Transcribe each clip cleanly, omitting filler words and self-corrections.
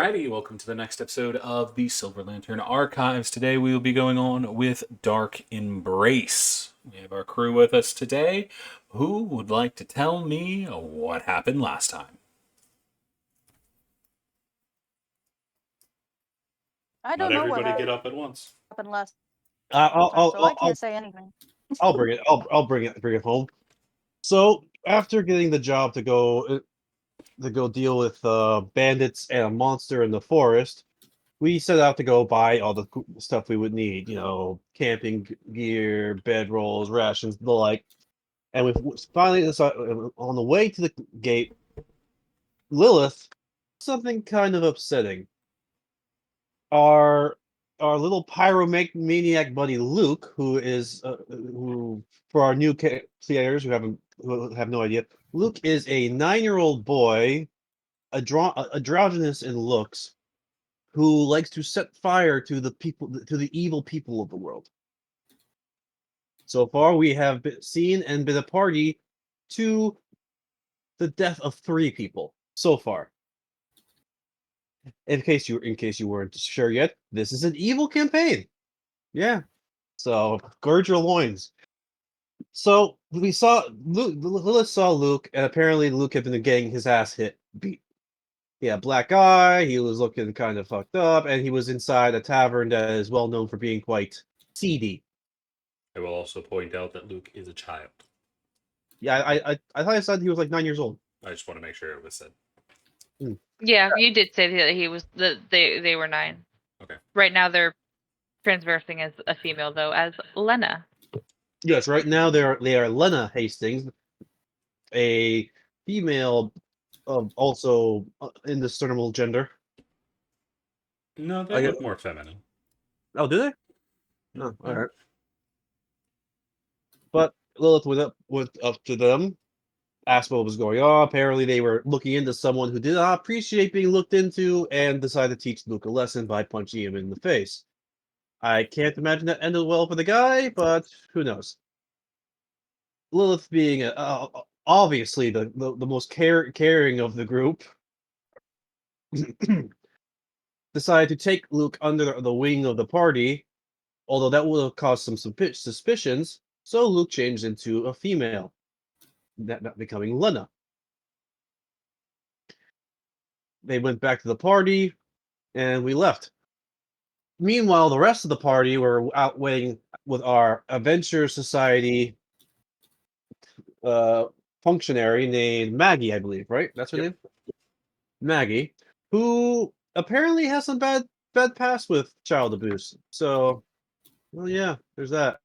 Alrighty, welcome to the next episode of the Silver Lantern Archives. Today we will be going on with Dark Embrace. We have our crew with us today. Who would like to tell me what happened last time? I Not don't know what everybody get up at once. happened last I'll, time, I'll, so I I'll, can't say anything. I'll bring it. I'll bring it home. So after getting the job to go deal with bandits and a monster in the forest, we set out to go buy all the stuff we would need. You know, camping gear, bedrolls, rations, the like. And we finally decided on the way to the gate, Lilith, something kind of upsetting. Our our little pyromaniac buddy Luke, who for our new players who have no idea, Luke is a 9-year-old boy, androgynous in looks, who likes to set fire to the evil people of the world. So far, we have seen and been a party to the death of 3 people so far. In case you weren't sure yet, this is an evil campaign. Yeah. So gird your loins. So we saw Luke. Lilith saw Luke, and apparently Luke had been getting his ass beat. He had a black eye. He was looking kind of fucked up, and he was inside a tavern that is well known for being quite seedy. I will also point out that Luke is a child. Yeah, I thought I said he was like 9 years old. I just want to make sure it was said. Yeah, you did say that he was they were 9. Okay. Right now they're transversing as a female though, as Lena. Yes, right now they are Lena Hastings, a female of also indiscernible gender. No, they look more feminine. Oh, do they? Oh, Mhm. all right. But Lilith went up to them, asked what was going on. Apparently, they were looking into someone who did not appreciate being looked into, and decided to teach Luke a lesson by punching him in the face. I can't imagine that ended well for the guy, but who knows? Lilith, being obviously the most caring of the group, decided to take Luke under the wing of the party, although that would have caused some suspicions. So Luke changed into a female, that becoming Lena. They went back to the party, and we left. Meanwhile, the rest of the party were out waiting with our Adventure Society uh, functionary named Maggie, I believe, right? That's her name? Maggie, who apparently has some bad past with child abuse. So, well, yeah, there's that.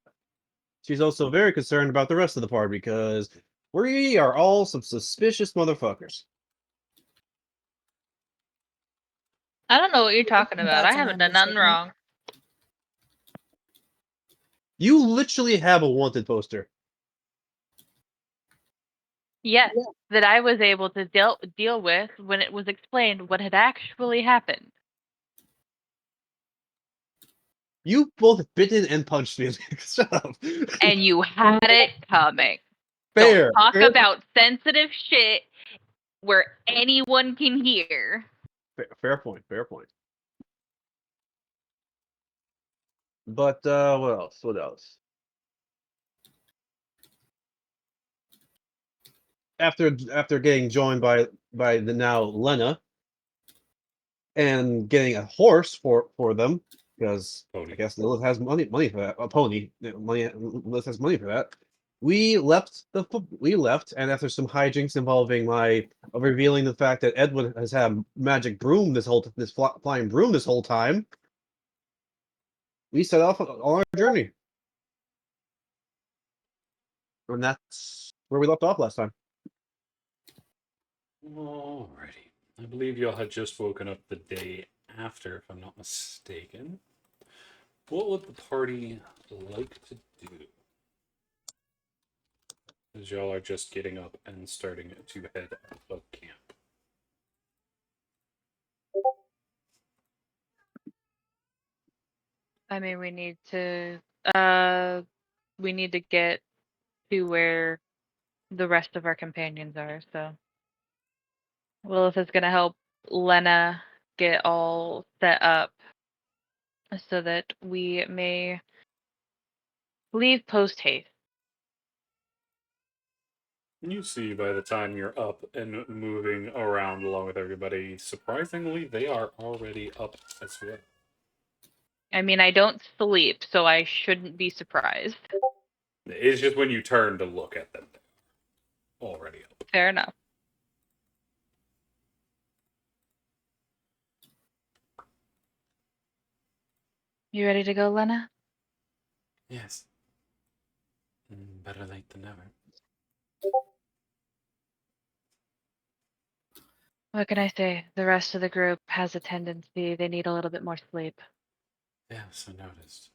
She's also very concerned about the rest of the party because we are all some suspicious motherfuckers. I don't know what you're talking about. I That's an haven't done nothing understatement. wrong. You literally have a wanted poster. Yes, that I was able to deal with when it was explained what had actually happened. You both bitten and punched me. Shut up. And you had it coming. Fair. Don't talk fair, about sensitive shit where anyone can hear. fair point. Fair point. But what else? What else? After getting joined by the now Lena and getting a horse for them, because Pony. I guess Lilith has money for that. A pony. Lilith has money for that. We left, and after some hijinks involving my revealing the fact that Edwin has had a magic broom this flying broom this whole time, we set off on our journey, and that's where we left off last time. Alrighty. I believe y'all had just woken up the day after, if I'm not mistaken. What would the party like to do? As y'all are just getting up and starting to head out of camp. I mean, we need to get to where the rest of our companions are, so Lilith is gonna help Lena get all set up so that we may leave post haste. You see, by the time you're up and moving around along with everybody, surprisingly, they are already up as well. I mean, I don't sleep, so I shouldn't be surprised. It's just when you turn to look at them, they're already up. Fair enough. You ready to go, Lena? Yes. Better late than never. What can I say? The rest of the group has a tendency. They need a little bit more sleep. Yes, I noticed.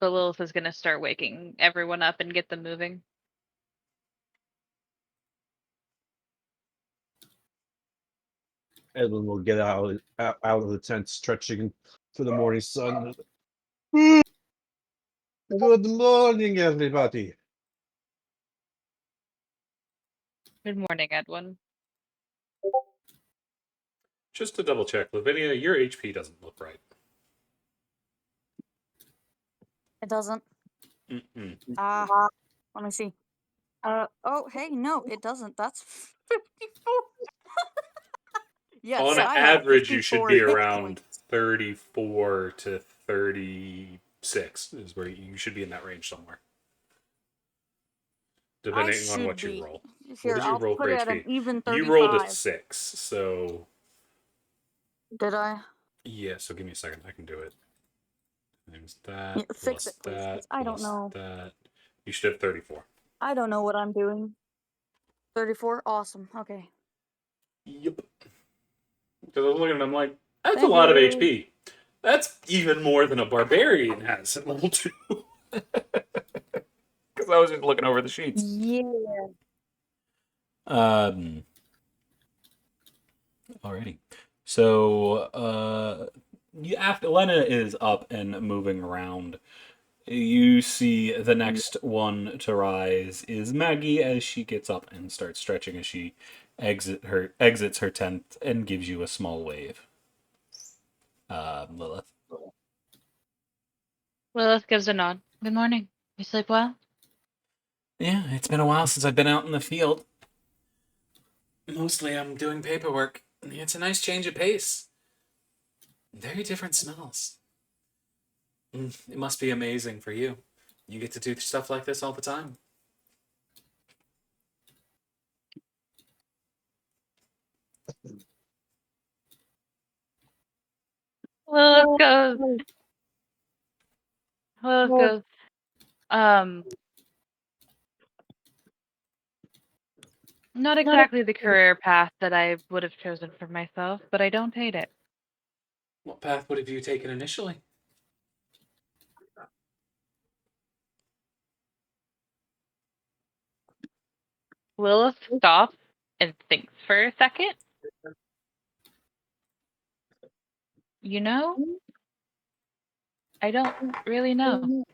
But Lilith is going to start waking everyone up and get them moving. Edwin will get out of the tent, stretching for the morning sun. Good morning, everybody. Good morning, Edwin. Just to double check, Lavinia, your HP doesn't look right. It doesn't. Mm-mm. Let me see. Oh, hey, no, it doesn't. That's 54. Yes, On I have average, you should 54 be hit around points. 34 to 36 is where you should be in that range somewhere. Depending on what you roll. Here, What did you I'll roll put for it at an HP? even 35. You rolled a 6, so... Did I? Yeah, so give me a second. I can do it. There's Yeah, that, fix plus it, please, 'cause that, I don't plus know. that. You should have 34. I don't know what I'm doing. 34? Awesome. Okay. Yep. Because I was looking at it, I'm like, that's Thank a lot of you. HP. That's even more than a barbarian has at level 2. Because I was just looking over the sheets. Yeah. Alrighty. So, after Lena is up and moving around, you see the next one to rise is Maggie as she gets up and starts stretching as she exits her tent and gives you a small wave. Lilith. Lilith gives a nod. Good morning. You sleep well? Yeah, it's been a while since I've been out in the field. Mostly I'm doing paperwork. It's a nice change of pace. Very different smells. It must be amazing for you. You get to do stuff like this all the time. Lilith goes, not exactly the career path that I would have chosen for myself, but I don't hate it. What path would have you taken initially? Lilith stops and thinks for a second. You know, I don't really know.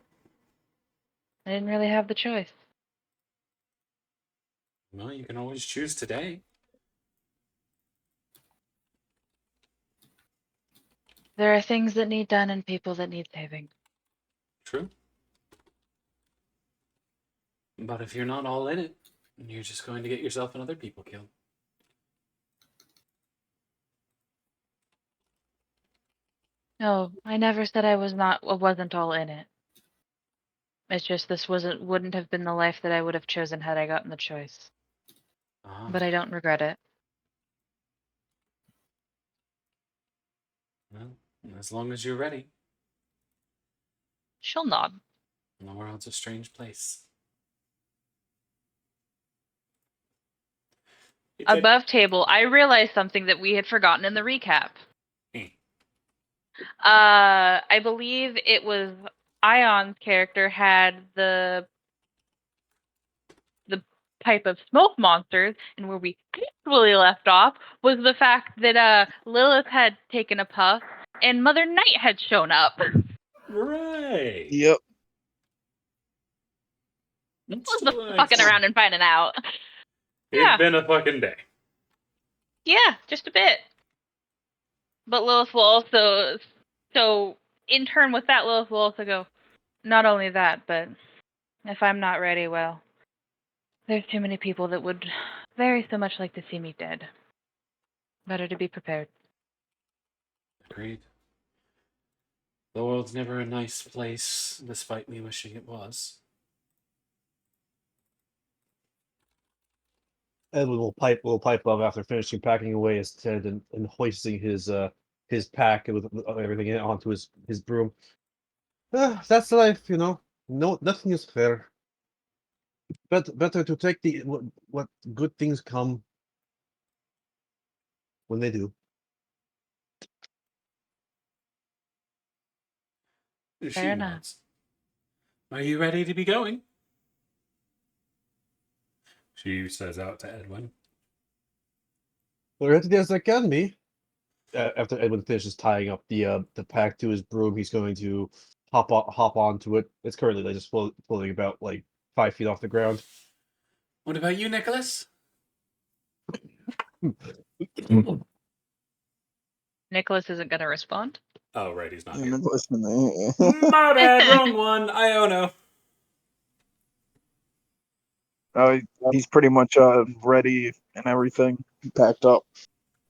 I didn't really have the choice. Well, you can always choose today. There are things that need done and people that need saving. True. But if you're not all in it, you're just going to get yourself and other people killed. No, I never said I wasn't all in it. It's just this wouldn't have been the life that I would have chosen had I gotten the choice. But I don't regret it. Well, as long as you're ready. She'll nod. The world's a strange place. Above table, I realized something that we had forgotten in the recap. I believe it was Ion's character had the type of smoke monsters, and where we actually left off was the fact that Lilith had taken a puff and Mother Night had shown up. Right. Yep. Was the fucking around and finding out. It's Yeah. been a fucking day. Yeah, just a bit. But Lilith will also, so in turn with that, Lilith will also go, not only that, but if I'm not ready, well, there's too many people that would very so much like to see me dead. Better to be prepared. Agreed. The world's never a nice place, despite me wishing it was. Edwin will pipe up after finishing packing away his tent and hoisting his pack with everything in it onto his broom. That's life, you know. No, nothing is fair. Better to take what good things come when they do. She Fair enough. nods. Are you ready to be going? She says out to Edwin. Ready as I can be. After Edwin finishes tying up the pack to his broom, he's going to hop onto it. It's currently like just floating about like 5 feet off the ground. What about you, Nicholas? Nicholas isn't going to respond. Oh, right, he's not And here. then listen, My bad, wrong one. I oh no. he's pretty much ready and everything, packed up,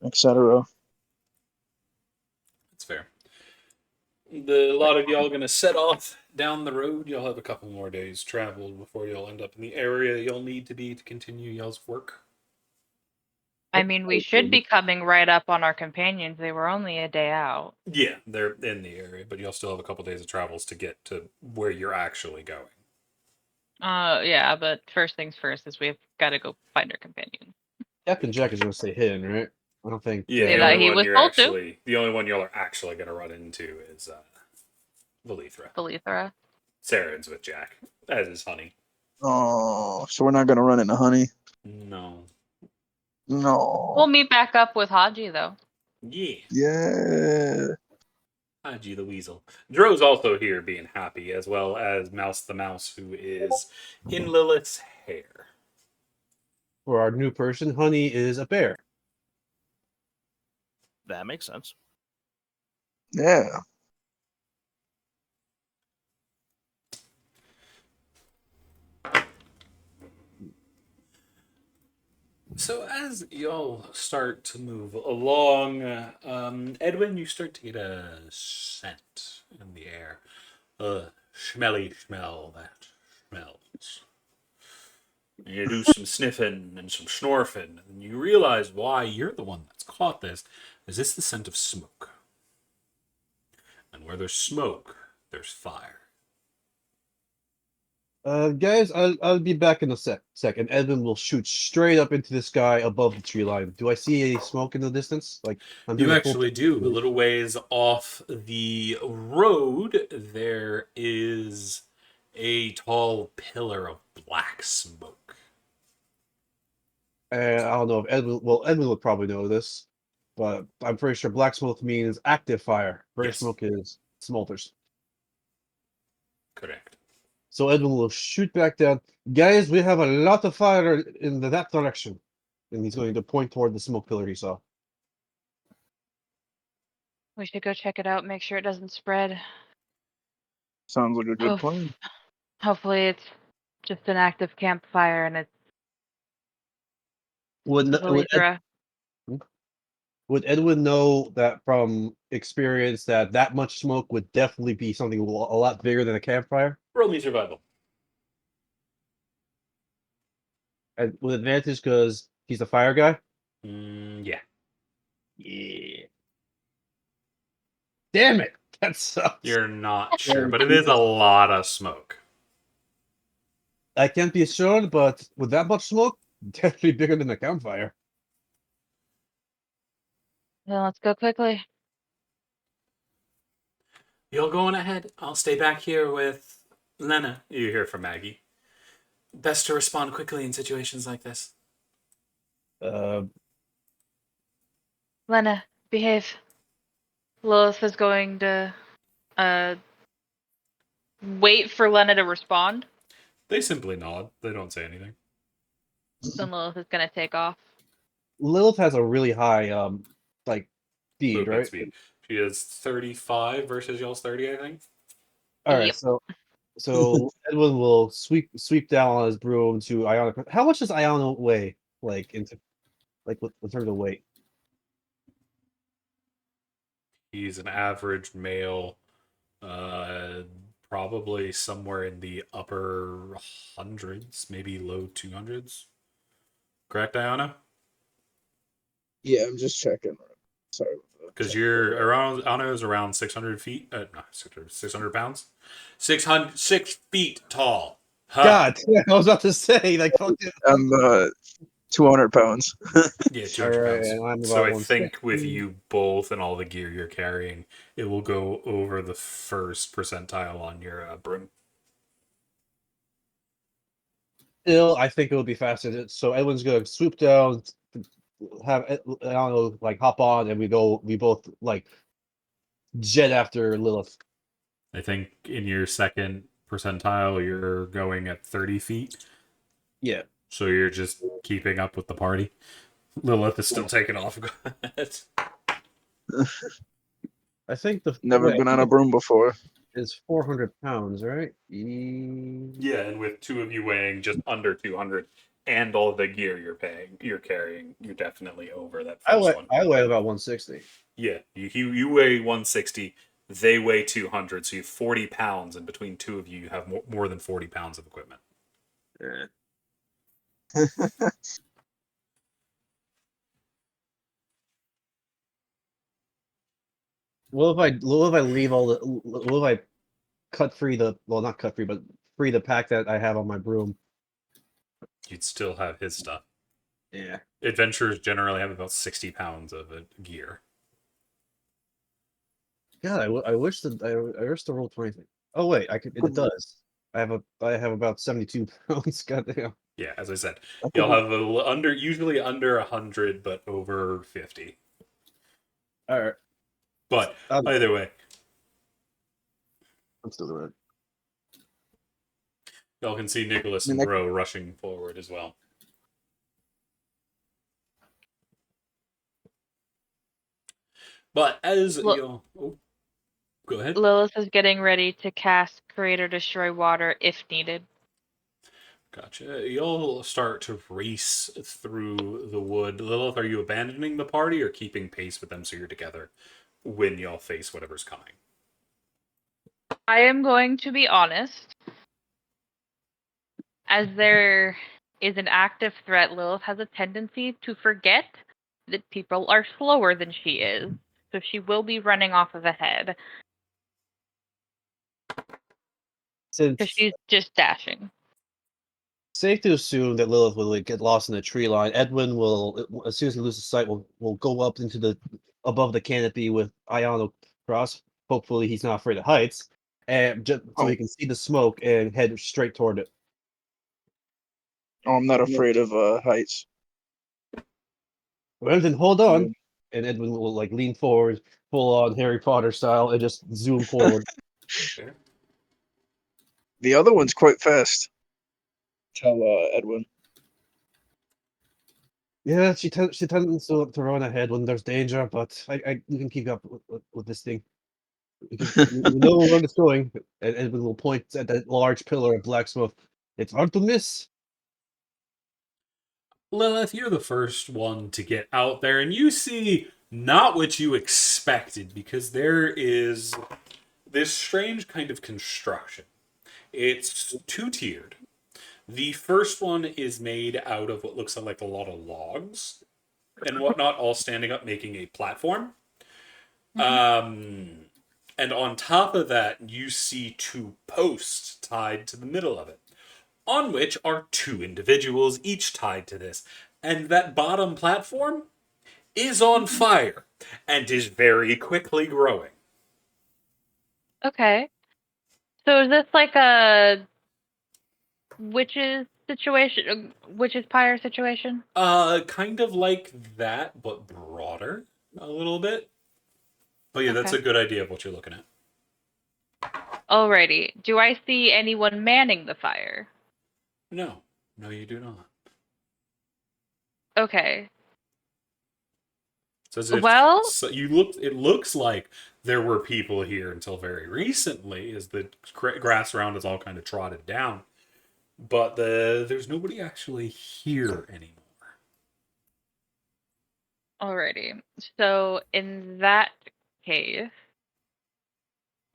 etc. That's fair. A lot of y'all gonna set off down the road. You'll have a couple more days traveled before you'll end up in the area you'll need to be to continue y'all's work. I mean, we should be coming right up on our companions. They were only a day out. Yeah, they're in the area, but you'll still have a couple days of travels to get to where you're actually going. Yeah, but first things first is we've got to go find our companion. Captain Jack is going to stay hidden, right? I don't think. Yeah, Say the that only he one was you're told to. actually the only one y'all are actually gonna run into is Valithra. Belithra. Saren's with Jack, as is Honey. Oh, so we're not gonna run into Honey. No. No. We'll meet back up with Haji, though. Yeah. Yeah. Haji the Weasel. Dro's also here being happy, as well as Mouse the Mouse, who is in Lilith's hair. For our new person, Honey is a bear. That makes sense. Yeah. So as y'all start to move along, Edwin, you start to get a scent in the air. A smelly smell that smells. And you do some sniffing and some snorfing, and you realize why you're the one that's caught this. Is this the scent of smoke? And where there's smoke, there's fire. Guys, I'll be back in a second. Edwin will shoot straight up into the sky above the tree line. Do I see any smoke in the distance? Like I'm You doing a full actually do. A little ways off the road, there is a tall pillar of black smoke. And I don't know if Edwin. Well, Edwin would probably know this, but I'm pretty sure black smoke means active fire. Gray Yes. smoke is smolders. Correct. So Edwin will shoot back down. Guys, we have a lot of fire in that direction, and he's going to point toward the smoke pillar he saw. We should go check it out, make sure it doesn't spread. Sounds like a good plan. Hopefully it's just an active campfire and it's Belithra. Would Edwin know that from experience that much smoke would definitely be something a lot bigger than a campfire? Roll me survival. And with advantage because he's the fire guy? Yeah. Yeah. Damn it! That sucks. You're not sure, but it is a lot of smoke. I can't be sure, but with that much smoke, definitely bigger than a campfire. Then let's go quickly. You're going ahead. I'll stay back here with Lena. You hear from Maggie. Best to respond quickly in situations like this. Lena, behave. Lilith is going to wait for Lena to respond. They simply nod. They don't say anything. then Lilith is gonna take off. Lilith has a really high like speed, Movement right? speed. She is 35 versus y'all's 30, I think. All right, Yep. so Edwin will sweep down on his broom to Iona. How much does Iona weigh? Like in terms of weight? He's an average male, uh, probably somewhere in the upper hundreds, maybe low 200s. Correct, Iona? Yeah, I'm just checking. Sorry. Because you're around, Iona is around 600 feet. No, 600 pounds. 6 feet tall. Huh. God, I was about to say like fucking. I'm 200 pounds. Yeah, All 200 right, pounds. and I'm So about I think with 160. you both and all the gear you're carrying, it will go over the first percentile on your broom. Still, I think it would be faster. So Edwin's gonna swoop down, have I don't know, like hop on, and we both like jet after Lilith. I think in your second percentile, you're going at 30 feet. Yeah. So you're just keeping up with the party. Lilith is still taking off. I think Never been on a broom before. is 400 pounds, right? Yeah, and with two of you weighing just under 200 and all the gear you're carrying, you're definitely over that first one. I weigh about 160. Yeah, you weigh 160, they weigh 200, so you have 40 pounds, and between two of you, you have more than 40 pounds of equipment. Yeah. What if I leave all the? What if I cut free not cut free, but free the pack that I have on my broom? You'd still have his stuff. Yeah. Adventurers generally have about 60 pounds of gear. God, I wish I wish the roll 20 thing. Oh wait, it does. I have about 72 pounds. Goddamn. Yeah, as I said, I you'll think have usually under 100, but over 50. All right. But either way, I'm still doing it. y'all can see Nicholas I and mean, Bro rushing forward as well. But as Look, go ahead. Lilith is getting ready to cast Create or Destroy Water if needed. Gotcha. You'll start to race through the wood. Lilith, are you abandoning the party or keeping pace with them so you're together when y'all face whatever's coming? I am going to be honest. As there is an active threat, Lilith has a tendency to forget that people are slower than she is. So she will be running off of ahead. Because Since she's just dashing. safe to assume that Lilith will like, get lost in the tree line, Edwin will, as soon as he loses sight, will go up into the above the canopy with Iona across. Hopefully, he's not afraid of heights, and so he can see the smoke and head straight toward it. Oh, I'm not afraid of heights. Remington, hold on, and Edwin will like lean forward, full on Harry Potter style, and just zoom forward. Okay. The other one's quite fast. Tell Edwin. Yeah, she tends to run ahead when there's danger, but you can keep up with this thing. We know where it's going, and Edwin will point at that large pillar of black smoke. It's hard to miss. Lilith, you're the first one to get out there, and you see not what you expected because there is this strange kind of construction. It's two-tiered. The first one is made out of what looks like a lot of logs and whatnot, all standing up, making a platform. And on top of that, you see two posts tied to the middle of it, on which are two individuals, each tied to this. And that bottom platform is on fire and is very quickly growing. Okay. So is this like a witch's situation? Witch's pyre situation? Kind of like that, but broader a little bit. But yeah, that's Okay. a good idea of what you're looking at. Alrighty. Do I see anyone manning the fire? No, you do not. Okay. It's as if Well, it looks like there were people here until very recently, as the grass around is all kind of trodden down. But there's nobody actually here anymore. alrighty. So in that case,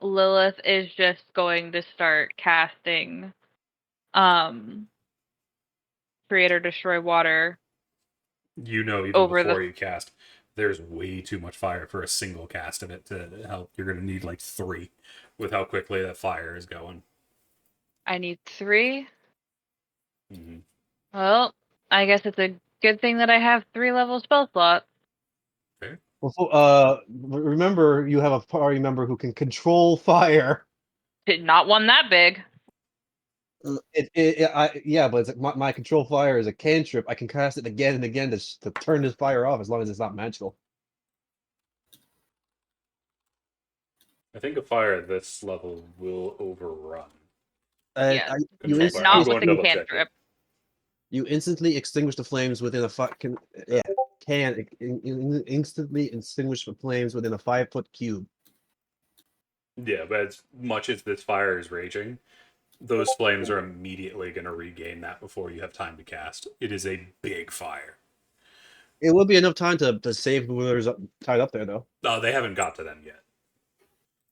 Lilith is just going to start casting create or destroy water You know, even over the before you cast, there's way too much fire for a single cast of it to help. You're going to need like 3 with how quickly that fire is going. I need 3. Mm-hmm. Well, I guess it's a good thing that I have 3 level spell slots. Okay. Well, remember you have a party member who can control fire. Not one that big. Yeah, but it's, my control fire is a cantrip. I can cast it again and again to turn this fire off as long as it's not magical. I think a fire at this level will overrun. Yeah, You Control fire. I'm not with going the to double check it. cantrip. You instantly extinguish the flames within a instantly extinguish the flames within a 5-foot cube. Yeah, but as much as this fire is raging, those flames are immediately going to regain that before you have time to cast. It is a big fire. It will be enough time to save whoever's tied up there, though. No, they haven't got to them yet.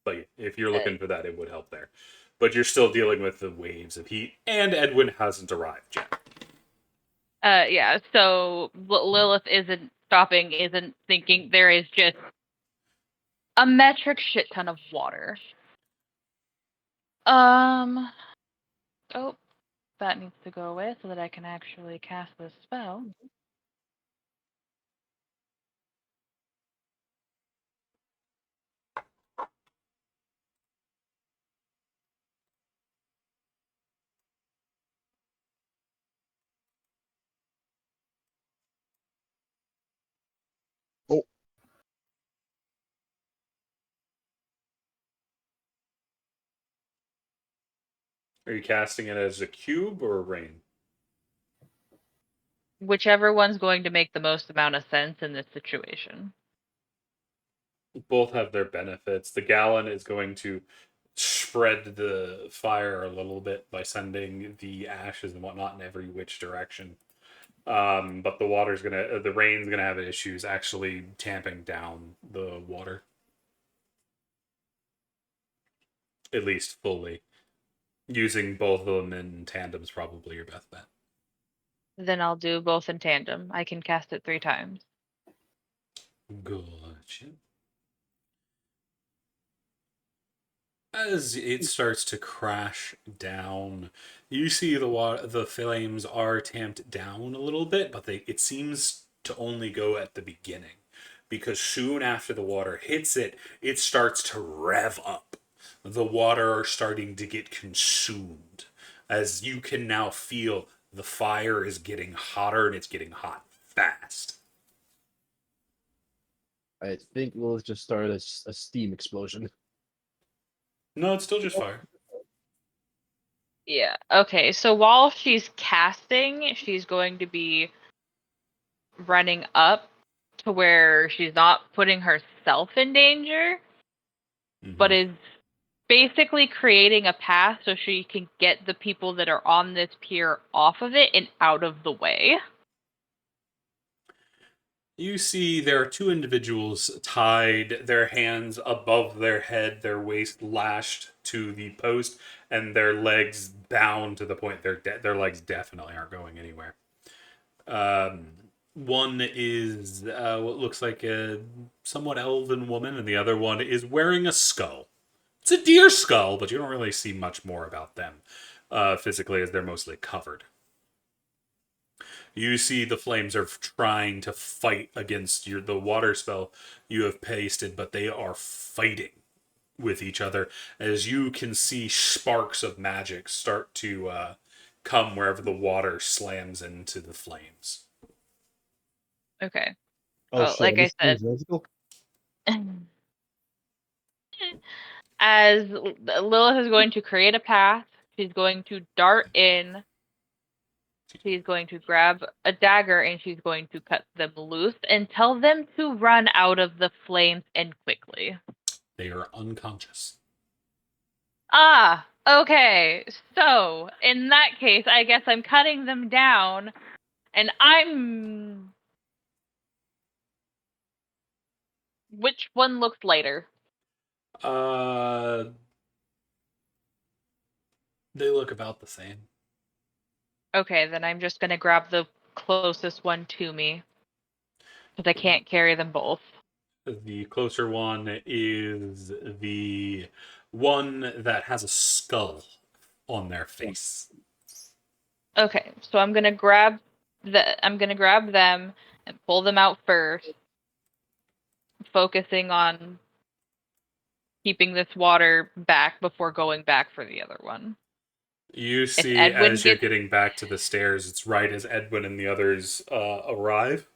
But if you're looking for that, it would help there. But you're still dealing with the waves of heat, and Edwin hasn't arrived yet. Yeah, so Lilith isn't stopping, isn't thinking. There is just a metric shit ton of water. Oh, that needs to go away so that I can actually cast this spell. Oh. Are you casting it as a cube or a rain? Whichever one's going to make the most amount of sense in this situation. Both have their benefits. The gallon is going to spread the fire a little bit by sending the ashes and whatnot in every which direction. But the rain's gonna have issues actually tamping down the water, at least fully. Using both of them in tandem is probably your best bet. Then I'll do both in tandem. I can cast it 3 times. Gotcha. As it starts to crash down, you see the flames are tamped down a little bit, but it seems to only go at the beginning, because soon after the water hits it, it starts to rev up. The water are starting to get consumed, as you can now feel the fire is getting hotter, and it's getting hot fast. I think we'll just start a steam explosion. No, it's still just fire. Yeah. Okay, so while she's casting, she's going to be running up to where she's not putting herself in danger, but is basically creating a path so she can get the people that are on this pier off of it and out of the way. You see there are 2 individuals tied, their hands above their head, their waist lashed to the post, and their legs bound to the point their legs definitely aren't going anywhere. One is what looks like a somewhat elven woman, and the other one is wearing a skull. It's a deer skull, but you don't really see much more about them physically, as they're mostly covered. You see the flames are trying to fight against the water spell you have pasted, but they are fighting with each other, as you can see sparks of magic start to come wherever the water slams into the flames. Okay. Oh Well, shit! like I said, as Lilith is going to create a path, she's going to dart in She's going to grab a dagger and she's going to cut them loose and tell them to run out of the flames and quickly. They are unconscious. Ah, okay. So, in that case, I guess I'm cutting them down and I'm... Which one looks lighter? They look about the same. Okay, then I'm just gonna grab the closest one to me. Because I can't carry them both. The closer one is the one that has a skull on their face. Okay, so I'm gonna grab them and pull them out first, focusing on keeping this water back before going back for the other one. You see, Edwin as you're gets- getting back to the stairs, it's right as Edwin and the others arrive.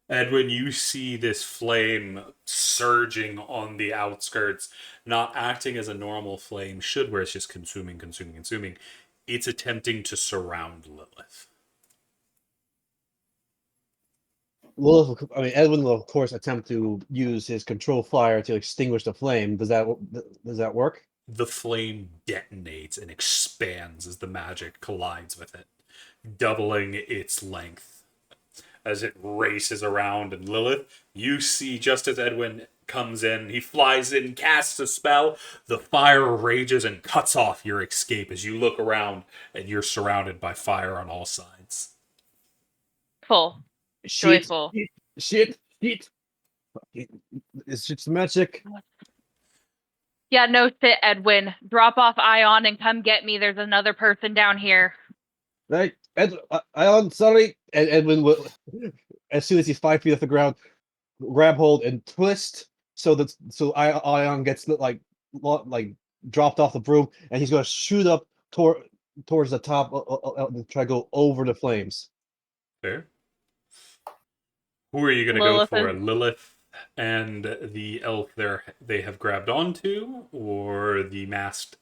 Edwin, you see this flame surging on the outskirts, not acting as a normal flame should, where it's just consuming. It's attempting to surround Lilith. Lilith, I mean, Edwin will of course attempt to use his control fire to extinguish the flame. Does that work? The flame detonates and expands as the magic collides with it, doubling its length. As it races around, and Lilith, you see just as Edwin comes in, he flies in, casts a spell, the fire rages and cuts off your escape as you look around and you're surrounded by fire on all sides. Full. Shit, Joyful. shit. It's just magic. Yeah, no shit, Edwin. Drop off Ion and come get me. There's another person down here. Right, I'm sorry. And Edwin will, as soon as he's 5 feet off the ground, grab hold and twist so that Ion gets like dropped off the broom, and he's going to shoot up towards the top and try to go over the flames. Fair. Who are you going to go Lilith for? is- Lilith and the elf they have grabbed onto, or the masked?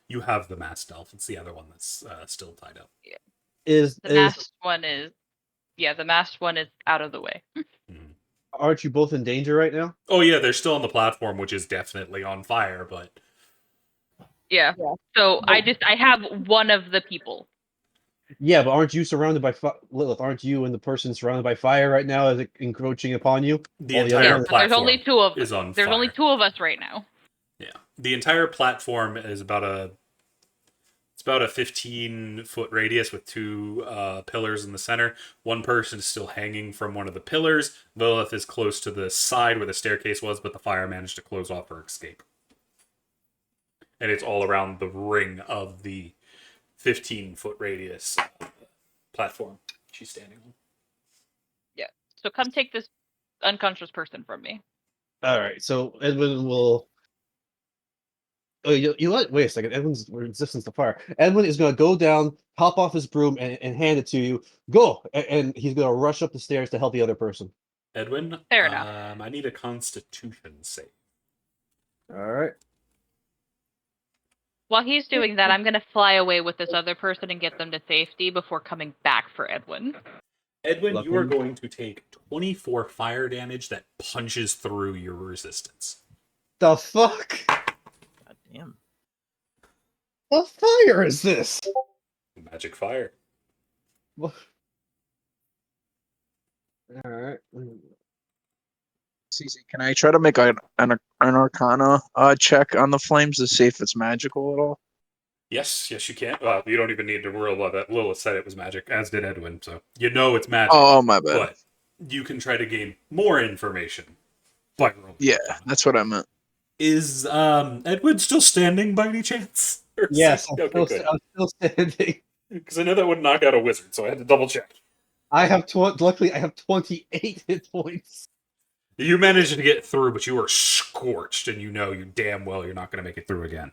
You have the masked elf. It's the other one that's still tied up. The masked one is out of the way. Aren't you both in danger right now? Oh yeah, they're still on the platform, which is definitely on fire. But Yeah. So I have one of the people. Yeah, but aren't you surrounded by Lilith? Aren't you and the person surrounded by fire right now as it encroaching upon you? the All the entire other- But there's only platform two of is on There's fire. only two of us right now. Yeah, the entire platform is about a 15-foot radius with two pillars in the center. One person is still hanging from one of the pillars. Lilith is close to the side where the staircase was, but the fire managed to close off her escape. And it's all around the ring of the 15-foot radius platform she's standing on. Yeah. So come take this unconscious person from me. All right, so Edwin will. Oh, you let wait a second. Edwin's resistance to fire. Edwin is going to go down, hop off his broom, and hand it to you. Go, and he's going to rush up the stairs to help the other person. Edwin, Fair enough. I need a Constitution save. All right. While he's doing that, I'm going to fly away with this other person and get them to safety before coming back for Edwin. Edwin, you are Luckily. going to take 24 fire damage that punches through your resistance. The fuck? God damn. What fire is this? Magic fire. All right. CC, can I try to make an Arcana check on the flames to see if it's magical at all? Yes, you can. You don't even need to roll about that. Lilith said it was magic, as did Edwin, so you know it's magic. Oh, my bad. But you can try to gain more information by rolling. Yeah, that's what I meant. Is Edwin still standing by any chance? Or is Yes, he- I'm okay, still, good. I'm still standing. Because I know that would knock out a wizard, so I had to double check. Luckily, I have 28 hit points. You managed to get through, but you were scorched, and you know you damn well you're not going to make it through again.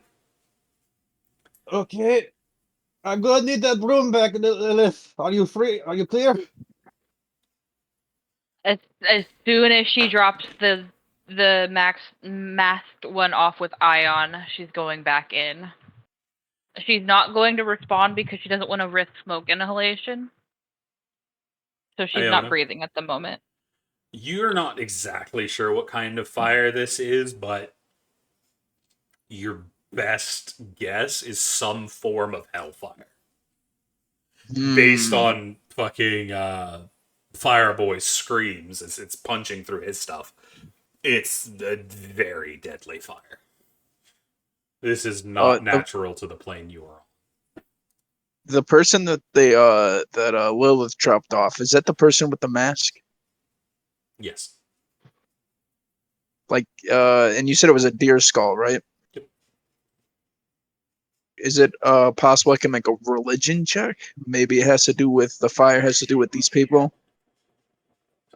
Okay. I'm gonna need that broom back, Lilith. Are you free? Are you clear? As soon as she drops the masked one off with Ion, she's going back in. She's not going to respond because she doesn't want to risk smoke inhalation. So she's not Iona, breathing at the moment. you're not exactly sure what kind of fire this is, but your best guess is some form of hellfire. Based Hmm. on fucking Fireboy's screams as it's punching through his stuff. It's a very deadly fire. This is Uh, not the, natural to the plane you are on. the person that Lilith dropped off, is that the person with the mask? Yes. Like, and you said it was a deer skull, right? Yep. Is it possible I can make a religion check? Maybe it has to do with the fire, has to do with these people.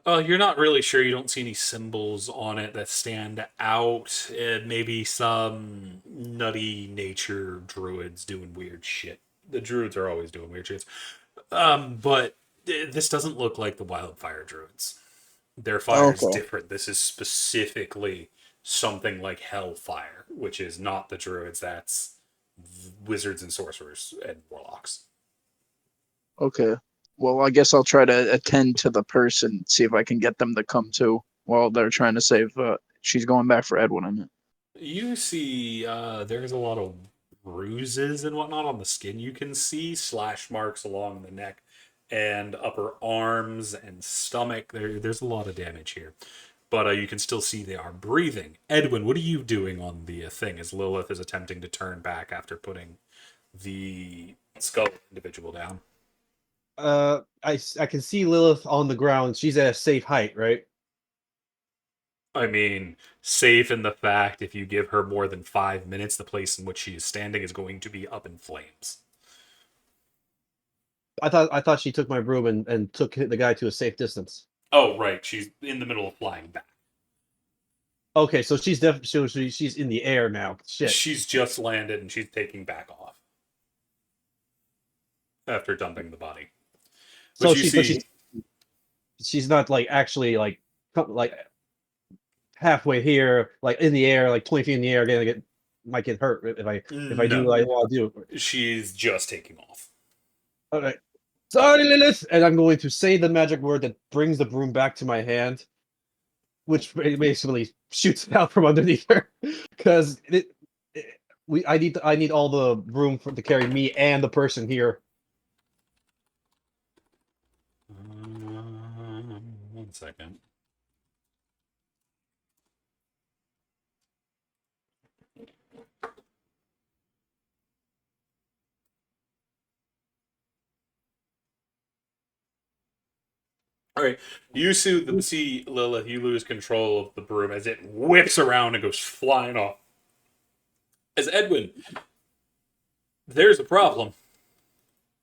You're not really sure. You don't see any symbols on it that stand out. Maybe some nutty nature druids doing weird shit. The druids are always doing weird shit. But this doesn't look like the wildfire druids. Their fire is Okay. different. This is specifically something like hellfire, which is not the druids. That's wizards and sorcerers and warlocks. Okay. Well, I guess I'll try to attend to the person, see if I can get them to come too while they're trying to save. She's going back for Edwin, isn't it? You see, there's a lot of bruises and whatnot on the skin. You can see slash marks along the neck and upper arms and stomach. There's a lot of damage here, but you can still see they are breathing. Edwin, what are you doing on the thing as Lilith is attempting to turn back after putting the skull individual down? I can see Lilith on the ground. She's at a safe height, right? I mean, safe in the fact if you give her more than 5 minutes, the place in which she is standing is going to be up in flames. I thought she took my broom and took the guy to a safe distance. Oh, right. She's in the middle of flying back. Okay, so she's definitely she's in the air now. Shit. She's just landed and she's taking back off after dumping the body. But So you she, but see, she's not like actually like halfway here, like in the air, like 20 feet in the air. Might get hurt if I do no, what I want to do. she's just taking off. All right. Sorry, Lilith, and I'm going to say the magic word that brings the broom back to my hand, which basically shoots it out from underneath her, because I need all the room to carry me and the person here. 1 second. All right, you see Lilith. You lose control of the broom as it whips around and goes flying off. As Edwin, there's a problem.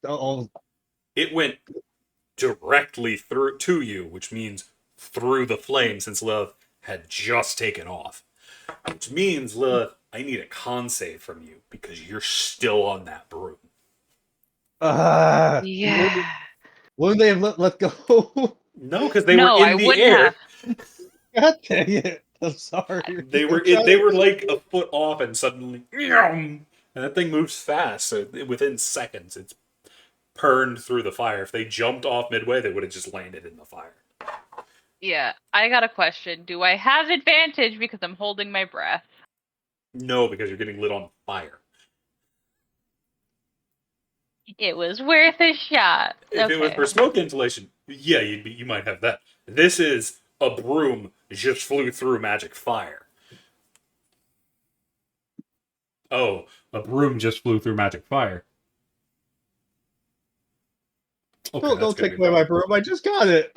Oh, It went directly through to you, which means through the flame, since Lilith had just taken off. Which means, Lilith, I need a con save from you because you're still on that broom. Yeah. wouldn't they have let go? No, because they were No, I in the wouldn't air. have. God dang it! I'm sorry. They were they were like a foot off, and suddenly, and that thing moves fast. So within seconds, it's perned through the fire. If they jumped off midway, they would have just landed in the fire. Yeah, I got a question. Do I have advantage because I'm holding my breath? No, because you're getting lit on fire. It was worth a shot. If it was Okay. for smoke insulation, yeah, you might have that. This is a broom just flew through magic fire. Oh, a broom just flew through magic fire. Okay, Don't take away my broom. I just got it.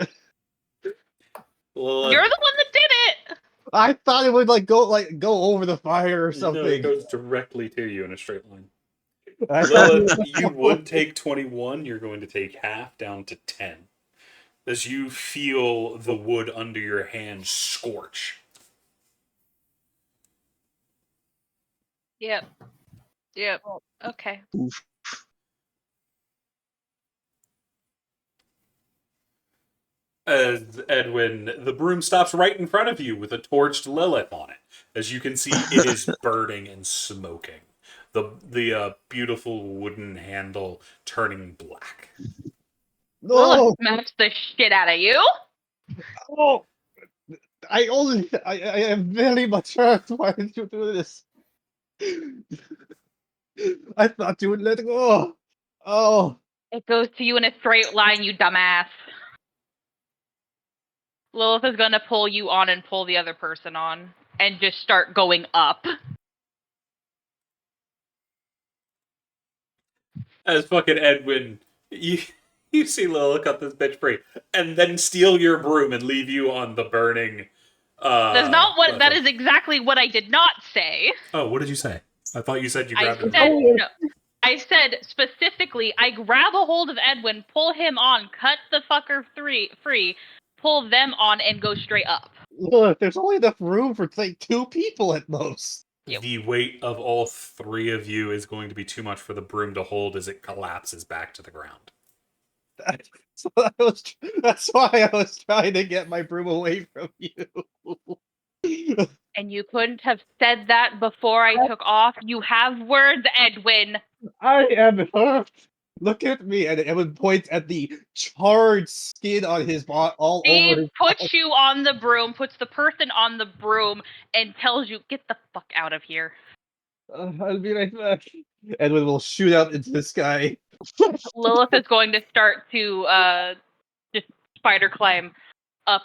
Well, You're the one that did it! I thought it would go over the fire or no, it something. goes directly to you in a straight line. I Lilith, thought you would take 21. You're going to take half down to 10. As you feel the wood under your hand scorch. Yep. Okay. Oof. As Edwin, the broom stops right in front of you with a torched Lilith on it. As you can see, it is burning and smoking. the beautiful wooden handle turning black. Lilith No! smacks the shit out of you. Oh! I am very much hurt. Why did you do this? I thought you would let go. Oh. It goes to you in a straight line, you dumbass. Lilith is gonna pull you on and pull the other person on, and just start going up. As fucking Edwin, you see Lila cut this bitch free, and then steal your broom and leave you on the burning. That's not what. That platform. is exactly what I did not say. Oh, what did you say? I thought you said you I grabbed him. said no. I said specifically, I grab a hold of Edwin, pull him on, cut the fucker free, pull them on, and go straight up. Look, there's only enough room for like 2 people at most. Yep. The weight of all 3 of you is going to be too much for the broom to hold as it collapses back to the ground. That's why I was trying to get my broom away from you. And you couldn't have said that before I took off. You have words, Edwin. I am hurt. Look at me, and Edwin points at the charred skin on his body all over He his puts you on the broom, puts the person on the broom, and tells you, get the fuck out of here. I'll be right back. Edwin will shoot out into the sky. Lilith is going to start to just spider climb up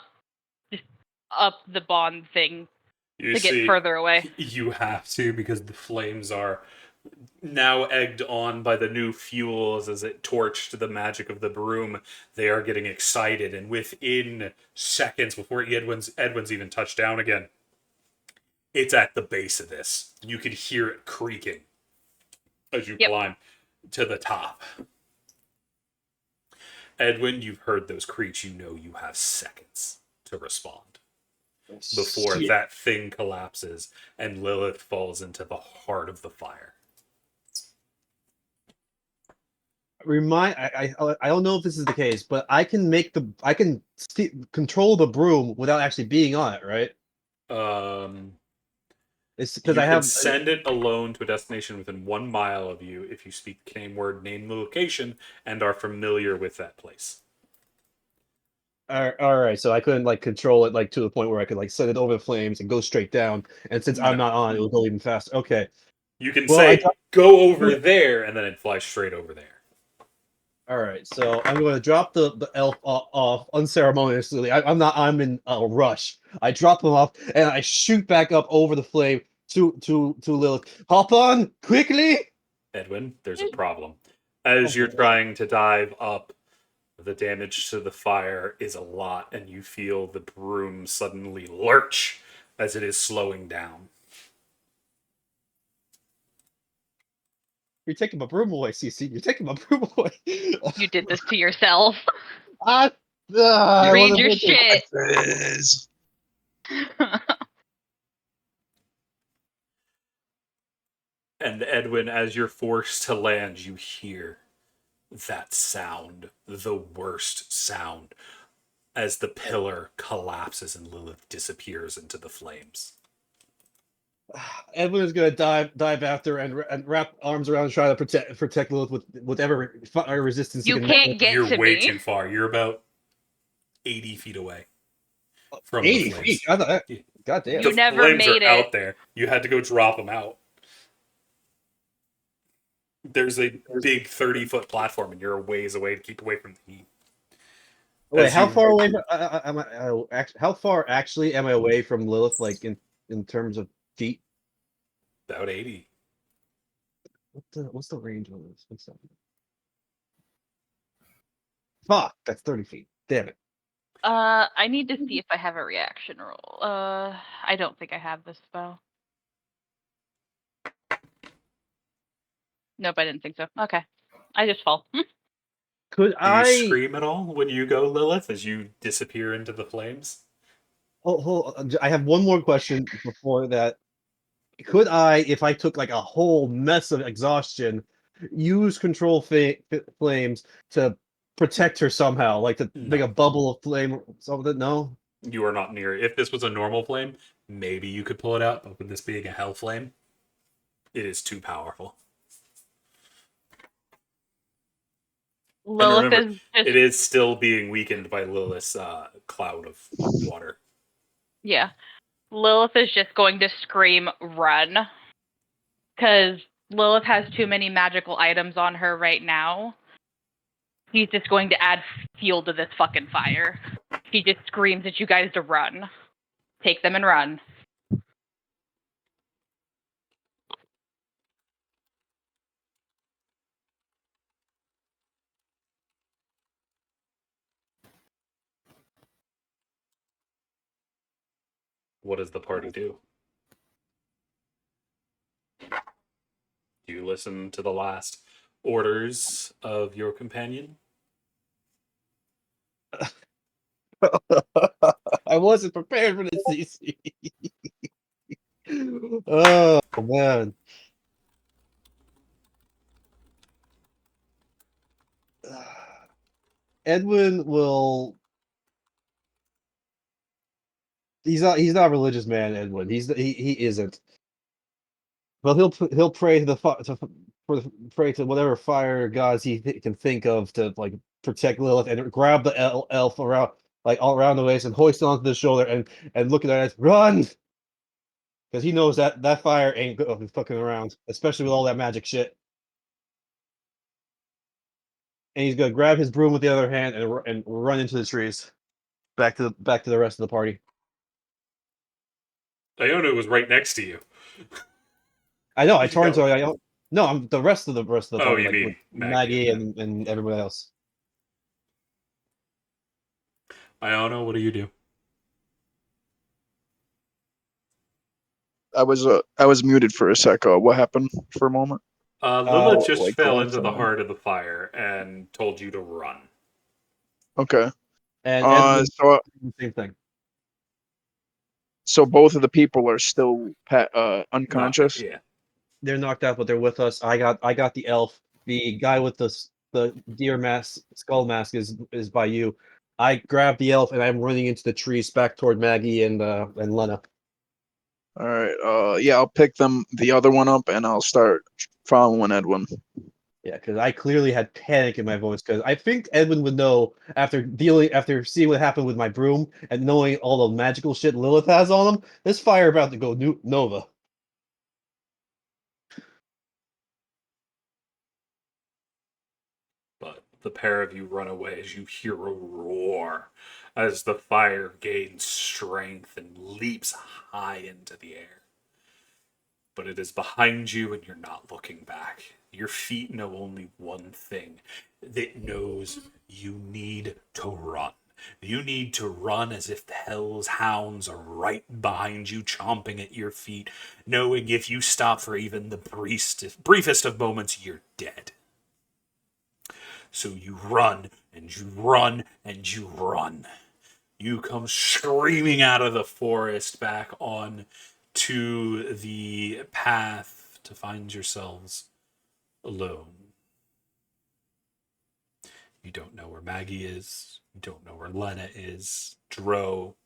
the bond thing You to see, get further away. you have to, because the flames are now egged on by the new fuels as it torched the magic of the broom. They are getting excited, and within seconds, before Edwin's even touched down again, it's at the base of this. You can hear it creaking as you climb to the top. Edwin, you've heard those creaks. You know you have seconds to respond before that thing collapses and Lilith falls into the heart of the fire. I don't know if this is the case, but I can control the broom without actually being on it, right? It's because You I can have send it alone to a destination within 1 mile of you if you speak the name word, name the location, and are familiar with that place. all right, so I couldn't like control it like to the point where I could like send it over the flames and go straight down. And since I'm No. not on, it will go even faster. Okay. You can Well, say, go over there, and then it flies straight over there. All right, so I'm going to drop the elf off unceremoniously. I'm in a rush. I drop him off and I shoot back up over the flame to Lilith. Hop on quickly. Edwin, there's a problem. As you're trying to dive up, the damage to the fire is a lot, and you feel the broom suddenly lurch as it is slowing down. You're taking my broom away, CC. You're taking my broom away. You did this to yourself. I Read wasn't your looking. shit. Yes. And Edwin, as you're forced to land, you hear that sound, the worst sound, as the pillar collapses and Lilith disappears into the flames. Edwin is gonna dive after and wrap arms around and try to protect Lilith with whatever fire resistance You he can. can't get You're to way me. too far. You're about 80 feet away from 80 the flames. feet. God damn. You The never flames made are it. out there. You had to go drop them out. There's a big 30-foot platform, and you're a ways away to keep away from the heat. Wait, As how you- far away am I? How far actually am I away from Lilith? Like in terms of feet? About 80. What's the range on this? What's that? Fuck, that's 30 feet. Damn it. I need to see if I have a reaction roll. I don't think I have this spell. Nope, I didn't think so. Okay. I just fall. Could Do you I? scream at all when you go, Lilith, as you disappear into the flames? I have one more question before that. Could I, if I took like a whole mess of exhaustion, use control flames to protect her somehow, like to make No. a bubble of flame or something? No. You are not near. If this was a normal flame, maybe you could pull it out, but with this being a hell flame, it is too powerful. And Lilith remember, is just it is still being weakened by Lilith's cloud of water. yeah. Lilith is just going to scream run. Because Lilith has too many magical items on her right now. He's just going to add fuel to this fucking fire. He just screams at you guys to run. Take them and run. What does the party do? Do you listen to the last orders of your companion? I wasn't prepared for this, CC. Oh man. Edwin will. He's not a religious man, Edwin. He isn't. Well, he'll pray to pray to whatever fire gods can think of to like protect Lilith and grab the elf around all around the waist and hoist it onto the shoulder and look at it, run, because he knows that fire ain't fucking around, especially with all that magic shit. And he's gonna grab his broom with the other hand and run into the trees, back to the rest of the party. Iona was right next to you. I know. I Where'd you turned go? to no, I'm the rest of the Oh, party, you like mean with Maggie Maggie and and everyone else. Iona, what do you do? I was muted for a sec. What happened for a moment? Lilith Oh, just Like fell going into the somewhere. heart of the fire and told you to run. Okay. and Edwin So the same thing. so both of the people are still Knocked out, unconscious. yeah. They're knocked out, but they're with us. I got the elf. The guy with the deer mask, skull mask is by you. I grabbed the elf and I'm running into the trees back toward Maggie and Lena. All right. Yeah, I'll pick the other one up, and I'll start following Edwin. Yeah, because I clearly had panic in my voice because I think Edwin would know after seeing what happened with my broom and knowing all the magical shit Lilith has on him. This fire about to go nova. But the pair of you run away as you hear a roar as the fire gains strength and leaps high into the air. But it is behind you and you're not looking back. Your feet know only one thing. It knows you need to run. You need to run as if the hell's hounds are right behind you, chomping at your feet, knowing if you stop for even the briefest of moments, you're dead. So you run and you run and you run. You come screaming out of the forest back on to the path to find yourselves alone. You don't know where Maggie is. You don't know where Lena is. Dro,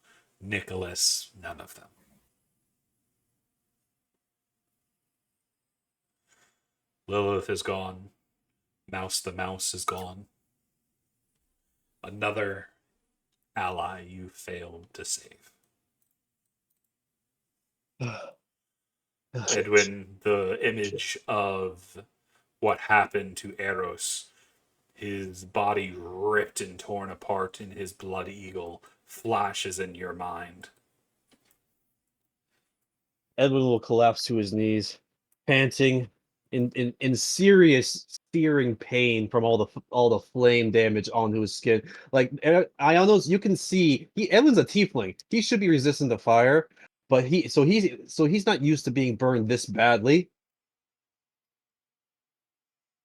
Nicholas, none of them. Lilith is gone. Mouse the mouse is gone. Another ally you failed to save. Edwin, the image of what happened to Eros, his body ripped and torn apart in his blood eagle, flashes in your mind. Edwin will collapse to his knees, panting in serious searing pain from all the flame damage onto his skin. Like Ionos, you can see Edwin's a tiefling. He should be resistant to fire, but he's not used to being burned this badly.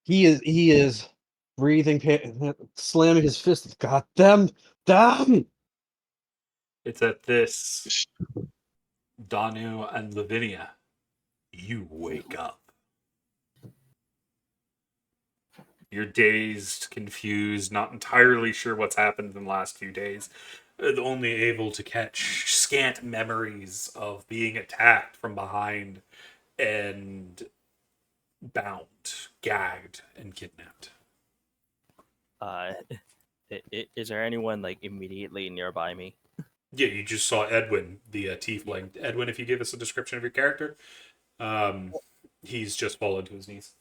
He is breathing, slamming his fist. God damn! It's at this, Danu and Lavinia, you wake up. You're dazed, confused, not entirely sure what's happened in the last few days, only able to catch scant memories of being attacked from behind and bound, gagged, and kidnapped. Is there anyone like immediately nearby me? Yeah, you just saw Edwin, the tiefling. Edwin, if you give us a description of your character, um, he's just fallen to his knees.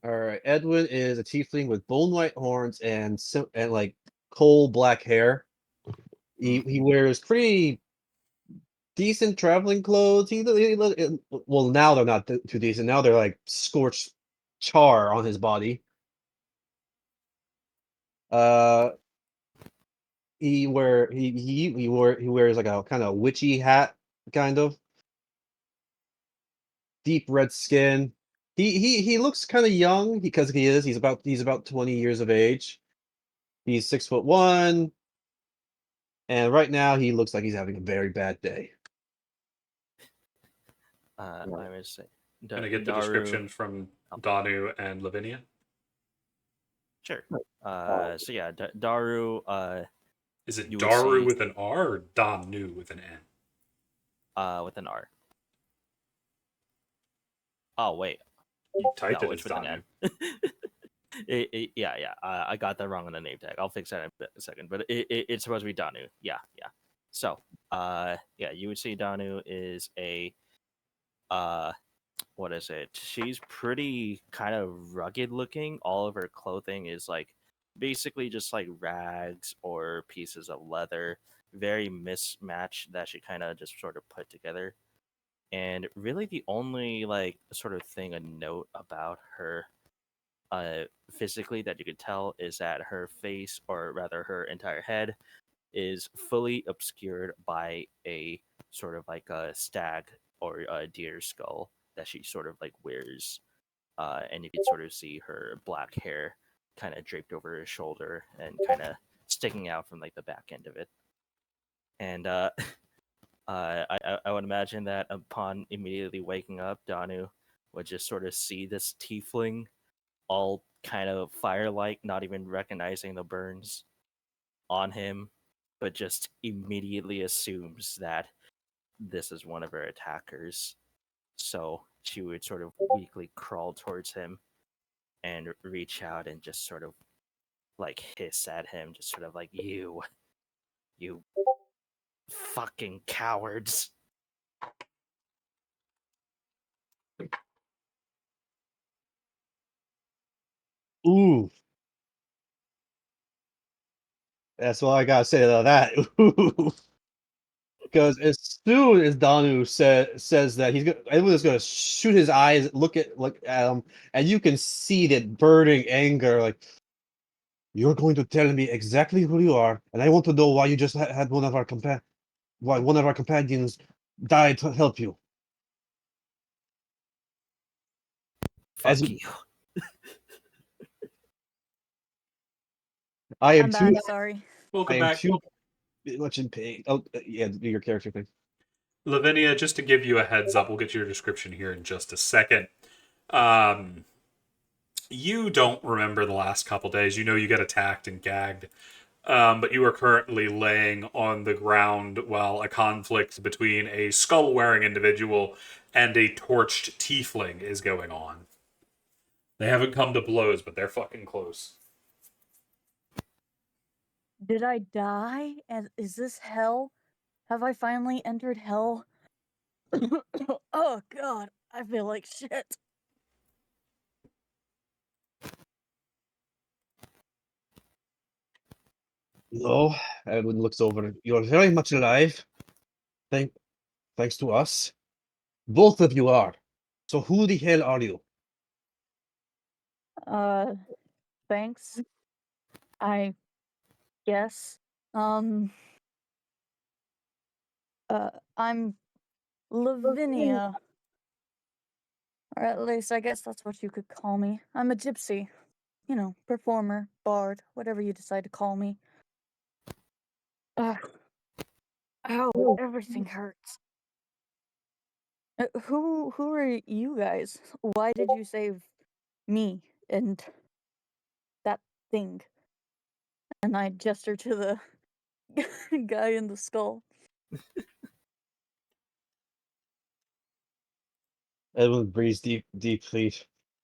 All right, Edwin is a tiefling with bone white horns and like coal black hair. He wears pretty decent traveling clothes. Well, now they're not too decent. Now they're like scorched char on his body. Uh, he wears like a kind of witchy hat, kind of deep red skin. He looks kind of young because he's about 20 years of age. He's 6'1", and right now he looks like he's having a very bad day. I would say. Can I get the Daru. description from Danu and Lavinia? Sure. So yeah, Daru. Is it You would Daru see- with an R or Danu with an N? With an R. Oh wait, You typed no, it it's as with an Danu. N. Yeah. I got that wrong on the name tag. I'll fix that in a second. But it's supposed to be Danu. Yeah. So, yeah, you would see Danu is a, what is it? She's pretty kind of rugged looking. All of her clothing is like basically just like rags or pieces of leather, very mismatched that she kind of just sort of put together. And really, the only like sort of thing a note about her physically that you could tell is that her face, or rather her entire head, is fully obscured by a sort of like a stag or a deer skull that she sort of like wears. And you can sort of see her black hair kind of draped over her shoulder and kind of sticking out from like the back end of it. And I would imagine that upon immediately waking up, Danu would just sort of see this tiefling all kind of firelight, not even recognizing the burns on him, but just immediately assumes that this is one of her attackers. So she would sort of weakly crawl towards him and reach out and just sort of like hiss at him, just sort of like, you fucking cowards. Ooh, that's all I gotta say about that. Ooh. Because as soon as Danu says that everyone is gonna shoot his eyes, look at him, and you can see that burning anger. Like, you're going to tell me exactly who you are, and I want to know why you just had why one of our companions died to help you. Fuck As you. I am I'm too, back. Sorry. I Welcome am back. too much in pain. Oh, yeah, do your character thing. Lavinia, just to give you a heads up, we'll get your description here in just a second. Um, you don't remember the last couple days. You know you get attacked and gagged. But you are currently laying on the ground while a conflict between a skull-wearing individual and a torched tiefling is going on. They haven't come to blows, but they're fucking close. Did I die? And is this hell? Have I finally entered hell? Oh god, I feel like shit. No, Edwin looks over. You're very much alive. Thanks to us. Both of you are. So who the hell are you? Uh, thanks. I guess. Um, I'm Lavinia. Or at least I guess that's what you could call me. I'm a gypsy. You know, performer, bard, whatever you decide to call me. Ugh. Ow, everything hurts. Who are you guys? Why did you save me and that thing? And I gesture to the guy in the skull. Edwin breathes deeply,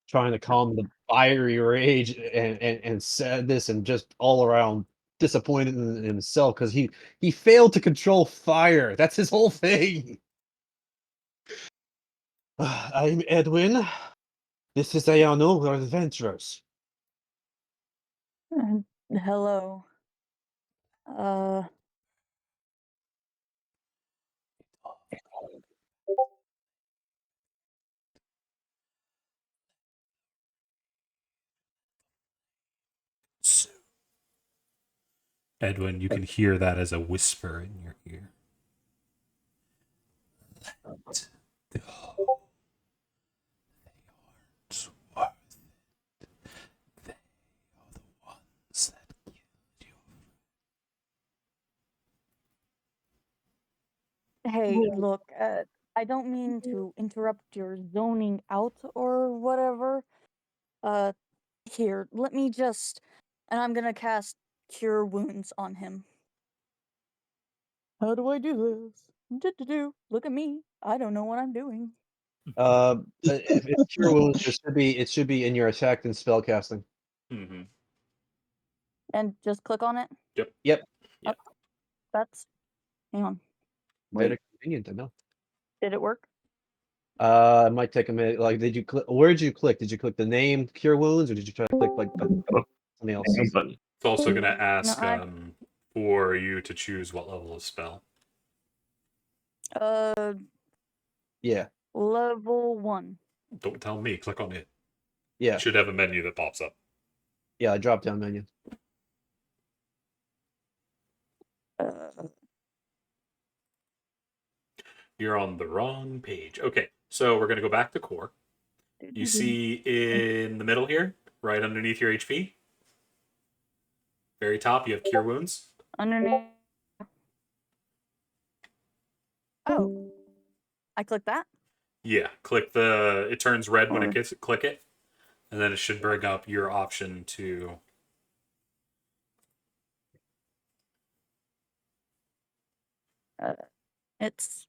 trying to calm fiery rage and sadness and just all around disappointed in himself because he failed to control fire. That's his whole thing. I'm Edwin. This is Ayano, our adventurers. Hello. Edwin, you can hear that as a whisper in your ear. Let go. They aren't worth it. They are the ones that killed you. Hey, look, I don't mean to interrupt your zoning out or whatever. Here, let me just. And I'm gonna cast Cure Wounds on him. How do I do this? Do-do-do. Look at me. I don't know what I'm doing. If it's cure wounds, it should be in your attack and spellcasting. Mm-hmm. And just click on it. Yep. Yep. Yeah. That's. Hang on. Very Wait, convenient to know. did it work? It might take a minute. Like, did you click? Where did you click? Did you click the name Cure Wounds, or did you try to click like something else? It's also going to ask I- for you to choose what level of spell. Yeah. Level 1. Don't tell me. Click on it. Yeah. It should have a menu that pops up. Yeah. Drop down menu. You're on the wrong page. Okay, so we're going to go back to core. You see in the middle here, right underneath your HP, very top, you have Cure Wounds. Underneath. Oh. I click that? Yeah, click the. It turns red when Or- it gets click it, and then it should bring up your option to. It's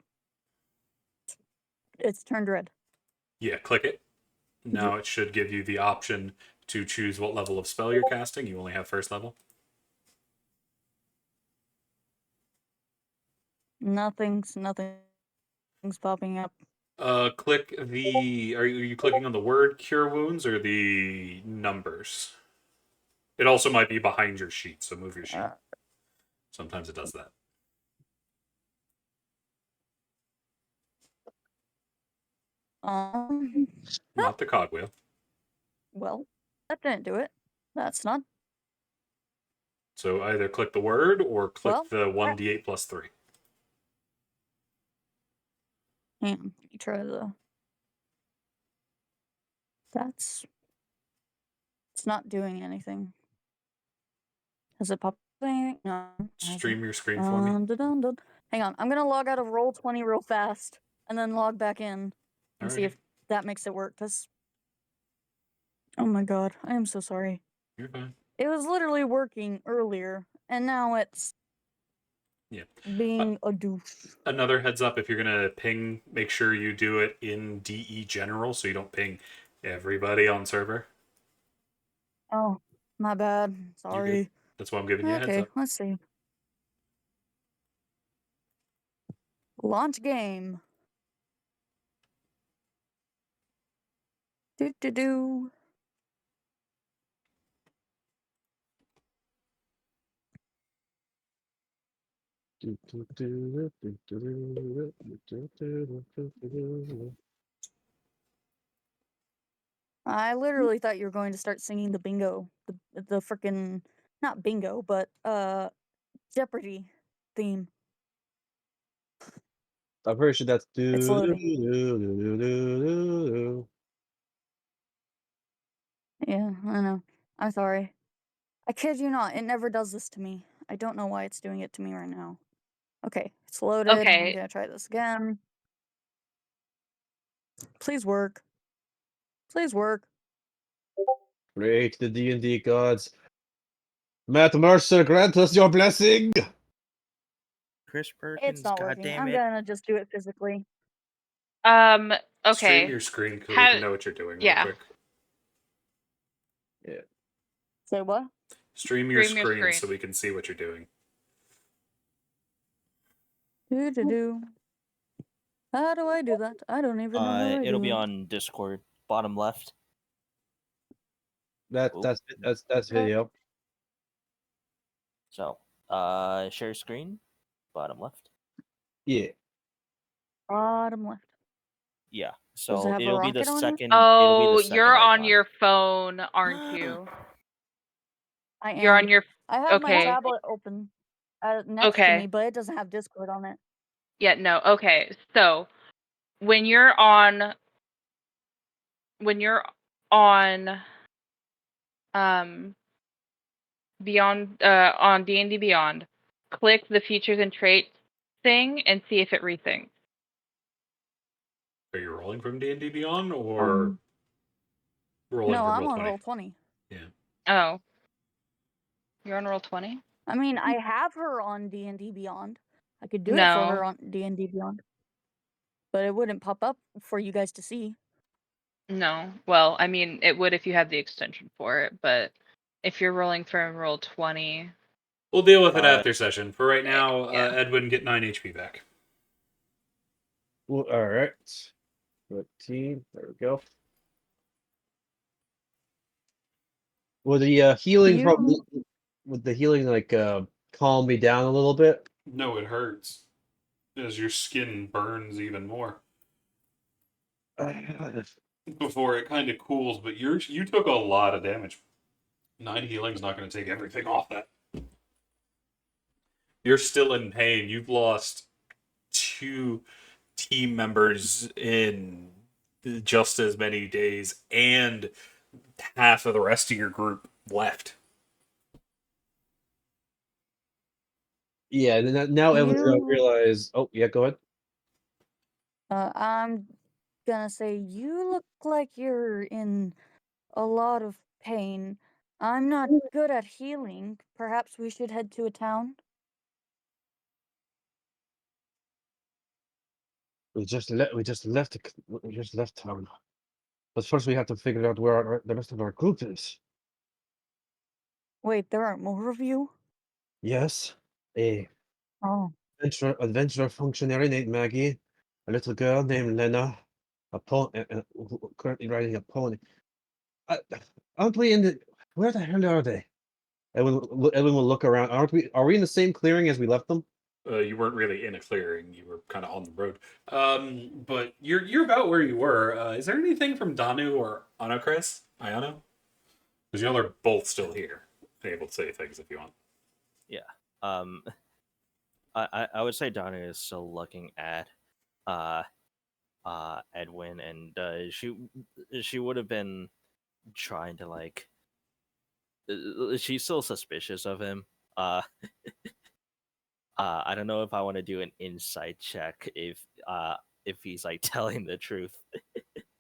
turned red. Yeah, click it. Now it should give you the option to choose what level of spell you're casting. You only have first level. Nothing's popping up. Click the. Are you clicking on the word Cure Wounds or the numbers? It also might be behind your sheet, so move your sheet. Sometimes it does that. Not the cogwheel. Well, that didn't do it. That's not. So either click the word or click Well, the 1d8 plus 3. Hang on. You try the. That's. It's not doing anything. Has it popped anything? No. it hasn't. Stream your screen for me. Dun. Hang on. I'm gonna log out of Roll20 real fast and then log back in and see Alrighty. if that makes it work. Cause. Oh my god. I am so sorry. You're fine. It was literally working earlier, and now it's. Yeah. Being a douche. Another heads up, if you're going to ping, make sure you do it in DE general so you don't ping everybody on server. Oh, my bad. Sorry. That's why I'm giving you a heads Okay, up. let's see. Launch game. Do. I literally thought you were going to start singing the bingo, the freaking not bingo, but Jeopardy theme. I'm pretty sure that's It's loading. Yeah, I know. I'm sorry. I kid you not, it never does this to me. I don't know why it's doing it to me right now. Okay, it's loaded. I'm Okay. gonna try this again. Please work. Please work. Great, the D&D gods. Matt Mercer, grant us your blessing. Chris It's Perkins, not working. goddamn I'm it. gonna just do it physically. Stream Okay. your screen so we can know what you're doing real yeah. quick. Say what? Stream your Stream your screen screen. so we can see what you're doing. Do. How do I do that? I don't even know how I It'll do be it. on Discord, bottom left. That's Oop. that's video. So, share screen, bottom left. Yeah. Bottom left. Yeah. Does it So have a it'll be the rocket on it? second. It'll be Oh, the second you're on icon. your phone, aren't you? I am. You're on your. I have my Okay. tablet open next to Okay. me, but it doesn't have Discord on it. Yeah. No. Okay. So when you're on Beyond on D&D Beyond, click the features and traits thing and see if it resyncs. Are you rolling from D&D Beyond or Um, rolling no, from I'm on Roll20? Roll20. Yeah. Oh. You're on Roll20? I mean, I have her on D&D Beyond. I could do it for her No. on D&D Beyond. But it wouldn't pop up for you guys to see. No. Well, I mean, it would if you had the extension for it, but if you're rolling from Roll20, We'll deal with it after session. For right now, yeah. Edwin, get 9 HP back. Well, all right. 13. There we go. Will the healing probably would the healing like calm me down a little bit? No, it hurts. As your skin burns even more. Before it kind of cools, but you took a lot of damage. 9 healing's not going to take everything off that. You're still in pain. You've lost 2 team members in just as many days, and half of the rest of your group left. Yeah, now Evan's gonna You- realize. Oh, yeah, go ahead. I'm gonna say you look like you're in a lot of pain. I'm not good at healing. Perhaps we should head to a town? We just left town. But first we have to figure out where the rest of our group is. Wait, there aren't more of you? Yes, a Oh. adventurer functionary named Maggie, a little girl named Lena, currently riding a pony. Aren't we in the? Where the hell are they? Everyone will look around. Aren't we? Are we in the same clearing as we left them? You weren't really in a clearing; you were kind of on the road. But you're about where you were. Is there anything from Danu or Anokris? Iano? Because you know they're both still here, able to say things if you want. Yeah. Um. I would say Donna is still looking at Edwin, and she would have been trying to like. She's still suspicious of him. I don't know if I want to do an insight check if he's like telling the truth,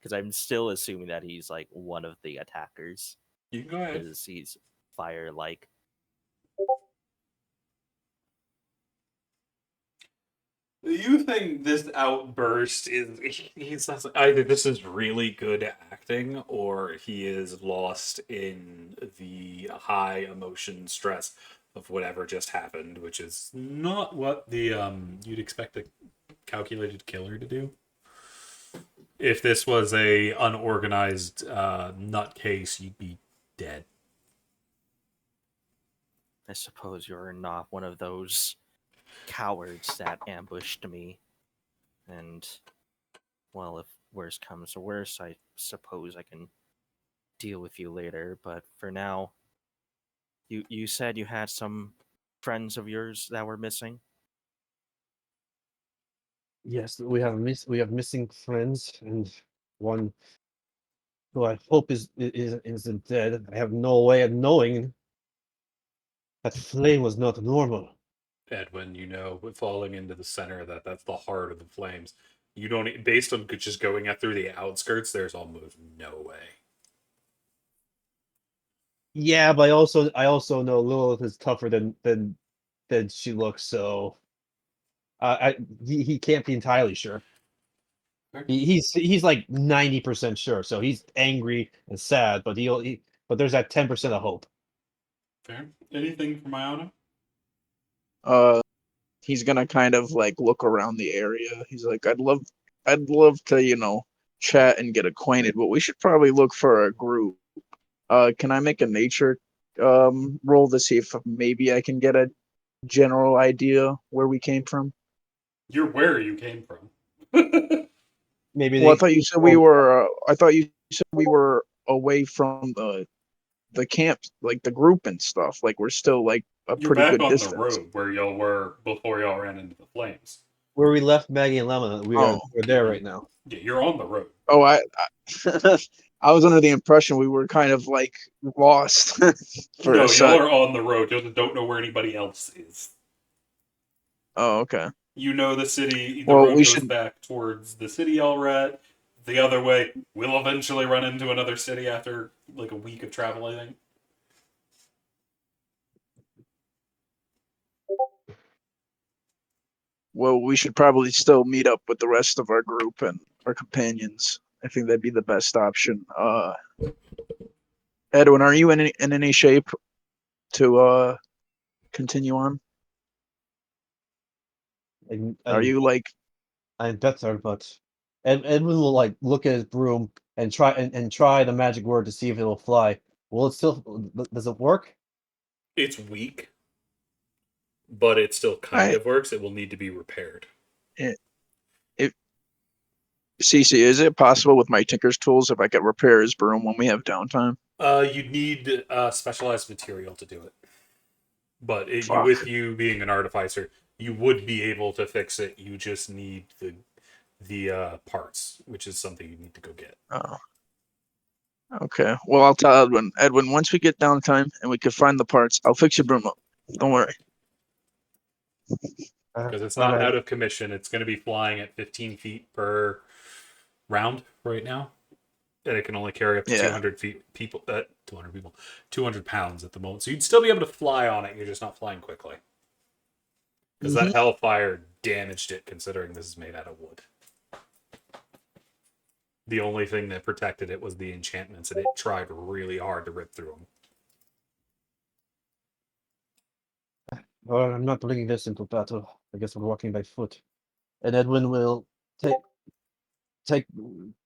because I'm still assuming that he's like one of the attackers You can go ahead. because he's fire like. You think this outburst is he's either this is really good acting or he is lost in the high emotion stress of whatever just happened, which is not what the you'd expect a calculated killer to do. If this was a unorganized nutcase, you'd be dead. I suppose you're not one of those cowards that ambushed me. And, well, if worse comes to worse, I suppose I can deal with you later. But for now, you said you had some friends of yours that were missing? Yes, we have missing friends, and one who I hope isn't dead. I have no way of knowing that flame was not normal. Edwin, you know, falling into the center of that's the heart of the flames. You don't, based on just going through the outskirts, there's almost no way. Yeah, but I also know Lilith is tougher than she looks. So he can't be entirely sure. He's like 90% sure. So he's angry and sad, but but there's that 10% of hope. Fair. Anything from Iona? He's gonna kind of like look around the area. He's like, I'd love to, chat and get acquainted, but we should probably look for a group. Can I make a nature roll to see if maybe I can get a general idea where we came from? You're where you came from. Maybe Well, I they. thought you said Oh, we were. I thought you said we were away from the camp, like the group and stuff. Like we're still like a You're pretty back good on the distance. road where y'all were before y'all ran into the flames. where we left Maggie and Lemon, Oh, we're there right now. Yeah, you're on the road. oh, I was under the impression we were kind of like lost for a No, y'all sec. are on the road. You just don't know where anybody else is. Oh, okay. You know the city, the Well, road we goes should. back towards the city y'all were at. The other way, we'll eventually run into another city after like a week of travel, I think. Well, we should probably still meet up with the rest of our group and our companions. I think that'd be the best option. Edwin, are you in any shape to continue on? Are I'm, you like I'm better, but Edwin will like look at his broom and try the magic word to see if it'll fly. Will it still? Does it work? It's weak, but it still kind I of works. It will need to be repaired. it, it CC, is it possible with my Tinker's tools if I could repair his broom when we have downtime? You'd need specialized material to do it. But Fuck. with you being an artificer, you would be able to fix it. You just need the parts, which is something you need to go get. Oh. Okay. Well, I'll tell Edwin. Edwin, once we get downtime and we can find the parts, I'll fix your broom up. Don't worry. Because it's All not right. out of commission. It's going to be flying at 15 feet per round right now, and it can only carry up to Yeah. 200 feet. 200 people, 200 pounds at the moment. So you'd still be able to fly on it. You're just not flying quickly because that hellfire damaged it. Considering this is made out of wood. The only thing that protected it was the enchantments, and it tried really hard to rip through them. Well, I'm not bringing this into battle. I guess we're walking by foot. And Edwin will take take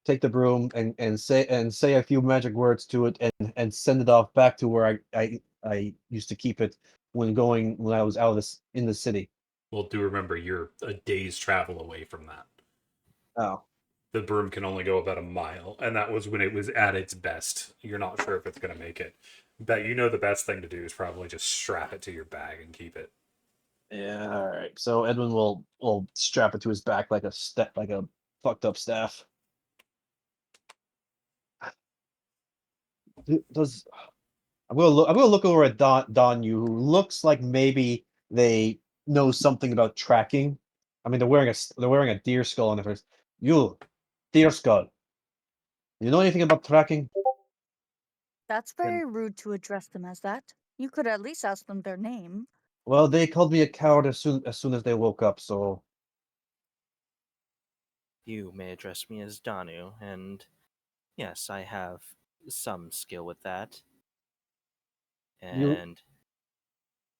take the broom and say a few magic words to it and send it off back to where I used to keep it when I was out of in the city. Well, do remember you're a day's travel away from that. Oh. The broom can only go about a mile, and that was when it was at its best. You're not sure if it's going to make it. But you know the best thing to do is probably just strap it to your bag and keep it. Yeah, all right. So Edwin will strap it to his back like a fucked up staff. Does I'm gonna look over at Don Yu, who looks like maybe they know something about tracking. I mean, they're wearing a deer skull on their face. You, deer skull. You know anything about tracking? That's And very rude to address them as that. You could at least ask them their name. well, they called me a coward as soon as they woke up. So You may address me as Danu, and yes, I have some skill with that. you And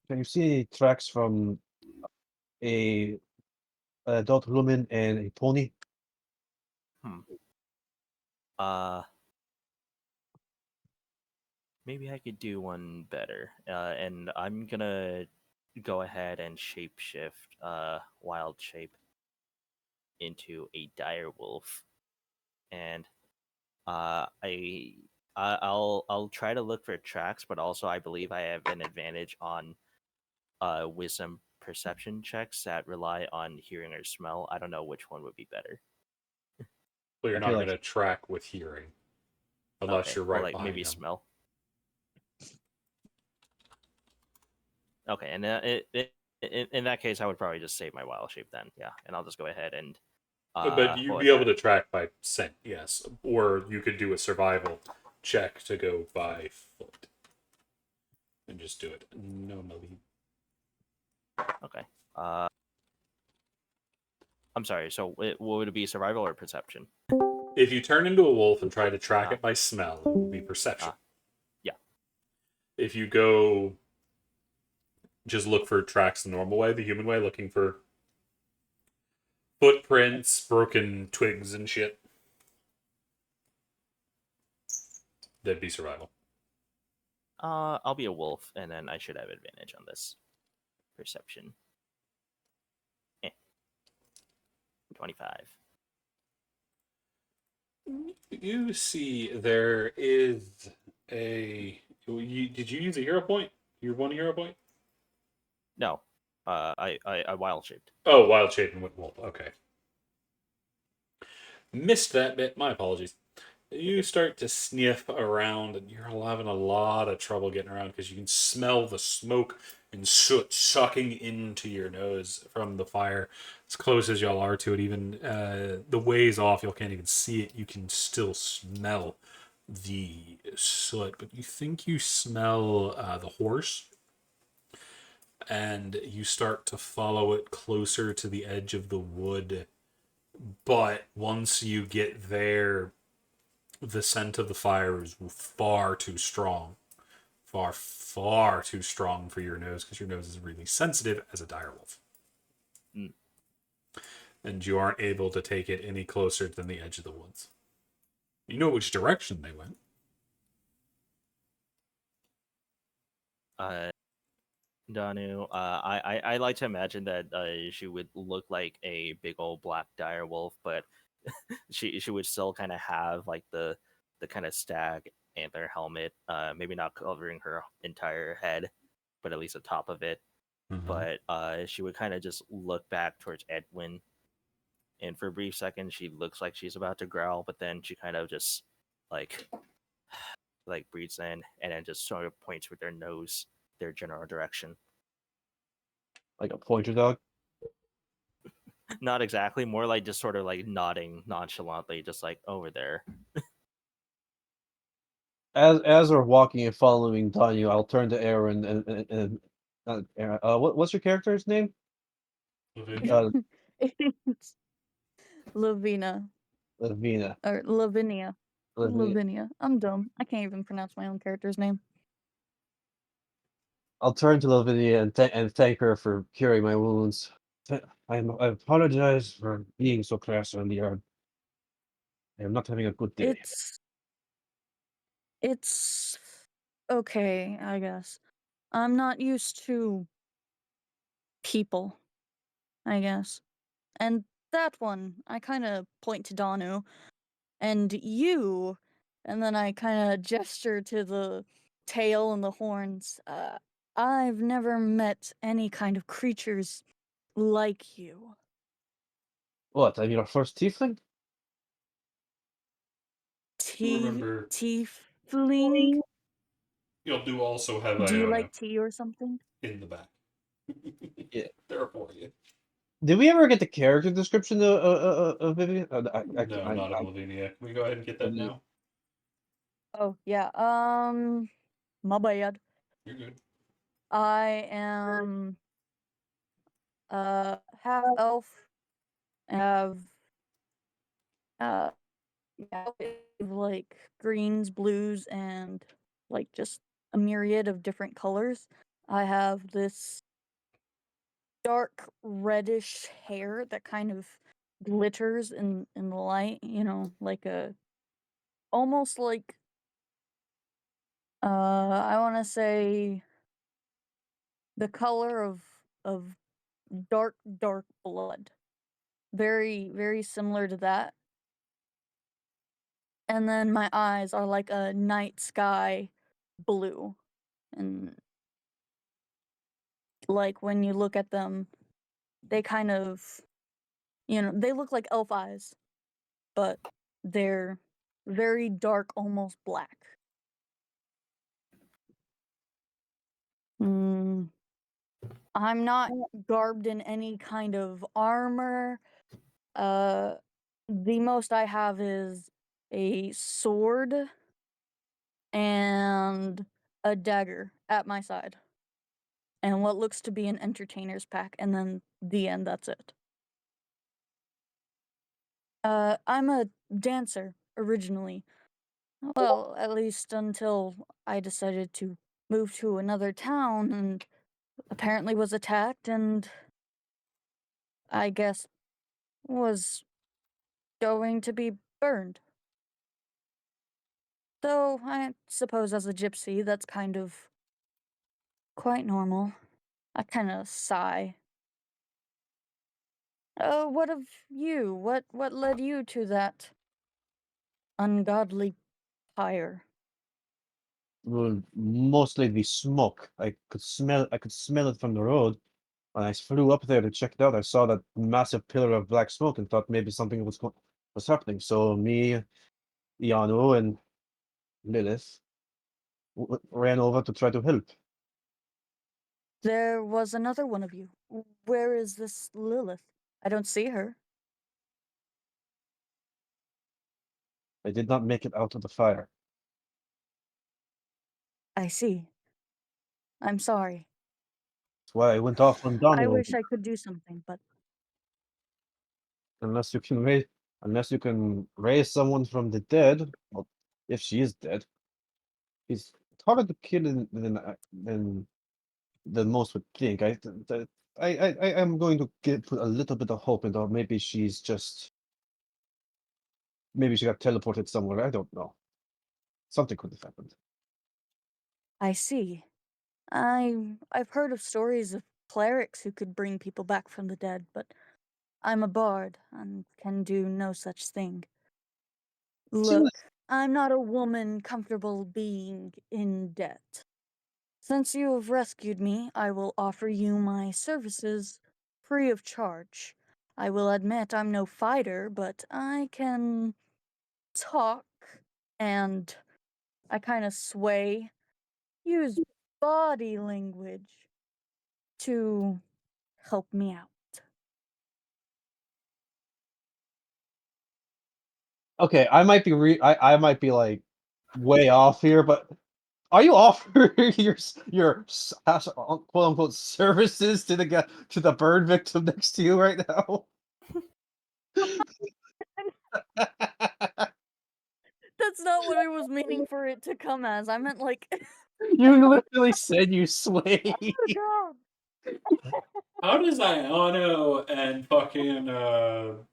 can you see any tracks from a adult woman and a pony? hmm, uh, maybe I could do one better. And I'm gonna go ahead and shapeshift, wild shape into a dire wolf, and I'll try to look for tracks, but also I believe I have an advantage on wisdom perception checks that rely on hearing or smell. I don't know which one would be better. Well, you're I not feel going like to track with hearing unless Okay, you're well, right like behind maybe them. smell. Okay, and in that case, I would probably just save my wild shape then. Yeah, and I'll just go ahead and But you'd what was be able that? to track by scent, yes. Or you could do a survival check to go by foot and just do it. No, no. Okay. I'm sorry. So, would it be survival or perception? If you turn into a wolf and try to track Ah, it by smell, it will be perception. ah, yeah. If you go just look for tracks the normal way, the human way, looking for footprints, broken twigs, and shit. That'd be survival. I'll be a wolf, and then I should have advantage on this perception. 25. You see, there is a. Did you use a hero point? Your one hero point? No, I wild shaped. Oh, wild shape and wolf. Okay, missed that bit. My apologies. You start to sniff around, and you're having a lot of trouble getting around because you can smell the smoke and soot sucking into your nose from the fire. As close as y'all are to it, even the ways off, y'all can't even see it. You can still smell the soot, but you think you smell the horse, and you start to follow it closer to the edge of the wood. But once you get there, the scent of the fire is far too strong. Far too strong for your nose, because your nose is really sensitive as a direwolf. Mm. And you aren't able to take it any closer than the edge of the woods. You know which direction they went. Danu, I like to imagine that she would look like a big old black dire wolf, but she would still kind of have like the kind of stag antler helmet, maybe not covering her entire head, but at least the top of it. Mm-hmm. But she would kind of just look back towards Edwin, and for a brief second, she looks like she's about to growl, but then she kind of just like breathes in, and then just sort of points with their nose their general direction. Like a pointer dog. Not exactly, more like just sort of like nodding nonchalantly, just like over there. As we're walking and following Daniel, I'll turn to Aaron and Aaron, what's your character's name? Lavinia? It's Lavina Lavina. or Lavinia. Lavina. Lavinia. I'm dumb. I can't even pronounce my own character's name. I'll turn to Lavinia and thank her for curing my wounds. I apologize for being so crass on the yard. I am not having a good day. It's okay, I guess. I'm not used to people, I guess. And that one, I kind of point to Danu, and you, and then I kind of gesture to the tail and the horns. I've never met any kind of creatures like you. What? I'm your first tiefling? Remember, Tiefling? you'll do also have Do you Iona like tea or something? in the back. Yeah. There for you. Did we ever get the character description of Vivian? No, not of Lavinia. Can we go ahead and get that now? Oh, yeah. My bad. You're good. I am half elf. Have yeah, like greens, blues, and like just a myriad of different colors. I have this dark reddish hair that kind of glitters in the light, you know, like a almost like I want to say the color of dark blood. Very similar to that. And then my eyes are like a night sky blue. And like when you look at them, they kind of, you know, they look like elf eyes, but they're very dark, almost black. Mm, I'm not garbed in any kind of armor. Uh, the most I have is a sword and a dagger at my side. And what looks to be an entertainer's pack, and then the end, that's it. I'm a dancer originally. Well, at least until I decided to move to another town and apparently was attacked and I guess was going to be burned. Though I suppose as a gypsy, that's kind of quite normal. I kind of sigh. Oh, what of you? What led you to that ungodly pyre? Well, mostly the smoke. I could smell it from the road. When I flew up there to check it out, I saw that massive pillar of black smoke and thought maybe something was happening. So me, Iano, and Lilith ran over to try to help. There was another one of you. Where is this Lilith? I don't see her. I did not make it out of the fire. I see. I'm sorry. That's why I went off on I Donald. wish I could do something, but Unless you can raise someone from the dead, well, if she is dead, it's harder to kill than most would think. I am going to put a little bit of hope into maybe maybe she got teleported somewhere. I don't know. Something could have happened. I see. I've heard of stories of clerics who could bring people back from the dead, but I'm a bard and can do no such thing. Seems Look, I'm not a woman comfortable being in debt. Since you have rescued me, I will offer you my services free of charge. I will admit I'm no fighter, but I can talk and I kind of sway, use body language to help me out. okay. I might be I might be like way off here, but are you offering quote unquote services to the guy to the bird victim next to you right now? That's not what I was meaning for it to come as. I meant like, You literally said you sway. oh god. How does Iano and fucking Well,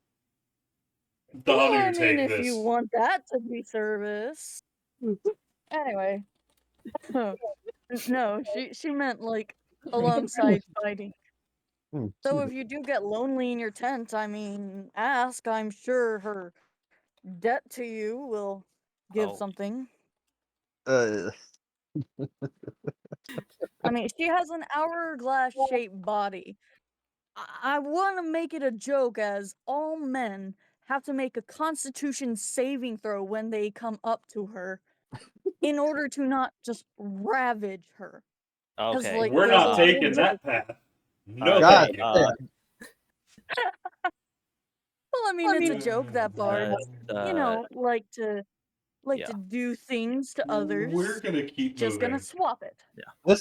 I Donu mean, take if you this? want that to be service. Anyway, no, she meant like alongside fighting. So if you do get lonely in your tent, I mean, ask. I'm sure her debt to you will give Oh, something. Uh, I mean, she has an hourglass shaped body. I want to make it a joke as all men have to make a constitution saving throw when they come up to her in order to not just ravage her. Because, okay. like, We're there's not a whole taking joke. that path. No, God Okay. thank you. Well, I mean, it's a joke that Uh, bards, uh, like yeah, to do things to We're others. gonna keep Just gonna moving. swap it. yeah. Uh,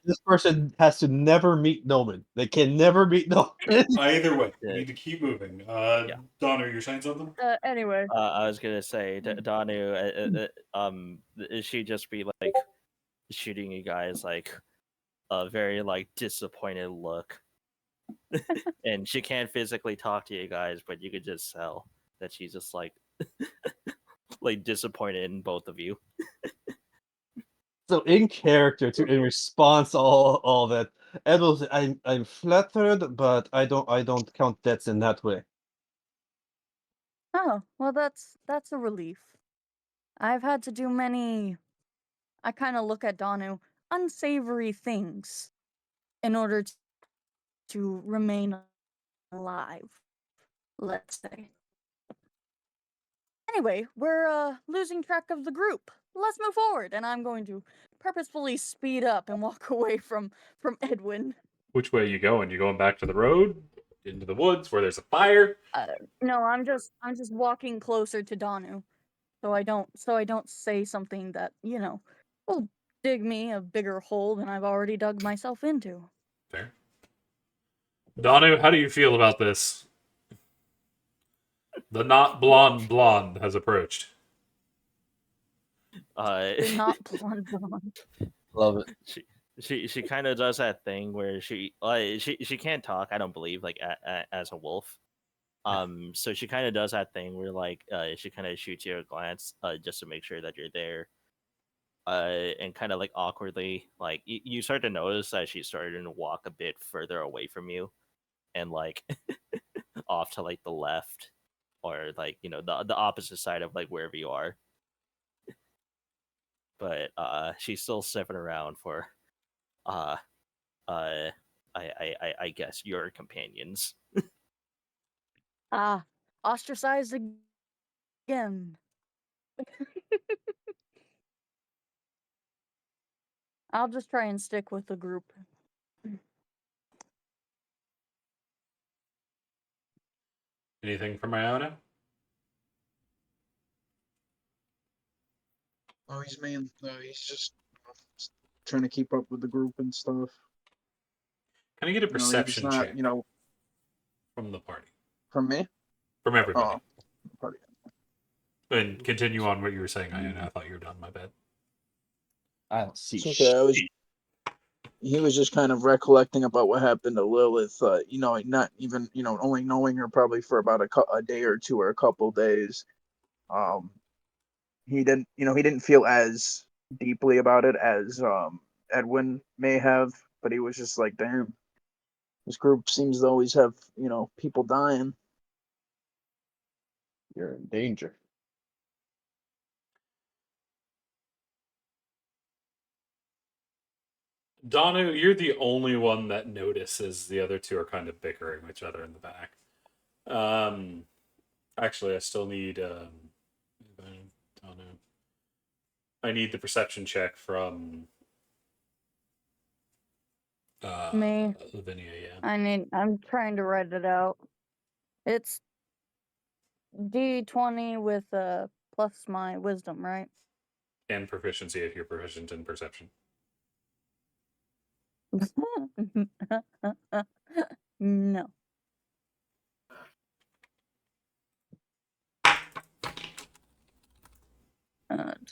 this person has to never meet Noman. They can never meet Noman. Either way, we uh, need to keep moving. yeah. Donner, you're saying something? Anyway, I was gonna say, Danu, is she just be like shooting you guys like a very like disappointed look, and she can't physically talk to you guys, but you could just tell that she's just like like disappointed in both of you. So in character, in response to all that, Ed will say, I'm flattered, but I don't count debts in that way. oh, well, that's a relief. I've had to do many, I kind of look at Danu, unsavory things in order to remain alive, let's say. Anyway, we're losing track of the group. Let's move forward, and I'm going to purposefully speed up and walk away from Edwin. Which way are you going? You going back to the road, into the woods where there's a fire? Uh, no, I'm just walking closer to Danu, so I don't say something that will dig me a bigger hole than I've already dug myself into. Fair. Donu, how do you feel about this? The not blonde blonde has approached. Uh, The not blonde blonde. Love it. she kind of does that thing where she can't talk. I don't believe like as a wolf. So she kind of does that thing where like she kind of shoots you a glance just to make sure that you're there. And kind of like awkwardly, like you start to notice that she's starting to walk a bit further away from you, and like off to like the left, or like the opposite side of like wherever you are. But she's still sniffing around for uh uh I guess your companions. Ah, ostracized again. I'll just try and stick with the group. Anything from Iona? Oh, he's just trying to keep up with the group and stuff. Can I get a He's perception not, check from the party? from me. From everybody. Oh, party. And continue on what you were saying, Iona. I thought you were done. My bad. I don't see It's okay. shit. He was just kind of recollecting about what happened to Lilith. Not even only knowing her probably for about a day or two or a couple days. Um, he didn't feel as deeply about it as Edwin may have, but he was just like, damn, this group seems to always have people dying. You're in danger. Donu, you're the only one that notices the other two are kind of bickering with each other in the back. Actually, I still need Donu. I need the perception check from Me. Lavinia. Yeah, I'm trying to write it out. It's D20 with plus my wisdom, right? and proficiency if you're proficient in perception. No.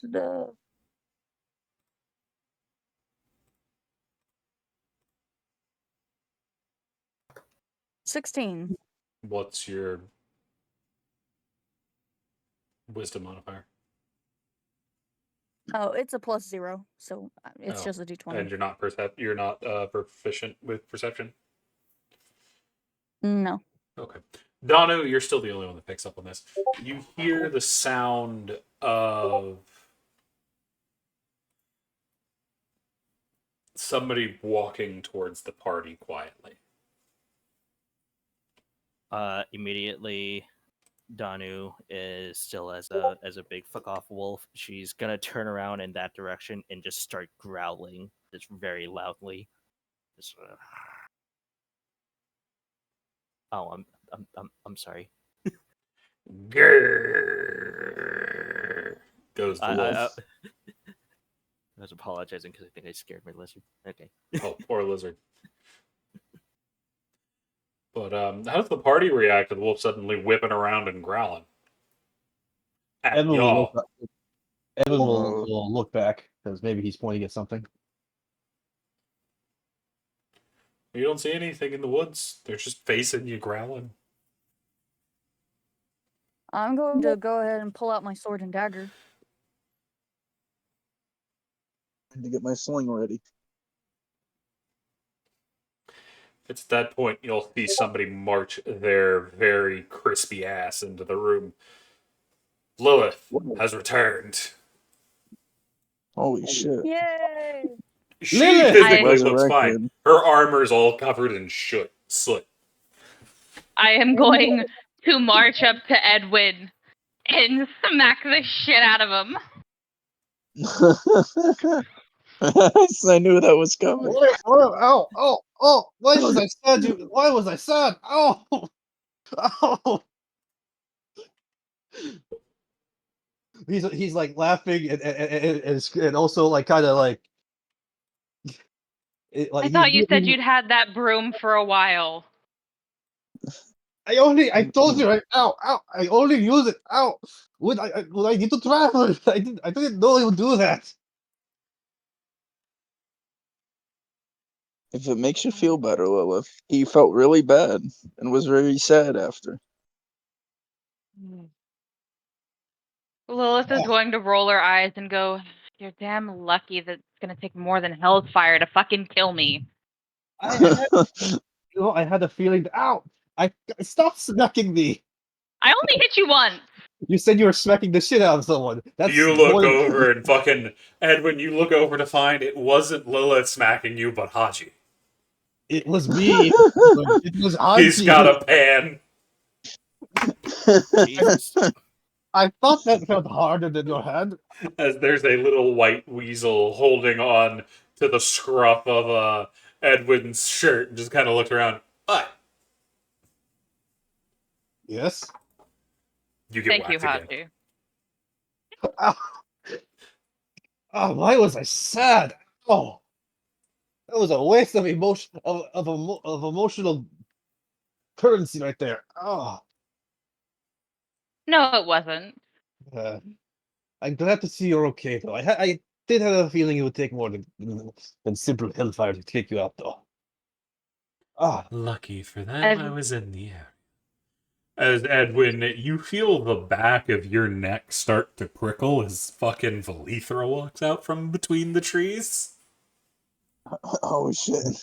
The 16. What's your wisdom modifier? Oh, it's a +0, so it's Oh, just a D20. and you're not proficient with perception. No. Okay. Donu, you're still the only one that picks up on this. You hear the sound of somebody walking towards the party quietly. Immediately, Danu is still as a big fuck off wolf. She's gonna turn around in that direction and just start growling, just very loudly. Just, oh, I'm sorry. Grrr, goes the wolf. I was apologizing because I think I scared my lizard. Okay. Oh, poor lizard. But how does the party react to the wolf suddenly whipping around and growling at Edwin y'all? will look back because maybe he's pointing at something. You don't see anything in the woods. They're just facing you growling. I'm going to go ahead and pull out my sword and dagger. I need to get my sling ready. It's at that point you'll see somebody march their very crispy ass into the room. Lilith has returned. Holy shit! Yay! She Lilith! physically looks fine. Resurrected. Her armor's all covered in soot. I am going to march up to Edwin and smack the shit out of him. I knew that was coming. Oh! Why was I sad? Why was I sad? Oh! Oh! He's like laughing and also like kind of like I thought you said you'd had that broom for a while. I told you, right? Ow! I only use it. Ow! Would I need to travel? I didn't know he would do that. If it makes you feel better, Lilith, he felt really bad and was very sad after. Lilith is going to roll her eyes and go, "You're damn lucky that it's gonna take more than hell's fire to fucking kill me." I had, I had a feeling. Ow! Stop smacking me. I only hit you once. You said you were smacking the shit out of someone. That's You more look than- over and fucking Edwin. You look over to find it wasn't Lilith smacking you, but Haji. It was me. It was He's Haji. got a pan. Jesus. I thought that felt harder than your hand. As there's a little white weasel holding on to the scruff of Edwin's shirt, and just kind of looks around. What? Yes. You get Thank you, whacked again. Haji. Oh, oh, why was I sad? Oh, that was a waste of emotion of emotional currency right there. Oh, No, it wasn't. uh, I'm glad to see you're okay though. I did have a feeling it would take more than simple hellfire to take you out though. Ah, Lucky for them, Ed- I was in the air. As Edwin, you feel the back of your neck start to prickle as fucking Valithra walks out from between the trees. Oh shit.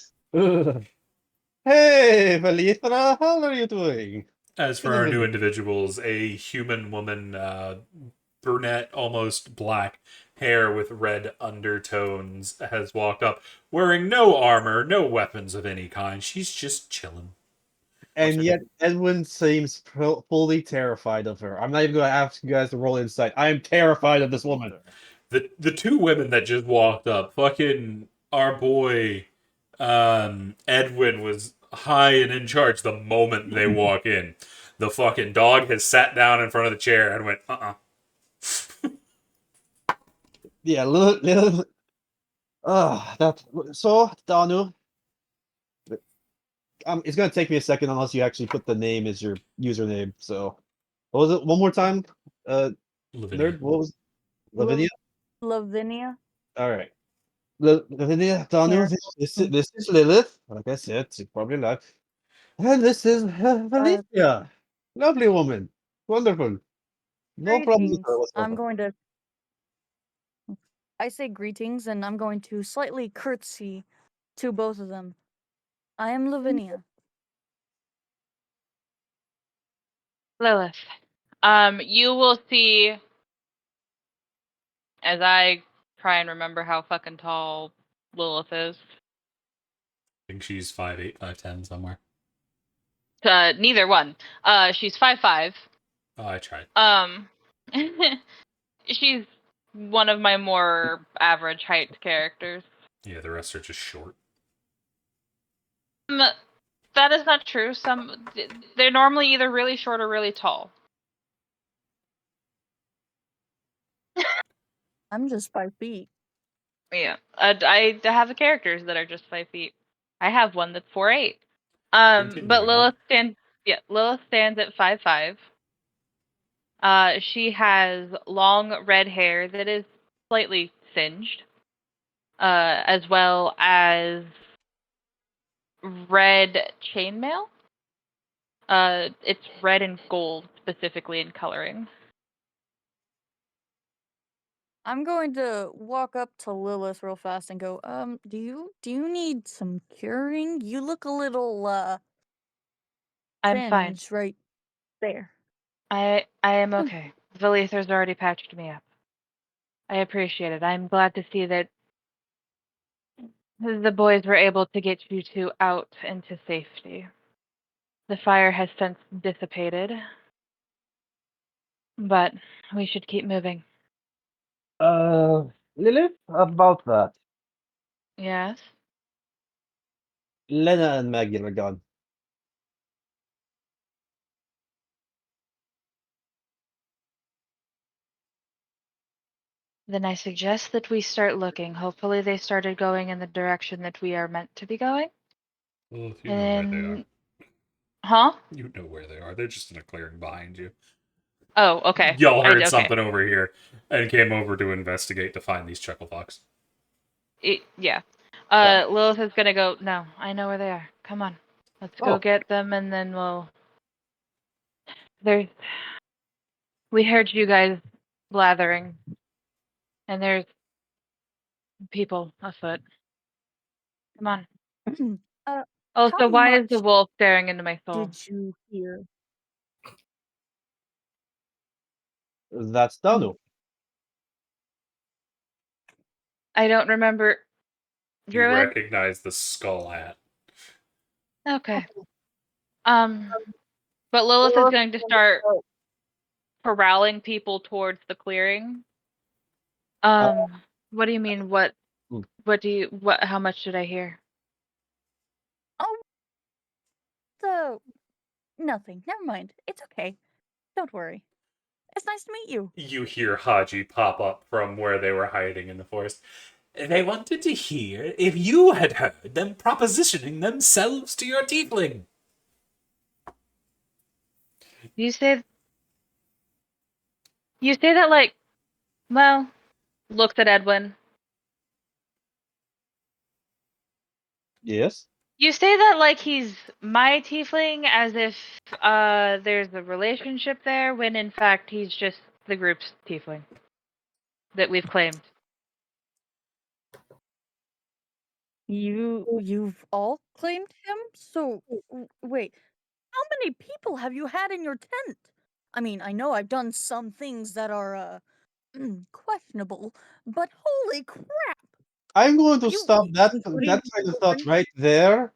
hey, Valithra, how are you doing? As for our new individuals, a human woman, brunette, almost black hair with red undertones, has walked up, wearing no armor, no weapons of any kind. She's just chilling. And yet Edwin seems fully terrified of her. I'm not even going to ask you guys to roll insight. I am terrified of this woman. The two women that just walked up, fucking our boy Edwin was high and in charge the moment they walk in. The fucking dog has sat down in front of the chair and went, Yeah, little. That. So, Danu, it's gonna take me a second unless you actually put the name as your username. So, what was it? One more time, Lavinia. nerd. What was Lavinia? Lavinia. All right, Lavinia, Danu. Here. This is Lilith. Like I said, she's probably alive. And this is Valicia. Lovely woman. Wonderful. No problems with Greetings. her I'm whatsoever. going to. I say greetings, and I'm going to slightly curtsy to both of them. I am Lavinia. Lilith. You will see, as I try and remember how fucking tall Lilith is. I think she's 5'8", 5'10", somewhere. Neither one. She's 5'5". Oh, I tried. She's one of my more average height characters. Yeah, the rest are just short. That is not true. They're normally either really short or really tall. I'm just 5 feet. Yeah, I have characters that are just 5 feet. I have one that's 4'8". But Continuing on. Lilith stands at 5'5". She has long red hair that is slightly singed, as well as red chainmail. It's red and gold specifically in coloring. I'm going to walk up to Lilith real fast and go, do you need some curing? You look a little I'm fine. singed right there. I am okay. Velither's already patched me up. I appreciate it. I'm glad to see that the boys were able to get you two out into safety. The fire has since dissipated, but we should keep moving. Lilith, about that. Yes? Lena and Megan are gone. Then I suggest that we start looking. Hopefully they started going in the direction that we are meant to be going. Well, if you know where they are. And... Huh? You know where they are. They're just in a clearing behind you. Oh, okay. Y'all heard Okay. something over here and came over to investigate to find these chuckle fox. Yeah. Lilith is gonna go. No, I know where they are. Come on, let's go Oh. get them, and then we'll. There's. We heard you guys blathering, and there's people afoot. Come on. uh, Oh, how so why is the much wolf staring into my soul? did you hear? That's Danu. I don't remember. You Druid. recognize the skull hat. Okay. But Lilith is going to start corralling people towards the clearing. What do you mean? What? Hmm. What do you? What? How much did I hear? Oh, nothing. Never mind. It's okay. Don't worry. It's nice to meet you. You hear Haji pop up from where they were hiding in the forest. They wanted to hear if you had heard them propositioning themselves to your tiefling. You say. You say that like. Well, looks at Edwin. Yes. You say that like he's my tiefling, as if there's a relationship there, when in fact he's just the group's tiefling that we've claimed. You've all claimed him? So wait, how many people have you had in your tent? I mean, I know I've done some things that are questionable, but holy crap! I'm going to You stop that including kind of thought children? right there.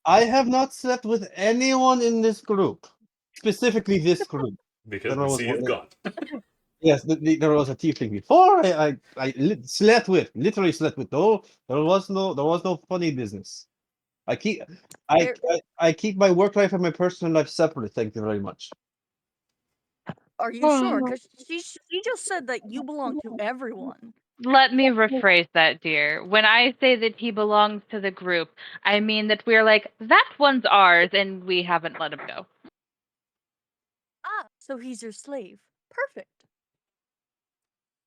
I have not slept with anyone in this group, specifically this group. Because There we was see his one. gun. Yes, there was a tiefling before. Slept with, literally slept with. No, there was no funny business. I keep There, I keep my work life and my personal life separate. Thank you very much. are you sure? Because she just said that you belong to everyone. Let me rephrase that, dear. When I say that he belongs to the group, I mean that we're like, that one's ours, and we haven't let him go. Ah, so he's your slave. Perfect.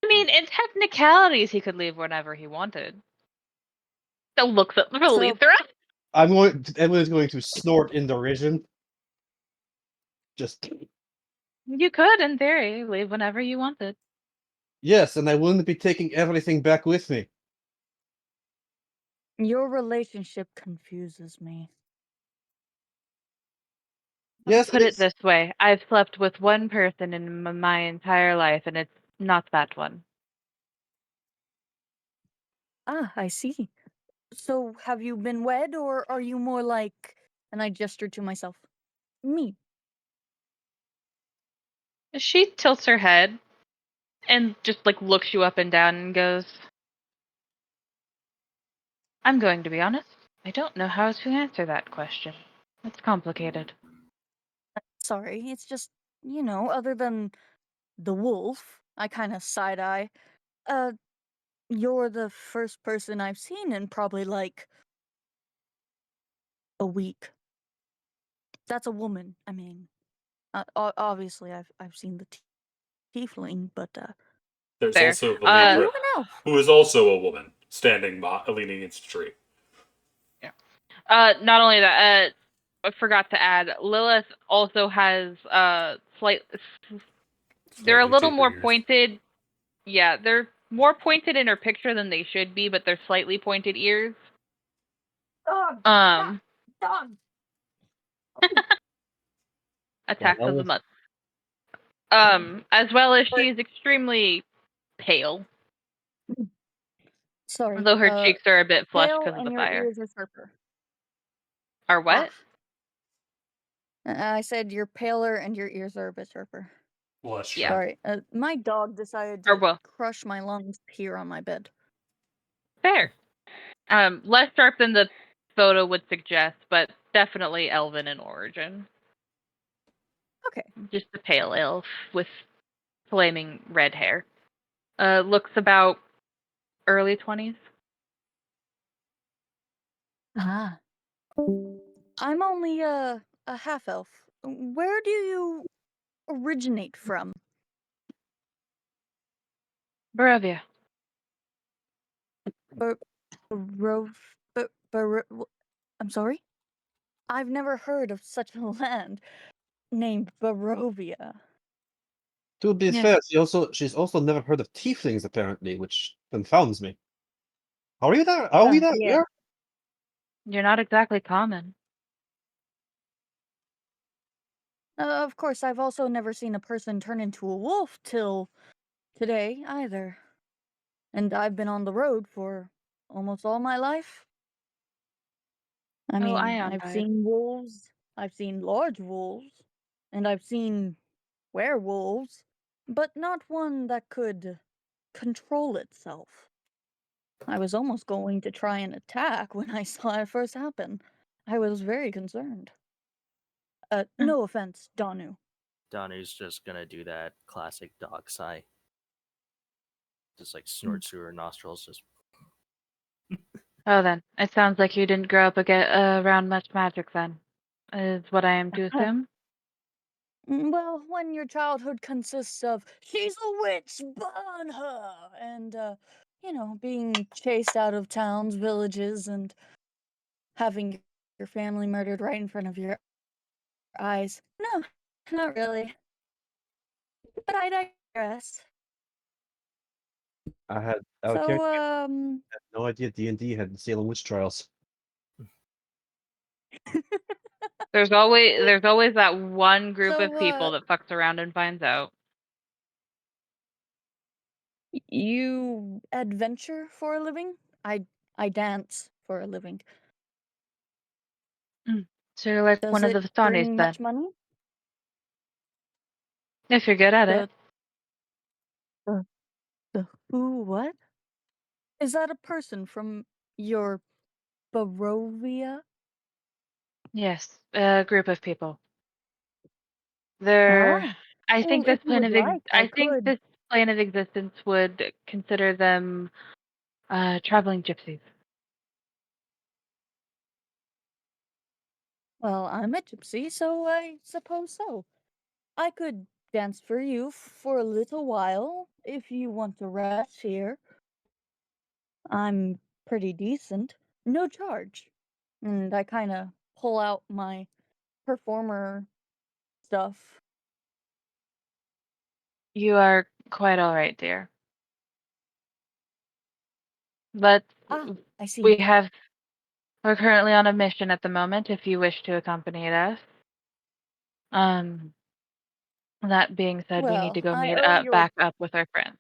I mean, in technicalities, he could leave whenever he wanted. So looks at the So Lether. Everyone's going to snort in derision. Just You could, in theory, leave whenever you wanted. yes, and I wouldn't be taking everything back with me. your relationship confuses me. Yes, Put it this way, I've slept with one person in my entire life, and it's not that one. Ah, I see. So have you been wed, or are you more like, and I gestured to myself, me? She tilts her head and just like looks you up and down and goes, I'm going to be honest. I don't know how to answer that question. It's complicated. Sorry, it's just, other than the wolf, I kind of side eye. You're the first person I've seen in probably like a week. That's a woman. I mean, obviously I've seen the tiefling, but There's There. also everyone Validra, else. who is also a woman, standing by, leaning against a tree. Not only that, I forgot to add, Lilith also has they're a Slightly little tapered more ears. pointed. Yeah, they're more pointed in her picture than they should be, but they're slightly pointed ears. Dog. Dog. Attack of the month. As well as she's extremely pale, Sorry. although her cheeks are a bit flushed Pale because of the and your fire. ears are sharper. Or what? I said you're paler and your ears are a bit sharper. Well, that's Yeah. true. Sorry. My dog decided Or to well, crush my lungs here on my bed. fair. Less sharp than the photo would suggest, but definitely elven in origin. Okay. Just a pale elf with flaming red hair. Looks about early 20s. Ah. I'm only a half elf. Where do you originate from? Barovia. I'm sorry? I've never heard of such a land named Barovia. To be Yes. fair, she's also never heard of tieflings, apparently, which confounds me. Are we that? Are we that Yeah. rare? You're not exactly common. Of course, I've also never seen a person turn into a wolf till today either. And I've been on the road for almost all my life. I Oh, mean, Ion I've died. seen wolves, I've seen large wolves, and I've seen werewolves, but not one that could control itself. I was almost going to try and attack when I saw it first happen. I was very concerned. No offense, Danu. Donnie's just gonna do that classic dog sigh. Just like Mm. snorts through her nostrils, just Oh, then. It sounds like you didn't grow up around much magic, then. Is what I am to assume? Well, when your childhood consists of "she's a witch, burn her," and being chased out of towns, villages, and having your family murdered right in front of your eyes. No, not really. But I digress. I had So, no idea D&D had Salem witch trials. There's always that one group of so, people that fucks around and finds out. you adventure for a living? I dance for a living. So you're like Does one of it the Vastanes, bring then. much money? If you're good at it. The the who what? Is that a person from your Barovia? Yes, a group of people. They're. Ah, well, if you would like, I I think could. this plane of existence would consider them traveling gypsies. Well, I'm a gypsy, so I suppose so. I could dance for you for a little while if you want to rest here. I'm pretty decent. No charge. And I kind of pull out my performer stuff. You are quite all right, dear. But Ah, I see. we have. We're currently on a mission at the moment. If you wish to accompany us. Um. That being said, we need to Well, go meet up, back up with our friends.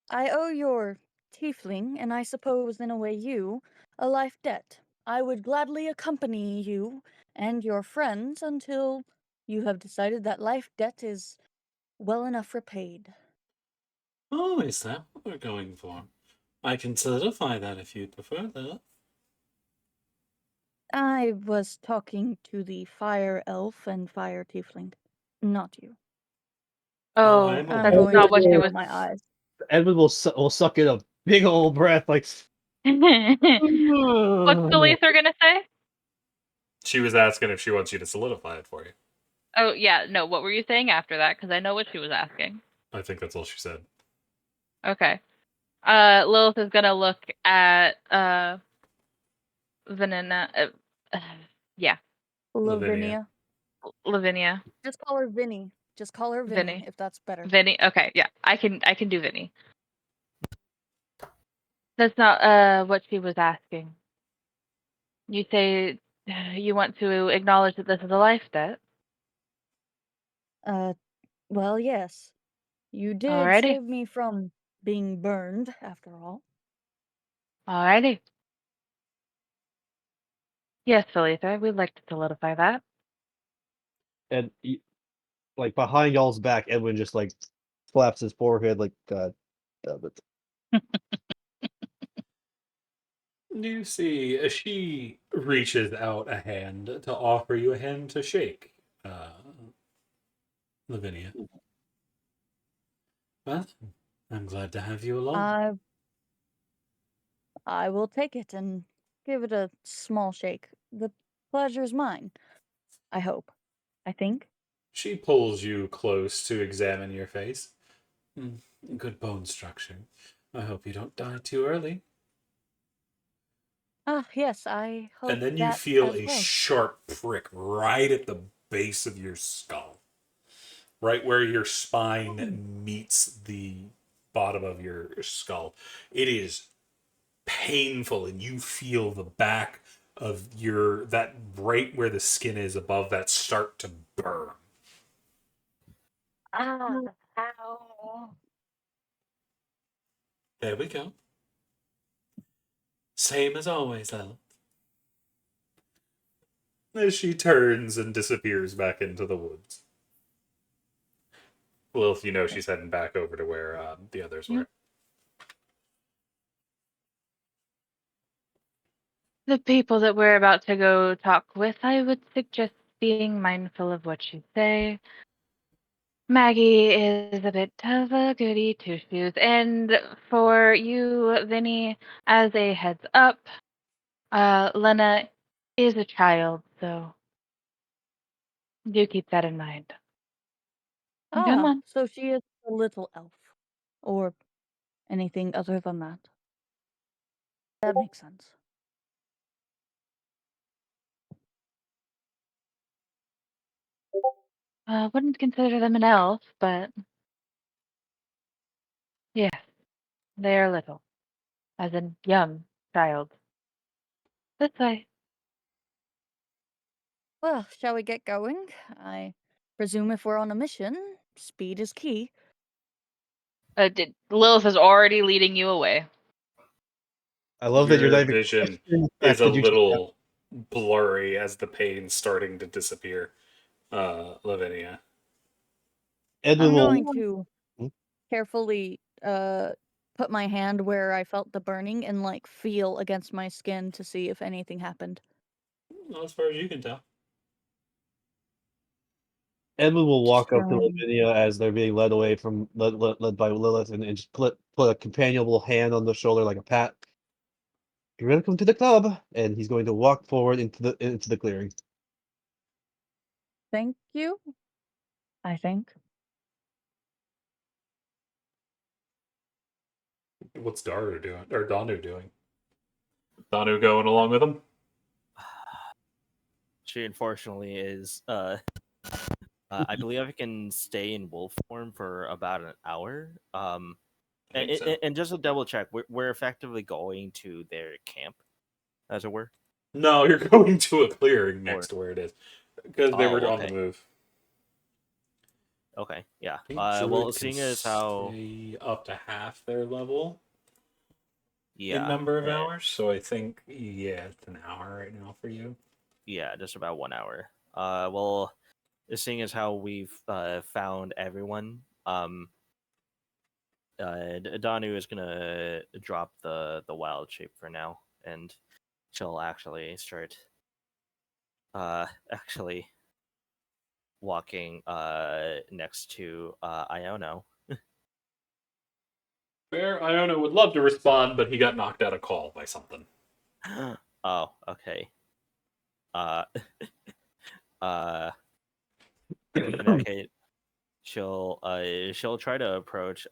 I owe your tiefling, and I suppose in a way you, a life debt. I would gladly accompany you and your friends until you have decided that life debt is well enough repaid. Oh, is that what we're going for? I can solidify that if you'd prefer that. I was talking to the fire elf and fire tiefling, not you. Oh, Oh, I'm I'm that's aware. going not to what she roll was. my eyes. Edward will suck in a big old breath, like. What's the Lether gonna say? She was asking if she wants you to solidify it for you. Oh yeah, no. What were you saying after that? Because I know what she was asking. I think that's all she said. Okay. Lilith is gonna look at Vanina. Yeah, Lavinia. Lavinia. Lavinia. Just call her Vinny. Just call her Vinny, Vinny. if that's better. Vinny. Okay, yeah. I can do Vinny. That's not what she was asking. You say you want to acknowledge that this is a life debt. Well, yes. You did Alrighty. save me from being burned, after all. Alrighty. Yes, Philitha, we'd like to solidify that. And like behind y'all's back, Edwin just like slaps his forehead like God damn it. You see, she reaches out a hand to offer you a hand to shake, Lavinia. Well, I'm glad to have you along. I will take it and give it a small shake. The pleasure's mine. I hope. I think. She pulls you close to examine your face. Good bone structure. I hope you don't die too early. Ah, yes, I hope And then you that feel as a well. sharp prick right at the base of your skull. Right where your spine meets the bottom of your skull. It is painful, and you feel the back of that right where the skin is above that start to burn. Ah, ow. There we go. Same as always, Lilith. As she turns and disappears back into the woods. Lilith, you know she's heading back over to where the others were. The people that we're about to go talk with, I would suggest being mindful of what you say. Maggie is a bit of a goody two-shoes. And for you, Vinny, as a heads up, Lena is a child, so do keep that in mind. Come Ah, on. so she is a little elf. Or anything other than that. That makes sense. Wouldn't consider them an elf, but yes, they are little, as in young child. This way. Well, shall we get going? I presume if we're on a mission, speed is key. Lilith is already leading you away. I love that you're not Your even vision questioning the is fact a that you just little blurry as the pain's starting to disappear. Lavinia. Edwin I'm will. going to carefully put my hand where I felt the burning and like feel against my skin to see if anything happened. Well, as far as you can tell. Edwin will walk up to Showing. Lavinia as they're being led away from led by Lilith, and just put a companionable hand on the shoulder like a pat. You're welcome to the club, and he's going to walk forward into the clearing. Thank you, I think. What's Daru doing? Or Danu doing? Danu going along with him? She unfortunately is. I believe I can stay in wolf form for about an hour. I think so. And just to double check, we're effectively going to their camp, as it were. No, you're going to a clearing Or next to where it is. Because they oh, were on the okay, move. okay, yeah. I think Well, Druid can seeing as how stay up to half their level in yeah, number of hours. So I think, yeah, it's an hour right now for you. yeah, just about 1 hour. Well, seeing as how we've found everyone, Danu is gonna drop the wild shape for now, and she'll actually start actually walking next to Iono. Fair, Iona would love to respond, but he got knocked out of call by something. Oh, okay. Uh, uh, in that case, she'll try to approach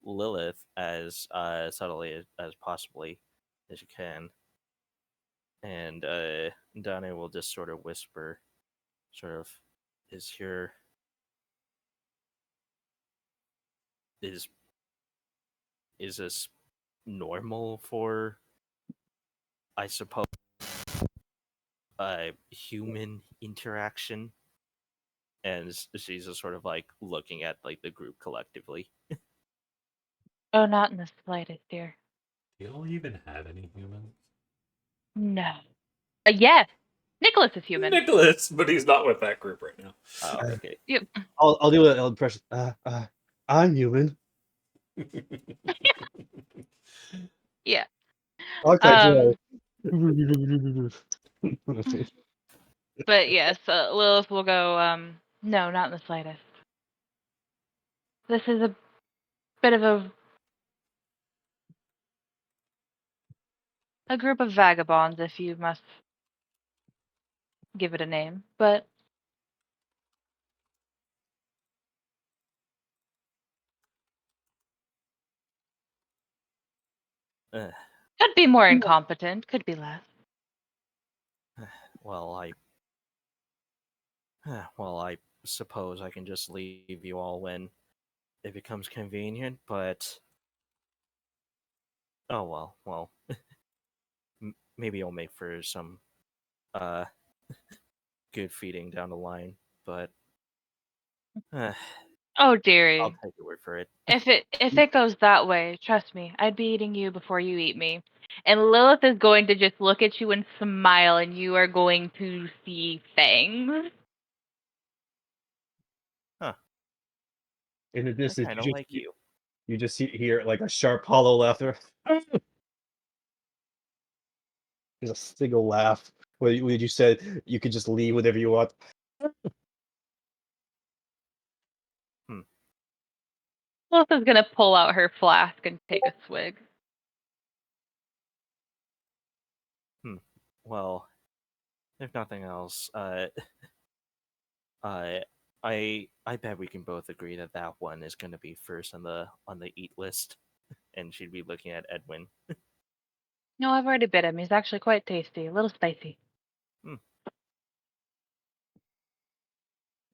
Lilith as subtly as possibly as you can, and Donna will just sort of whisper, sort of, is your is is this normal for, I suppose, human interaction? And she's just sort of like looking at like the group collectively. Oh, not in the slightest, dear. Do y'all even have any humans? No. Yes, Nicholas is human. Nicholas, but he's not with that group right now. Oh, okay. Yep. I'll do an impression. I'm human. Yeah. Talk that Um. joy. But yes, Lilith will go. No, not in the slightest. This is a bit of a group of vagabonds, if you must give it a name. But Uh, Could be more incompetent. Could be less. well, I suppose I can just leave you all when it becomes convenient, but oh well. Maybe I'll make for some uh good feeding down the line, but uh, Oh I'll dearie. take your word for it. If it goes that way, trust me, I'd be eating you before you eat me. And Lilith is going to just look at you and smile, and you are going to see fangs. Huh? In the I distance, kind of like you. you just hear like a sharp, hollow laughter. There's a single laugh where you said you could just leave whenever you want. Lilith is going to pull out her flask and take a swig. Well, if nothing else, uh, I bet we can both agree that that one is going to be first on the eat list, and she'd be looking at Edwin. No, I've already bit him. He's actually quite tasty. A little spicy.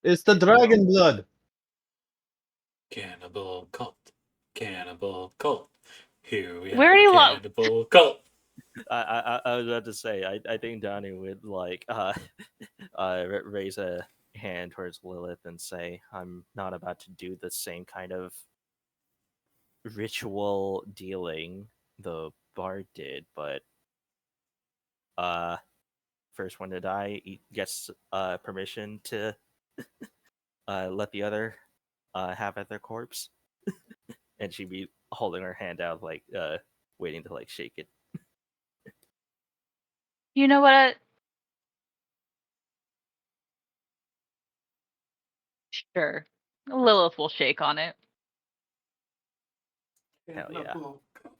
It's the dragon blood. Cannibal cult. Cannibal cult. Here we Where have do a you lo- cannibal cult. I was about to say I think Donnie would like raise a hand towards Lilith and say, "I'm not about to do the same kind of ritual dealing the bard did, but uh, first one to die gets permission to let the other have at their corpse." And she'd be holding her hand out, like waiting to like shake it. You know what? Sure. Lilith will shake on it. Hell yeah,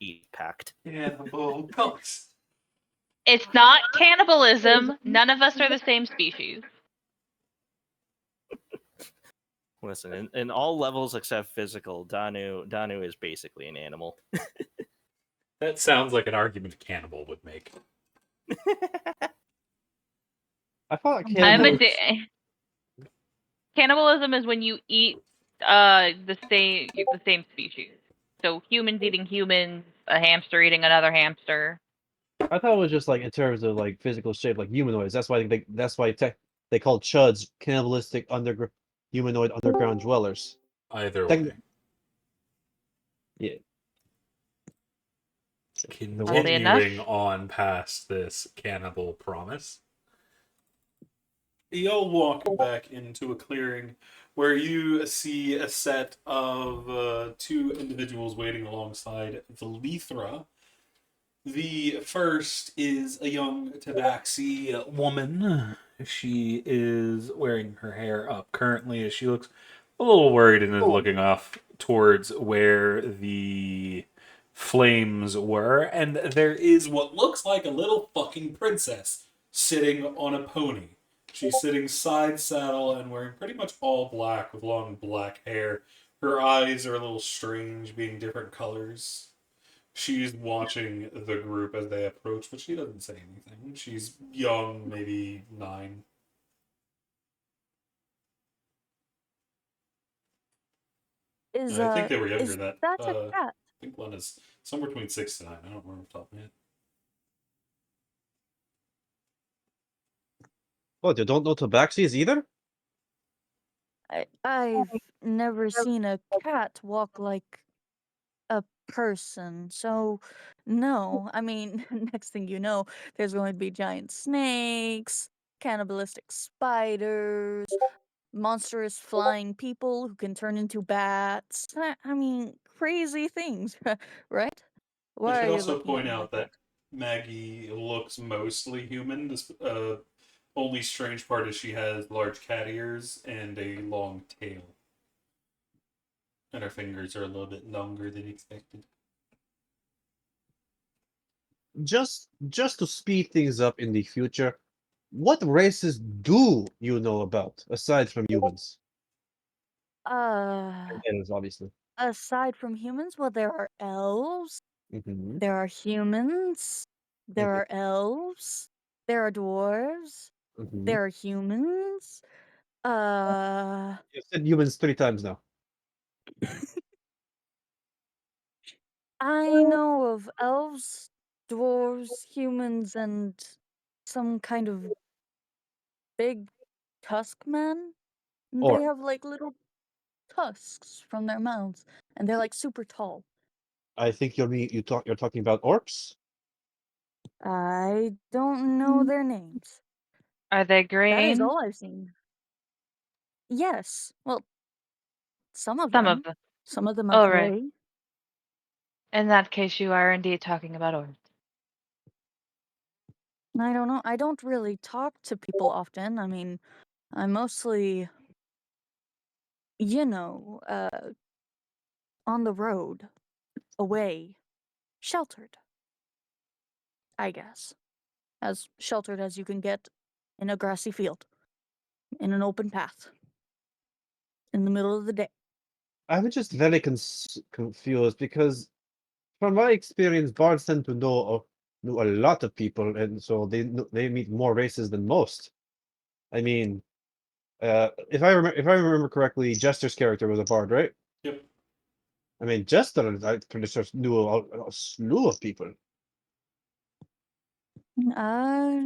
eat packed. Cannibal cult. It's not cannibalism. None of us are the same species. Listen, in all levels except physical, Danu is basically an animal. That sounds like an argument a cannibal would make. I thought I'm cannibal. Cannibalism is when you eat the same species. So humans eating humans, a hamster eating another hamster. I thought it was just like in terms of like physical shape, like humanoids. That's why they call chuds cannibalistic humanoid underground dwellers. Either Techn- way. yeah. Oddly enough. Continuing on past this cannibal promise, you'll walk back into a clearing where you see a set of two individuals waiting alongside Valithra. The first is a young tabaxi woman. She is wearing her hair up currently as she looks a little worried and is looking off towards where the flames were. And there is what looks like a little fucking princess sitting on a pony. She's sitting side saddle and wearing pretty much all black with long black hair. Her eyes are a little strange, being different colors. She's watching the group as they approach, but she doesn't say anything. She's young, maybe 9. Is I think they were younger. is That that a I cat? think one is somewhere between 6 to 9. I don't remember off the top of my head. What, you don't know tabaxis either? I've never seen a cat walk like a person, so no. I mean, next thing you know, there's going to be giant snakes, cannibalistic spiders, monstrous flying people who can turn into bats. I mean, crazy things, right? I Why should are you also looking at point me out like that that? Maggie looks mostly human. This only strange part is she has large cat ears and a long tail. And her fingers are a little bit longer than expected. Just to speed things up in the future, what races do you know about aside from humans? Uh, And aliens, obviously. aside from humans, well, there are elves, Mm-hmm. There are humans. There are elves. There are dwarves. Mm-hmm. There are humans. You said humans 3 times now. I know of elves, dwarves, humans, and some kind of big tusk man. And Or they have like little tusks from their mouths, and they're like super tall. I think you're talking about orcs. I don't know their names. Are they That is green? all I've seen. Yes. Well, some of Some of them. them. Some of them are Oh, right. gray. In that case, you are indeed talking about orcs. I don't know. I don't really talk to people often. I mean, I'm mostly, you know, on the road, away, sheltered, I guess. As sheltered as you can get in a grassy field, in an open path, in the middle of the day. I'm just very confused because, from my experience, bards tend to know a lot of people, and so they meet more races than most. I mean, if I remember correctly, Jester's character was a bard, right? Yep. I mean, Jester, I'm pretty sure knew a slew of people. Uh,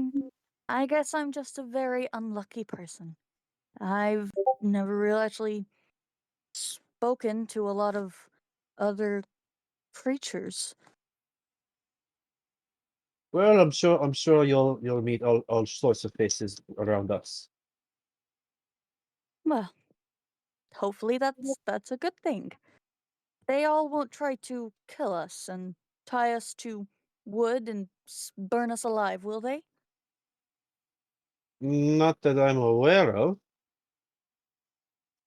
I guess I'm just a very unlucky person. I've never really actually spoken to a lot of other creatures. Well, I'm sure you'll meet all sorts of faces around us. Well, hopefully that's a good thing. They all won't try to kill us and tie us to wood and burn us alive, will they? Not that I'm aware of.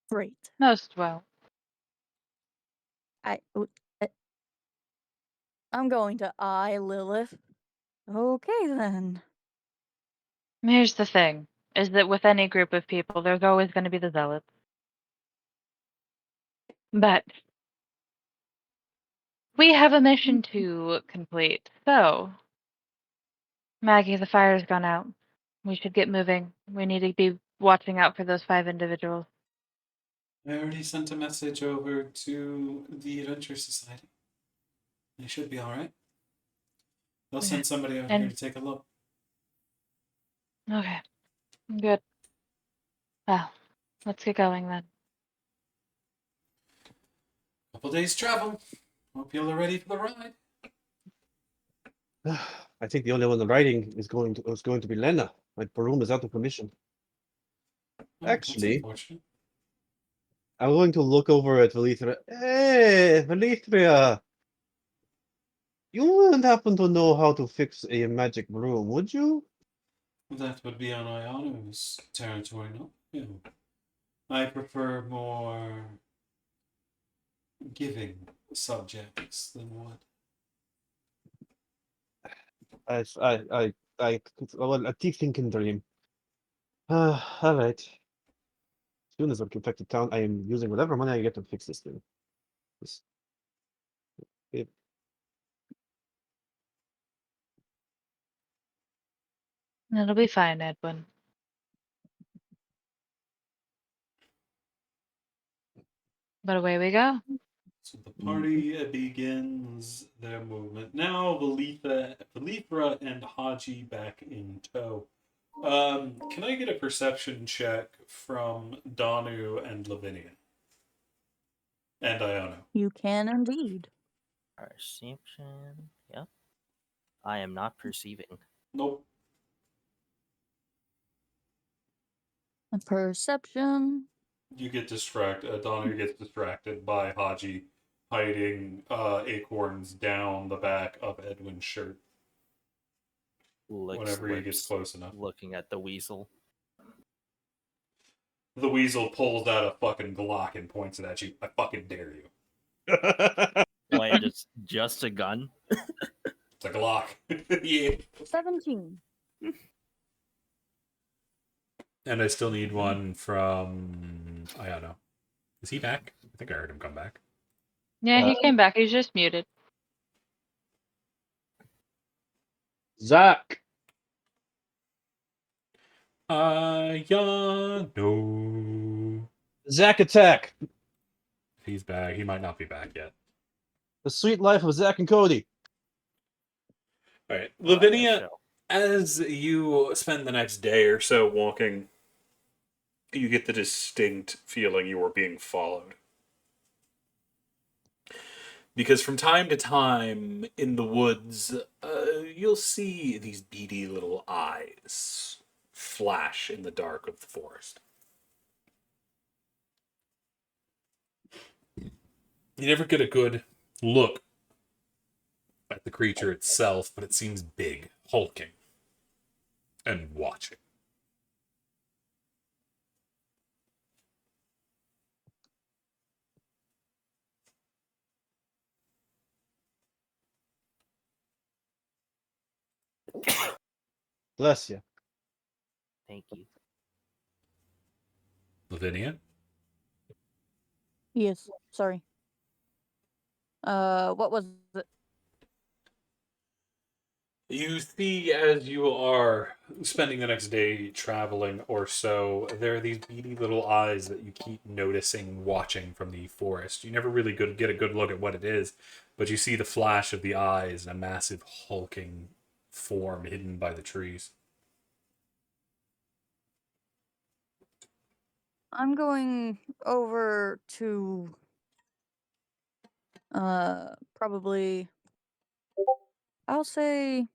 Great. Most well. I, w- I- I'm going to eye Lilith. Okay then. Here's the thing, is that with any group of people, there's always going to be the zealots. But we have a mission to complete. So, Maggie, the fire's gone out. We should get moving. We need to be watching out for those 5 individuals. I already sent a message over to the Adventure Society. They should be all right. They'll Okay. send somebody out here And to take a look. okay, good. Well, let's get going then. Couple days travel. Hope you're ready for the ride. I think the only one riding is going to be Lena. My broom is out of commission. Oh, that's Actually, unfortunate. I'm going to look over at Valithria. Hey, Valithria! You wouldn't happen to know how to fix a magic broom, would you? That would be on Iano's territory, no? Yeah. I prefer more giving subjects than what. I, well, a thinking dream. All right. As soon as I get back to town, I am using whatever money I get to fix this thing. This- it- It'll be fine, Edwin. But away we go. So the party begins their movement. Now Valithra and Haji back in tow. Can I get a perception check from Danu and Lavinia? And Iono. You can indeed. Perception. Yep. I am not perceiving. Nope. A perception. You get distracted. Danu gets distracted by Haji hiding acorns down the back of Edwin's shirt Licks whenever he gets lips, close enough. looking at the weasel. The weasel pulls out a fucking Glock and points it at you. I fucking dare you. Wait, just a gun? It's a Glock. Yeah. 17. And I still need one from Iono. Is he back? I think I heard him come back. Yeah, he came back. He's just muted. Zach. Yeah, no. Zach attack. He's back. He might not be back yet. The sweet life of Zach and Cody. All right, Oh, I guess Lavinia, so. as you spend the next day or so walking, you get the distinct feeling you are being followed. Because from time to time in the woods, you'll see these beady little eyes flash in the dark of the forest. You never get a good look at the creature itself, but it seems big, hulking, and watching. Bless you. Thank you. Lavinia? Yes. Sorry. What was it? You see, as you are spending the next day traveling or so, there are these beady little eyes that you keep noticing watching from the forest. You never really get a good look at what it is, but you see the flash of the eyes and a massive hulking form hidden by the trees. I'm going over to probably I'll say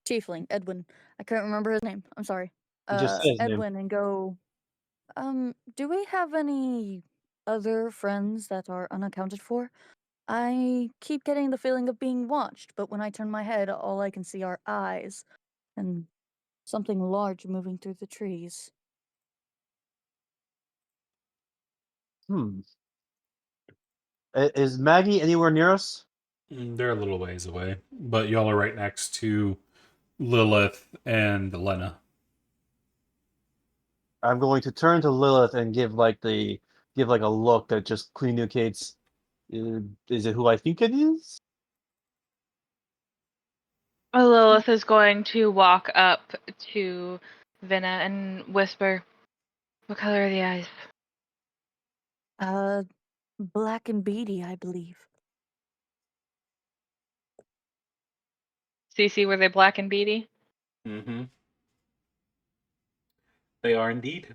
Tiefling, Edwin. I can't remember his name. I'm sorry. You just said his name. Edwin and go, do we have any other friends that are unaccounted for? I keep getting the feeling of being watched, but when I turn my head, all I can see are eyes and something large moving through the trees. Hmm. Is Maggie anywhere near us? They're a little ways away, but y'all are right next to Lilith and Lena. I'm going to turn to Lilith and give like a look that just communicates. Is it who I think it is? Lilith is going to walk up to Vinna and whisper, "What color are the eyes?" Uh, black and beady, I believe. Cece, were they black and beady? Mm-hmm. They are indeed.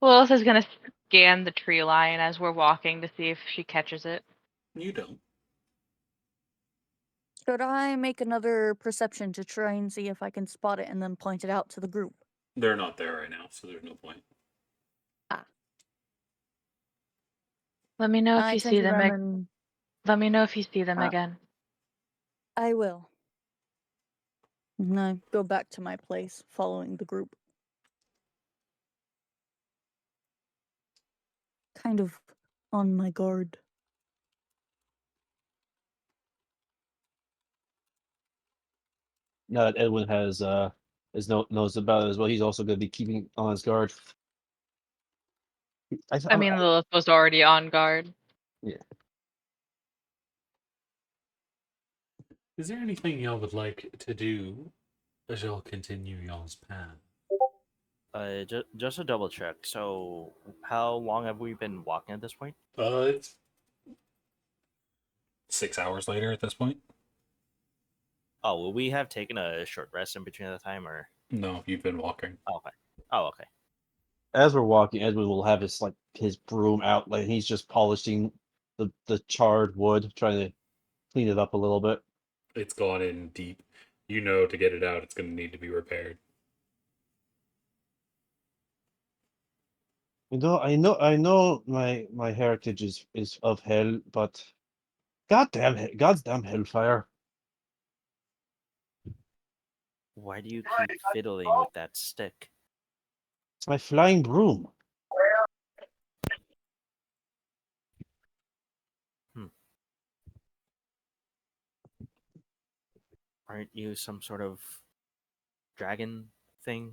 Lilith is going to scan the tree line as we're walking to see if she catches it. You don't. Should I make another perception to try and see if I can spot it and then point it out to the group? They're not there right now, so there's no point. Ah. Let me know if I you turn see to them. them and Let me know if you see them uh, again. I will. And I go back to my place, following the group. Kind of on my guard. Now that Edwin knows about it as well, he's also going to be keeping on his guard. I mean, Lilith was already on guard. Yeah. Is there anything y'all would like to do as y'all continue y'all's path? Just a double check. So, how long have we been walking at this point? It's 6 hours later at this point. Oh, will we have taken a short rest in between the time, or? No, you've been walking. Oh, okay. Oh, okay. As we're walking, Edwin will have his broom out, like he's just polishing the charred wood, trying to clean it up a little bit. It's gone in deep. You know, to get it out, it's going to need to be repaired. I know my heritage is of hell, but God's damn hellfire. Why do you keep fiddling with that stick? It's my flying broom. Hmm. Aren't you some sort of dragon thing?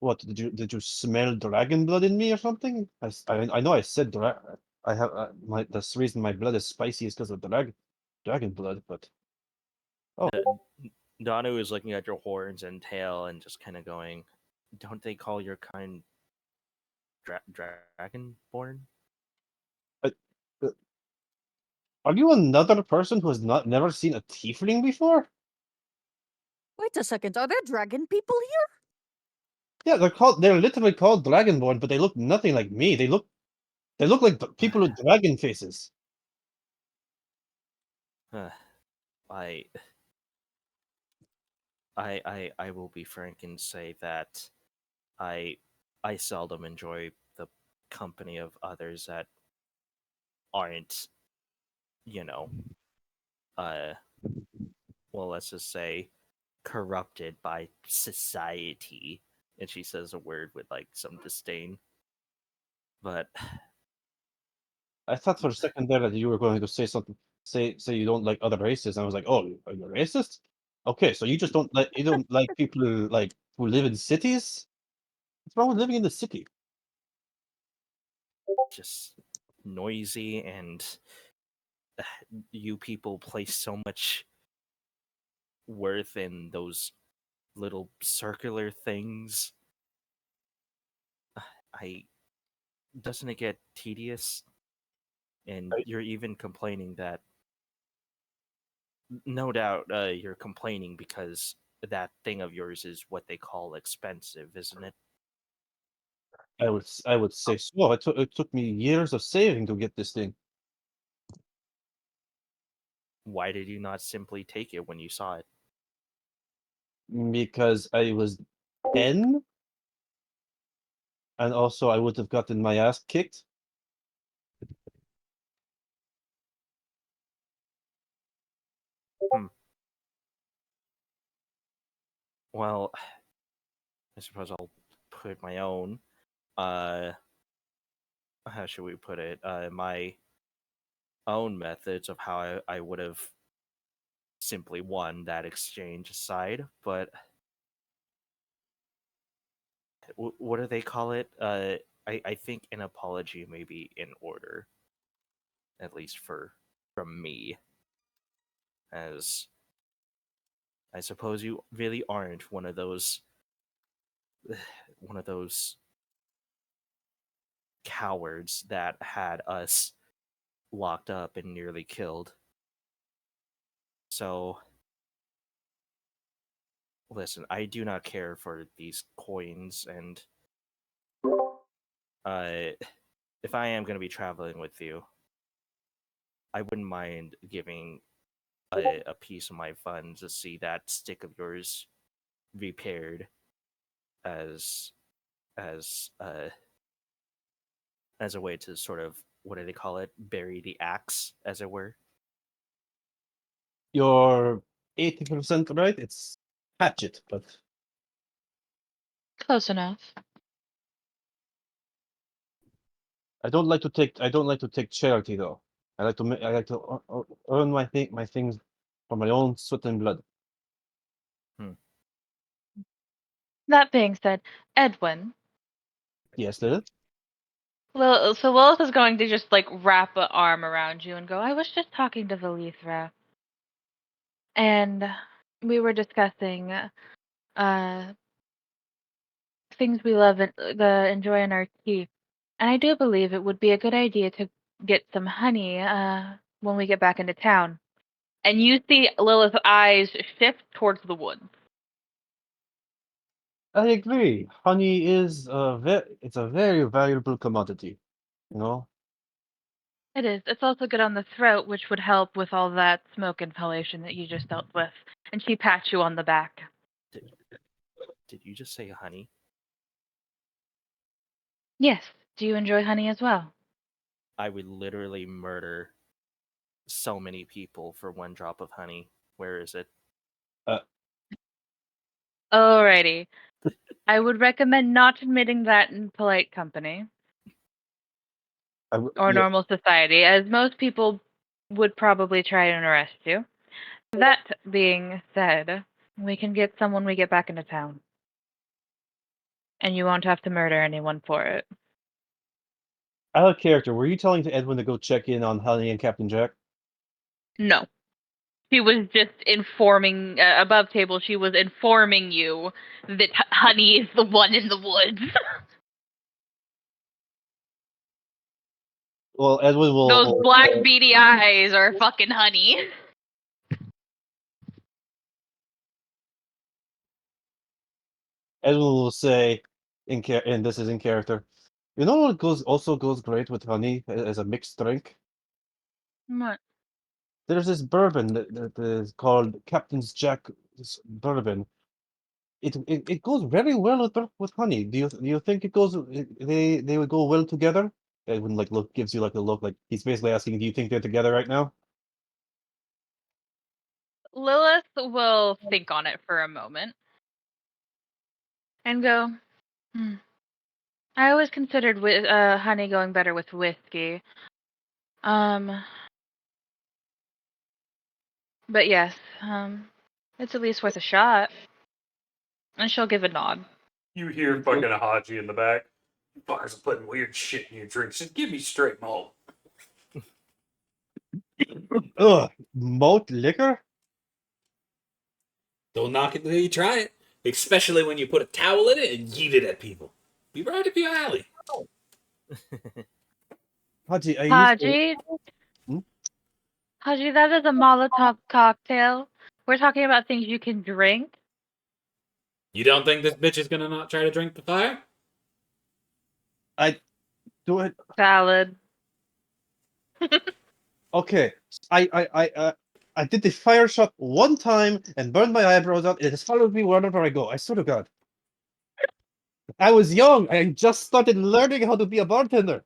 What did you smell dragon blood in me or something? I know I said dragon. I have that's the reason my blood is spicy is because of dragon blood. But oh, Danu is looking at your horns and tail and just kind of going, "Don't they call your kind dragonborn?" uh, uh, are you another person who has never seen a tiefling before? Wait a second, are there dragon people here? Yeah, they're literally called dragonborn, but they look nothing like me. They look like people with dragon faces. I I will be frank and say that I I seldom enjoy the company of others that aren't, you know, uh well, let's just say corrupted by society. And she says a word with like some disdain. But I thought for a second there that you were going to say something, say you don't like other races. I was like, oh, are you racist? Okay, so you just don't like people who live in cities. What's wrong with living in the city? just noisy, and you people place so much worth in those little circular things. I Doesn't it get tedious? And I, you're even complaining that, no doubt, you're complaining because that thing of yours is what they call expensive, isn't it? I would say so. It took me years of saving to get this thing Why did you not simply take it when you saw it? because I was 10, and also I would have gotten my ass kicked. Hmm. Well, I suppose I'll put my own. Uh, how should we put it? My own methods of how I would have simply won that exchange aside. But what do they call it? I think an apology may be in order, at least from me, as I suppose you really aren't one of those one of those cowards that had us locked up and nearly killed. So listen, I do not care for these coins, and uh, if I am going to be traveling with you, I wouldn't mind giving a piece of my funds to see that stick of yours repaired as as uh as a way to sort of, what do they call it, bury the axe, as it were. You're 80% right. It's hatchet, but Close enough. I don't like to take charity though. I like to earn my things for my own sweat and blood. Hmm. That being said, Edwin, Yes, Lilith. So Lilith is going to just like wrap an arm around you and go, I was just talking to Valithra, and we were discussing uh things we love and enjoy in our tea. And I do believe it would be a good idea to get some honey when we get back into town. And you see Lilith's eyes shift towards the woods. I agree. Honey is it's a very valuable commodity. You know, It is. It's also good on the throat, which would help with all that smoke inhalation that you just dealt with. And she pats you on the back. Did, did you just say honey? Yes. Do you enjoy honey as well? I would literally murder so many people for one drop of honey. Where is it? uh, Alrighty. I would recommend not admitting that in polite company or yeah, normal society, as most people would probably try and arrest you. That being said, we can get someone we get back into town. And you won't have to murder anyone for it. Out of character, were you telling to Edwin to go check in on Honey and Captain Jack? No. She was just informing, above table, she was informing you that Honey is the one in the woods. Well, Edwin Those will. black beady eyes are fucking Honey. Edwin will say, and this is in character. You know what also goes great with honey as a mixed drink? What? There's this bourbon that is called Captain's Jack bourbon. It goes very well with honey. Do you think they would go well together? Edwin gives you like a look like he's basically asking, do you think they're together right now? Lilith will think on it for a moment and go, I always considered Honey going better with whiskey. But yes, it's at least worth a shot. And she'll give a nod. You hear fucking Haji in the back. You fuckers are putting weird shit in your drinks. Just give me straight malt. Ugh, malt liquor? Don't knock it until you try it. Especially when you put a towel in it and yeet it at people. Be right up your alley. Haji, I used to. Haji, Hmm? Haji, that is a Molotov cocktail. We're talking about things you can drink. You don't think this bitch is gonna not try to drink the fire? I do it. Salad. Okay, I did the fire shot one time and burned my eyebrows out. It has followed me wherever I go. I swear to God. I was young. I just started learning how to be a bartender.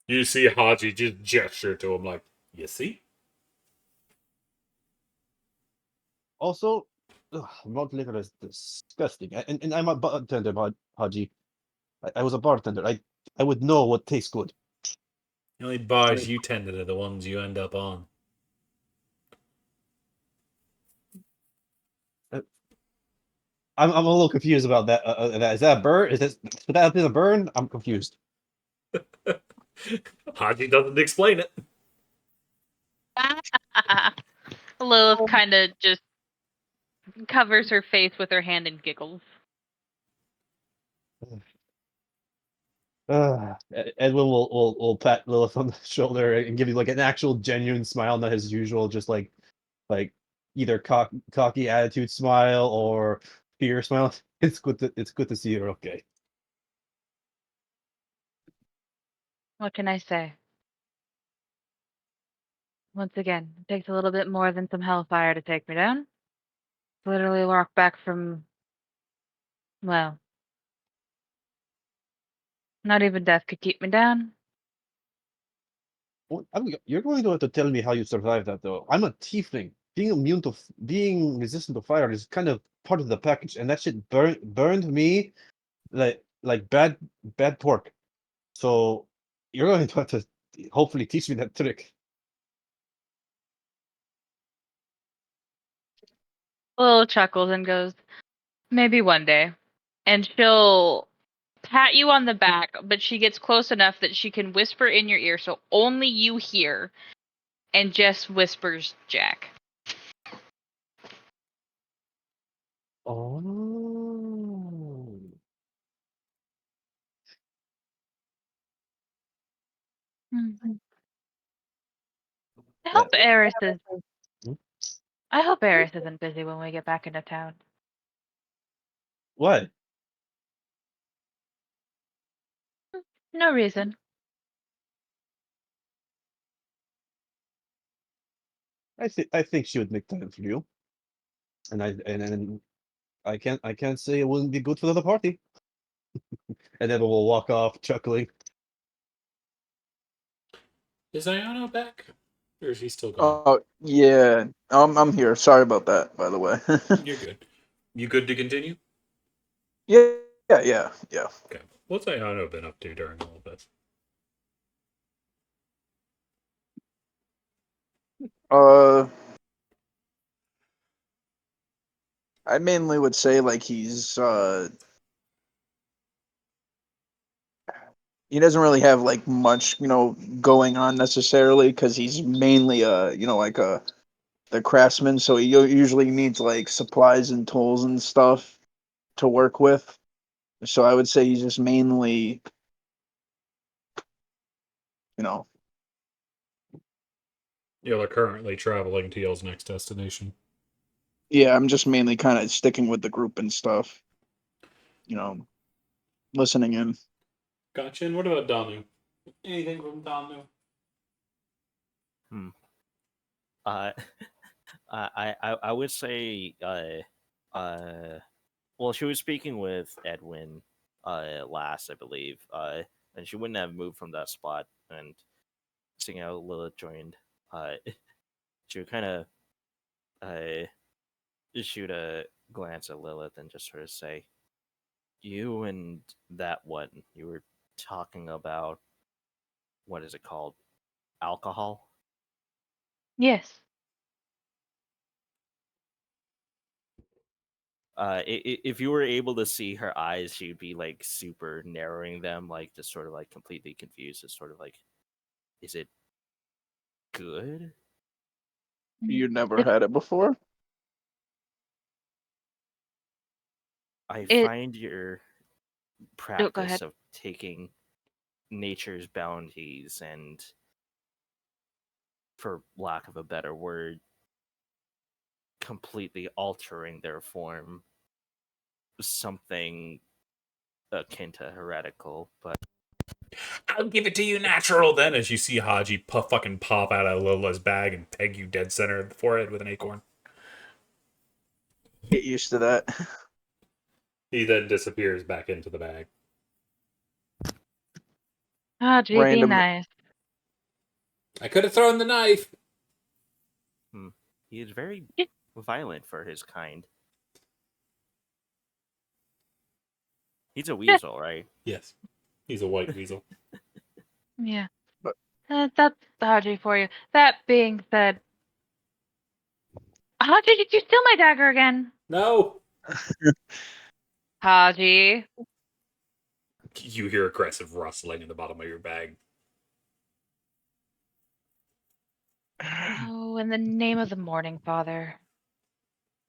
You see Haji just gesture to him like, you see? Also, malt liquor is disgusting. And I'm a bartender, Haji. I was a bartender. I would know what tastes good. The only bars you tend to are the ones you end up on. I'm a little confused about that. Is that a burn? Could that have been a burn? I'm confused. Haji doesn't explain it. Lilith kind of just covers her face with her hand and giggles. Edwin will pat Lilith on the shoulder and give you like an actual genuine smile, not his usual just like either cocky attitude smile or fear smile. It's good to see you're okay. What can I say? Once again, it takes a little bit more than some hellfire to take me down. Literally walk back from, well, not even death could keep me down. You're going to have to tell me how you survived that though. I'm a tiefling. Being resistant to fire is kind of part of the package, and that shit burned me like bad pork. So you're going to have to hopefully teach me that trick. Lil chuckles and goes, maybe one day. And she'll pat you on the back, but she gets close enough that she can whisper in your ear so only you hear, and just whispers Jack. Oh. Hmm. I hope That- Eris is. Hmm? I hope Eris isn't busy when we get back into town. What? No reason. I think she would make time for you, and I can't say it wouldn't be good for the party. And then we'll walk off chuckling. Is Ayano back? Or is he still gone? Oh yeah, I'm here. Sorry about that, by the way. You're good. You good to continue? Yeah. Okay. What's Ayano been up to during all of this? Uh, I mainly would say like he's he doesn't really have like much, going on necessarily because he's mainly like the craftsman, so he usually needs like supplies and tools and stuff to work with. So I would say he's just mainly, you know, Y'all are currently traveling to y'all's next destination. yeah, I'm just mainly kind of sticking with the group and stuff, you know, listening in. Gotcha. And what about Danu? Anything from Danu? Hmm. Uh, I would say well, she was speaking with Edwin last, I believe, and she wouldn't have moved from that spot. And seeing how Lilith joined, she would kind of shoot a glance at Lilith and just sort of say, "You and that one, you were talking about what is it called? Alcohol?" Yes. If you were able to see her eyes, she'd be like super narrowing them, like just sort of like completely confused. It's sort of like, is it good? You never It, had it before? I it find your oh, go practice ahead. of taking nature's bounties and, for lack of a better word, completely altering their form something akin to heretical, but I'll give it to you natural then, as you see Haji fucking pop out of Lola's bag and peg you dead center of the forehead with an acorn. Get used to that. He then disappears back into the bag. Ah, gee, be Random. nice. I could have thrown the knife. he is very Yeah. violent for his kind. He's a Yeah. weasel, right? Yes. He's a white weasel. Yeah. But That's Haji for you. That being said, Haji, did you steal my dagger again? No. Haji. You hear aggressive rustling in the bottom of your bag. Oh, in the name of the morning, Father.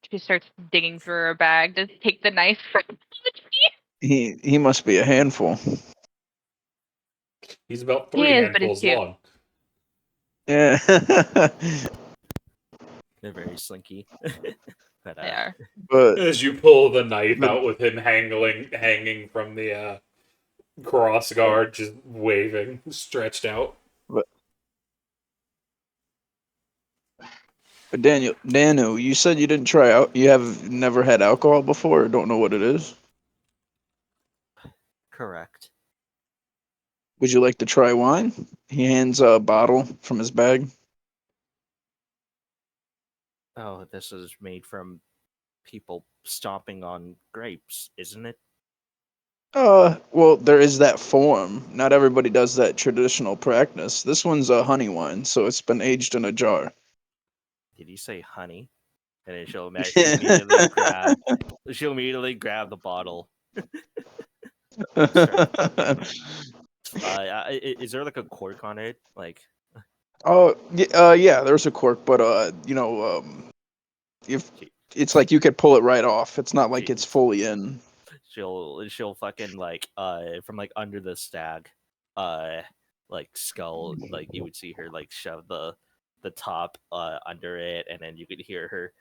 She starts digging through her bag to take the knife from Haji. he must be a handful. He's about He 3 is, but he's handfuls cute. long. Yeah. They're very slinky. But They are. but As you pull the knife but out with him hanging from the cross guard, just waving, stretched out. but but Daniel, you said you didn't try out. You have never had alcohol before, or don't know what it is. correct. Would you like to try wine? He hands a bottle from his bag. Oh, this is made from people stomping on grapes, isn't it? Well, there is that form. Not everybody does that traditional practice. This one's a honey wine, so it's been aged in a jar. Did you say honey? And then she'll immediately grab the bottle and start drinking it. Is there like a cork on it? Like, Yeah, there's a cork, but if she, it's like you could pull it right off. It's not like she it's fully in. she'll fucking like from like under the stag, like skull, like you would see her like shove the top under it, and then you could hear her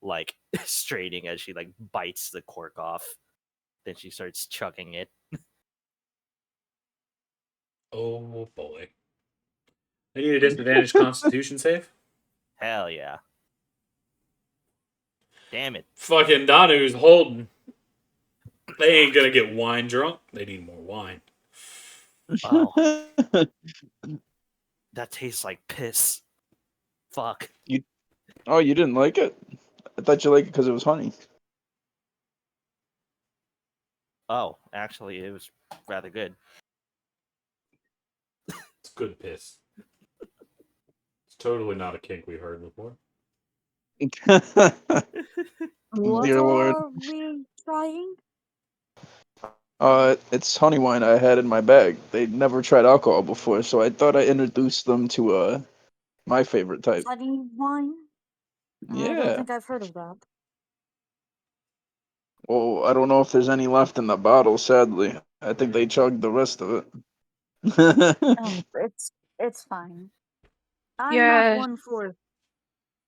like straining as she like bites the cork off. Then she starts chugging it. Oh boy. I need a disadvantage constitution save. Hell yeah! Damn it! Fucking Danu's holding. They ain't gonna get wine drunk. They need more wine. Oh, that tastes like piss. Fuck. Oh, you didn't like it? I thought you liked it because it was honey. Oh, actually, it was rather good. It's good piss. It's totally not a kink we heard before. What Dear Lord. are we trying? It's honey wine I had in my bag. They never tried alcohol before, so I thought I introduced them to my favorite type. Honey wine? I don't Yeah. think I've heard of that. Well, I don't know if there's any left in the bottle. Sadly, I think they chugged the rest of it. Oh, it's fine. I'm not You're one for you're a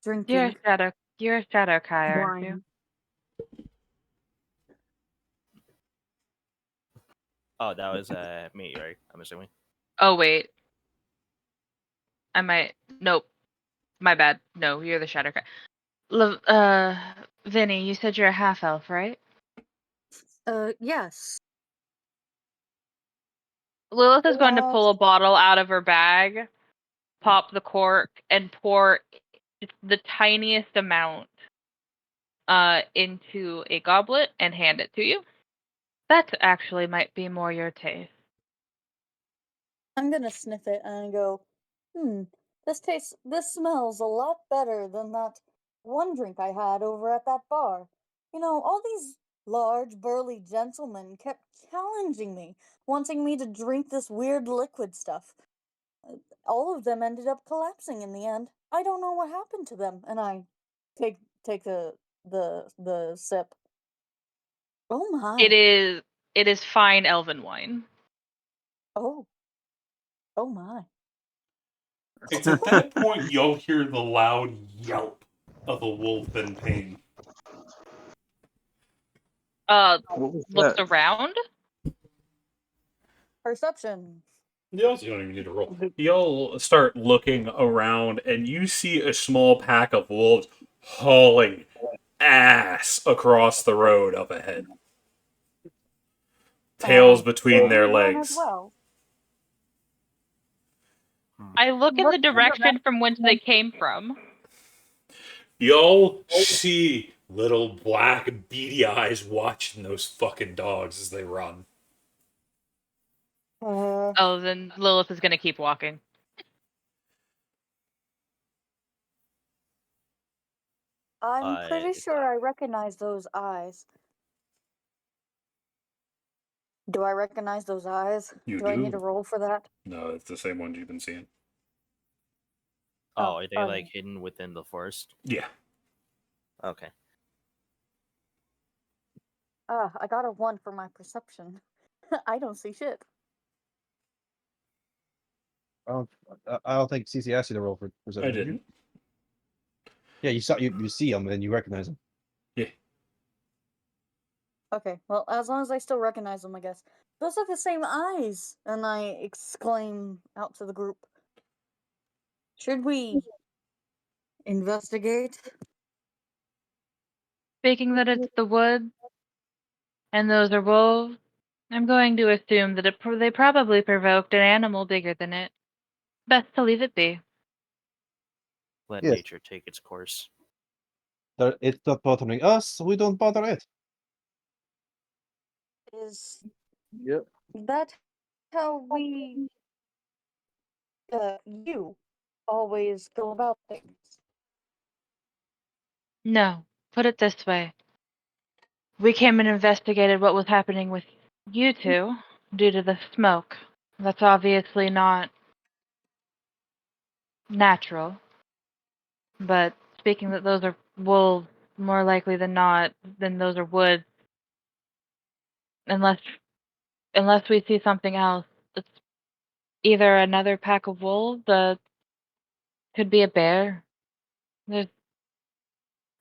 drinking shadow Kai, aren't you? wine. Oh, that was me, right? I'm assuming. Oh wait, I might. Nope, my bad. No, you're the shadow Kai. Vinny, you said you're a half elf, right? Yes. Lilith is going to Yes. pull a bottle out of her bag, pop the cork, and pour the tiniest amount into a goblet and hand it to you. That actually might be more your taste. I'm gonna sniff it and go, this smells a lot better than that one drink I had over at that bar. You know, all these large, burly gentlemen kept challenging me, wanting me to drink this weird liquid stuff. All of them ended up collapsing in the end. I don't know what happened to them, and I take the sip. Oh It my. is it is fine elven wine. Oh. Oh my. It's at that point you'll hear the loud yelp of a wolf in pain. What was Looks that? around. Perception. You also don't even need to roll. You'll start looking around, and you see a small pack of wolves hauling ass across the road up ahead, tails Should between we their run as legs. well? I look in the direction from whence they came from. You'll see little black beady eyes watching those fucking dogs as they run. Oh, then Lilith is going to keep walking. I'm pretty If sure I recognize those eyes. Do I recognize those eyes? You Do I need to do? roll for that? No, it's the same ones you've been seeing. Oh, are they like okay. hidden within the forest? Yeah. Okay. I got a 1 for my perception. I don't see shit. I don't think CC asked you to roll for I perception. Did you? didn't. Yeah, you see them and you recognize them. Yeah. Okay, well, as long as I still recognize them, I guess. Those are the same eyes! And I exclaim out to the group. Should we investigate? Speaking that it's the woods and those are wolves, I'm going to assume that they probably provoked an animal bigger than it. Best to leave it be. Let Yes. nature take its course. It's not bothering us, so we don't bother it. Is Yep. that how you always go about things? No, put it this way. We came and investigated what was happening with you two due to the smoke. That's obviously not natural. But speaking that those are wolves, more likely than not, then those are woods. Unless we see something else, it's either another pack of wolves, could be a bear. There's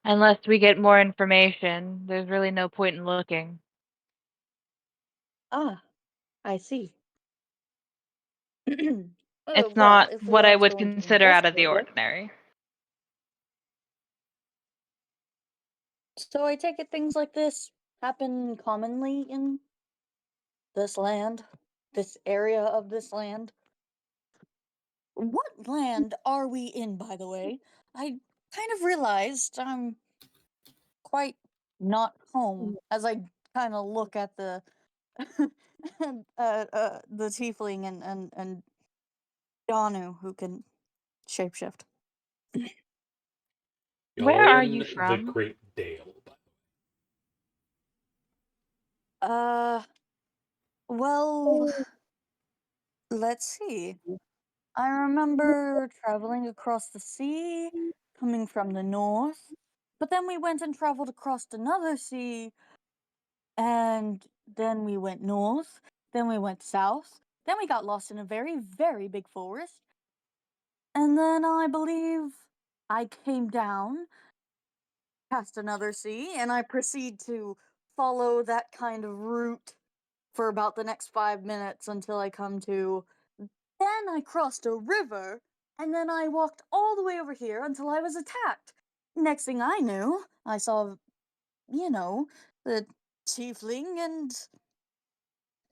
Unless we get more information, there's really no point in looking. Ah, I see. It's Well, not if we what I aren't would going to consider out of the investigate it. ordinary. So I take it things like this happen commonly in this land, this area of this land. What land are we in, by the way? I kind of realized I'm quite not home as I kind of look at the the tiefling and Danu who can shapeshift. Where Y'all are in you the from? Great Dale. Uh, Well, let's see. I remember traveling across the sea, coming from the north, but then we went and traveled across another sea, and then we went north, then we went south, then we got lost in a very, very big forest, and then I believe I came down past another sea, and I proceed to follow that kind of route for about the next 5 minutes until I come to. Then I crossed a river, and then I walked all the way over here until I was attacked. Next thing I knew, I saw, you know, the tiefling and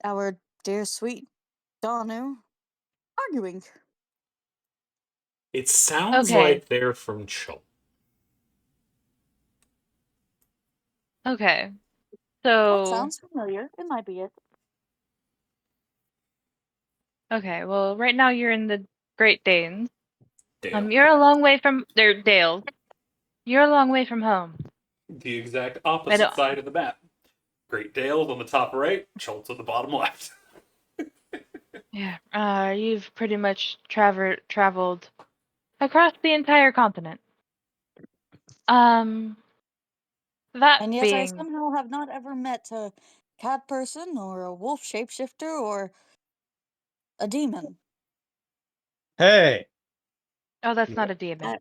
our dear sweet Danu arguing. It sounds Okay. like they're from Chult. Okay. That So, sounds familiar. It might be it. okay. Well, right now you're in the Great Danes. Dale. You're a long way from they're Dales. You're a long way from home. The exact I opposite don't. side of the map. Great Dale on the top right, Chult on the bottom left. Yeah. You've pretty much traveled across the entire continent. Um, that And yet I being, somehow have not ever met a cat person or a wolf shapeshifter or a demon. Hey, oh, that's we not a demon. Uh,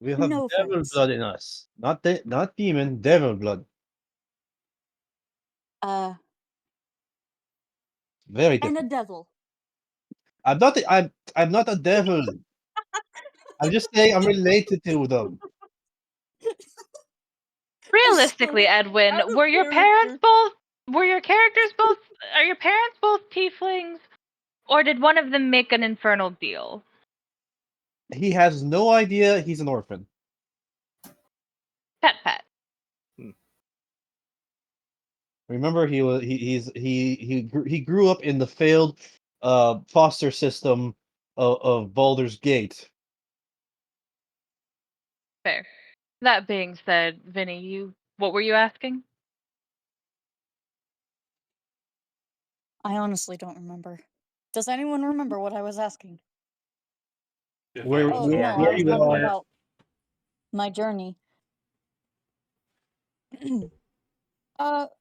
we have no devil offense. blood in us, not demon, devil blood. Uh, Very and a different. devil. I'm not a devil. I'm just saying I'm related to them. Realistically, So, out Edwin, of were your parents character. both? Were your characters both? Are your parents both tieflings, or did one of them make an infernal deal? He has no idea he's an orphan. Pet pet. Remember, he grew up in the failed foster system of Baldur's Gate. Fair. That being said, Vinny, what were you asking? I honestly don't remember. Does anyone remember what I was asking? If I Where was Oh, where, no, talking I where was about you talking are? Edwin, about my journey.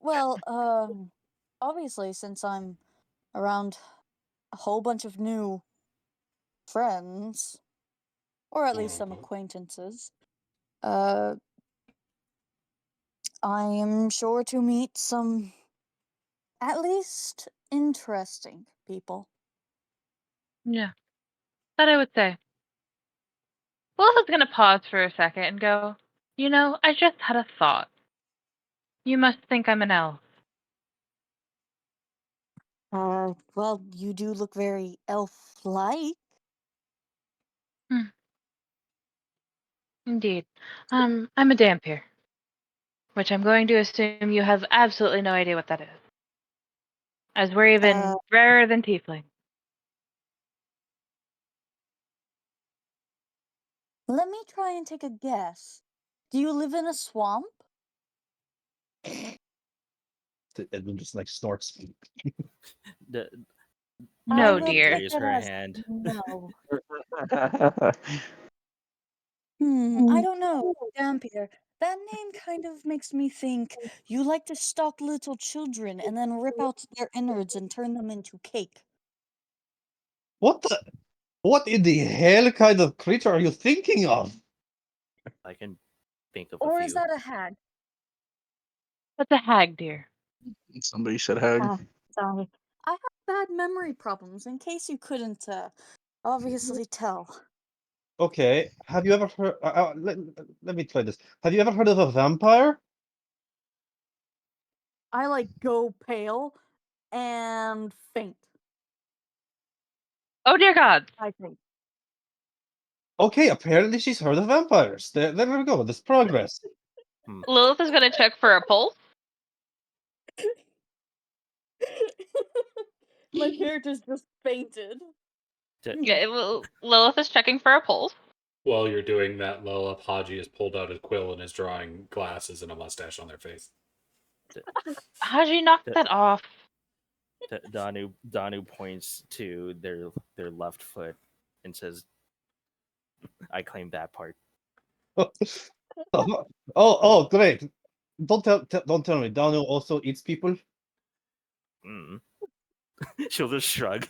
Well, obviously, since I'm around a whole bunch of new friends, or at least some acquaintances, uh, I am sure to meet some, at least, interesting people. Yeah, that I would say. Well, I was gonna pause for a second and go, I just had a thought. You must think I'm an elf. Well, you do look very elf-like. Hmm, indeed. I'm a dampier, which I'm going to assume you have absolutely no idea what that is. As we're Uh, even rarer than tiefling. let me try and take a guess. Do you live in a swamp? Edwin just like snorts. The, I No, will Dani dear. take raised it her as hand. no. I don't know. Dampier. That name kind of makes me think you like to stalk little children and then rip out their innards and turn them into cake. What the? What in the hell kind of creature are you thinking of? I can think of a Or is few. that a hag? That's a hag, dear. Somebody said hag. Sorry. I have bad memory problems, in case you couldn't, obviously tell. Okay, have you ever heard? Let me try this. Have you ever heard of a vampire? I, like, go pale and faint, Oh, dear God. I think. Okay, apparently she's heard of vampires. There we go. There's progress. Hmm. Lilith is going to check for a pulse. My character's just fainted. D- Yeah, Lilith is checking for a pulse. while you're doing that, Lola Podgy has pulled out his quill and is drawing glasses and a mustache on their face. d- Haji, knock d- that off. Danu points to their left foot and says, "I claim that part." Oh, great! Don't tell me. Daniel also eats people. Mm. She'll just shrug.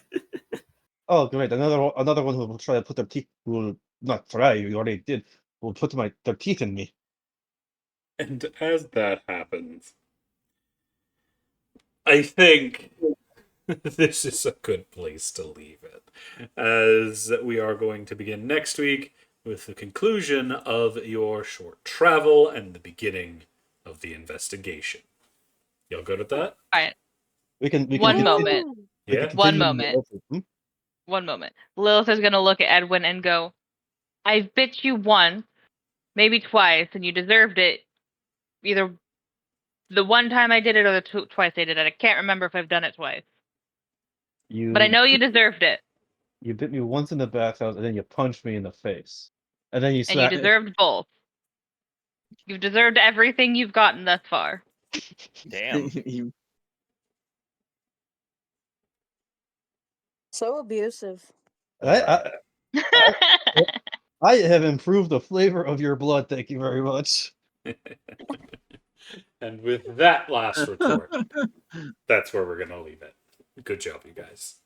Oh, great! Another one who will try to put their teeth. Who will not try. You already did. Will put their teeth in me. And as that happens, I think this is a good place to leave it, as we are going to begin next week with the conclusion of your short travel and the beginning of the investigation. Y'all good with that? All right. We can One continue, moment. We can Yeah? One continue moment. Hmm? One moment. Lilith is gonna look at Edwin and go, "I've bit you once, maybe twice, and you deserved it. Either the one time I did it or the twice I did it. I can't remember if I've done it twice, but I know you deserved it, You bit me once in the bathhouse, and then you punched me in the face, and then you and you slapped. deserved both. You've deserved everything you've gotten thus far." Damn. You- So abusive. I, I, I have improved the flavor of your blood. Thank you very much. And with that last retort, that's where we're going to leave it. Good job, you guys.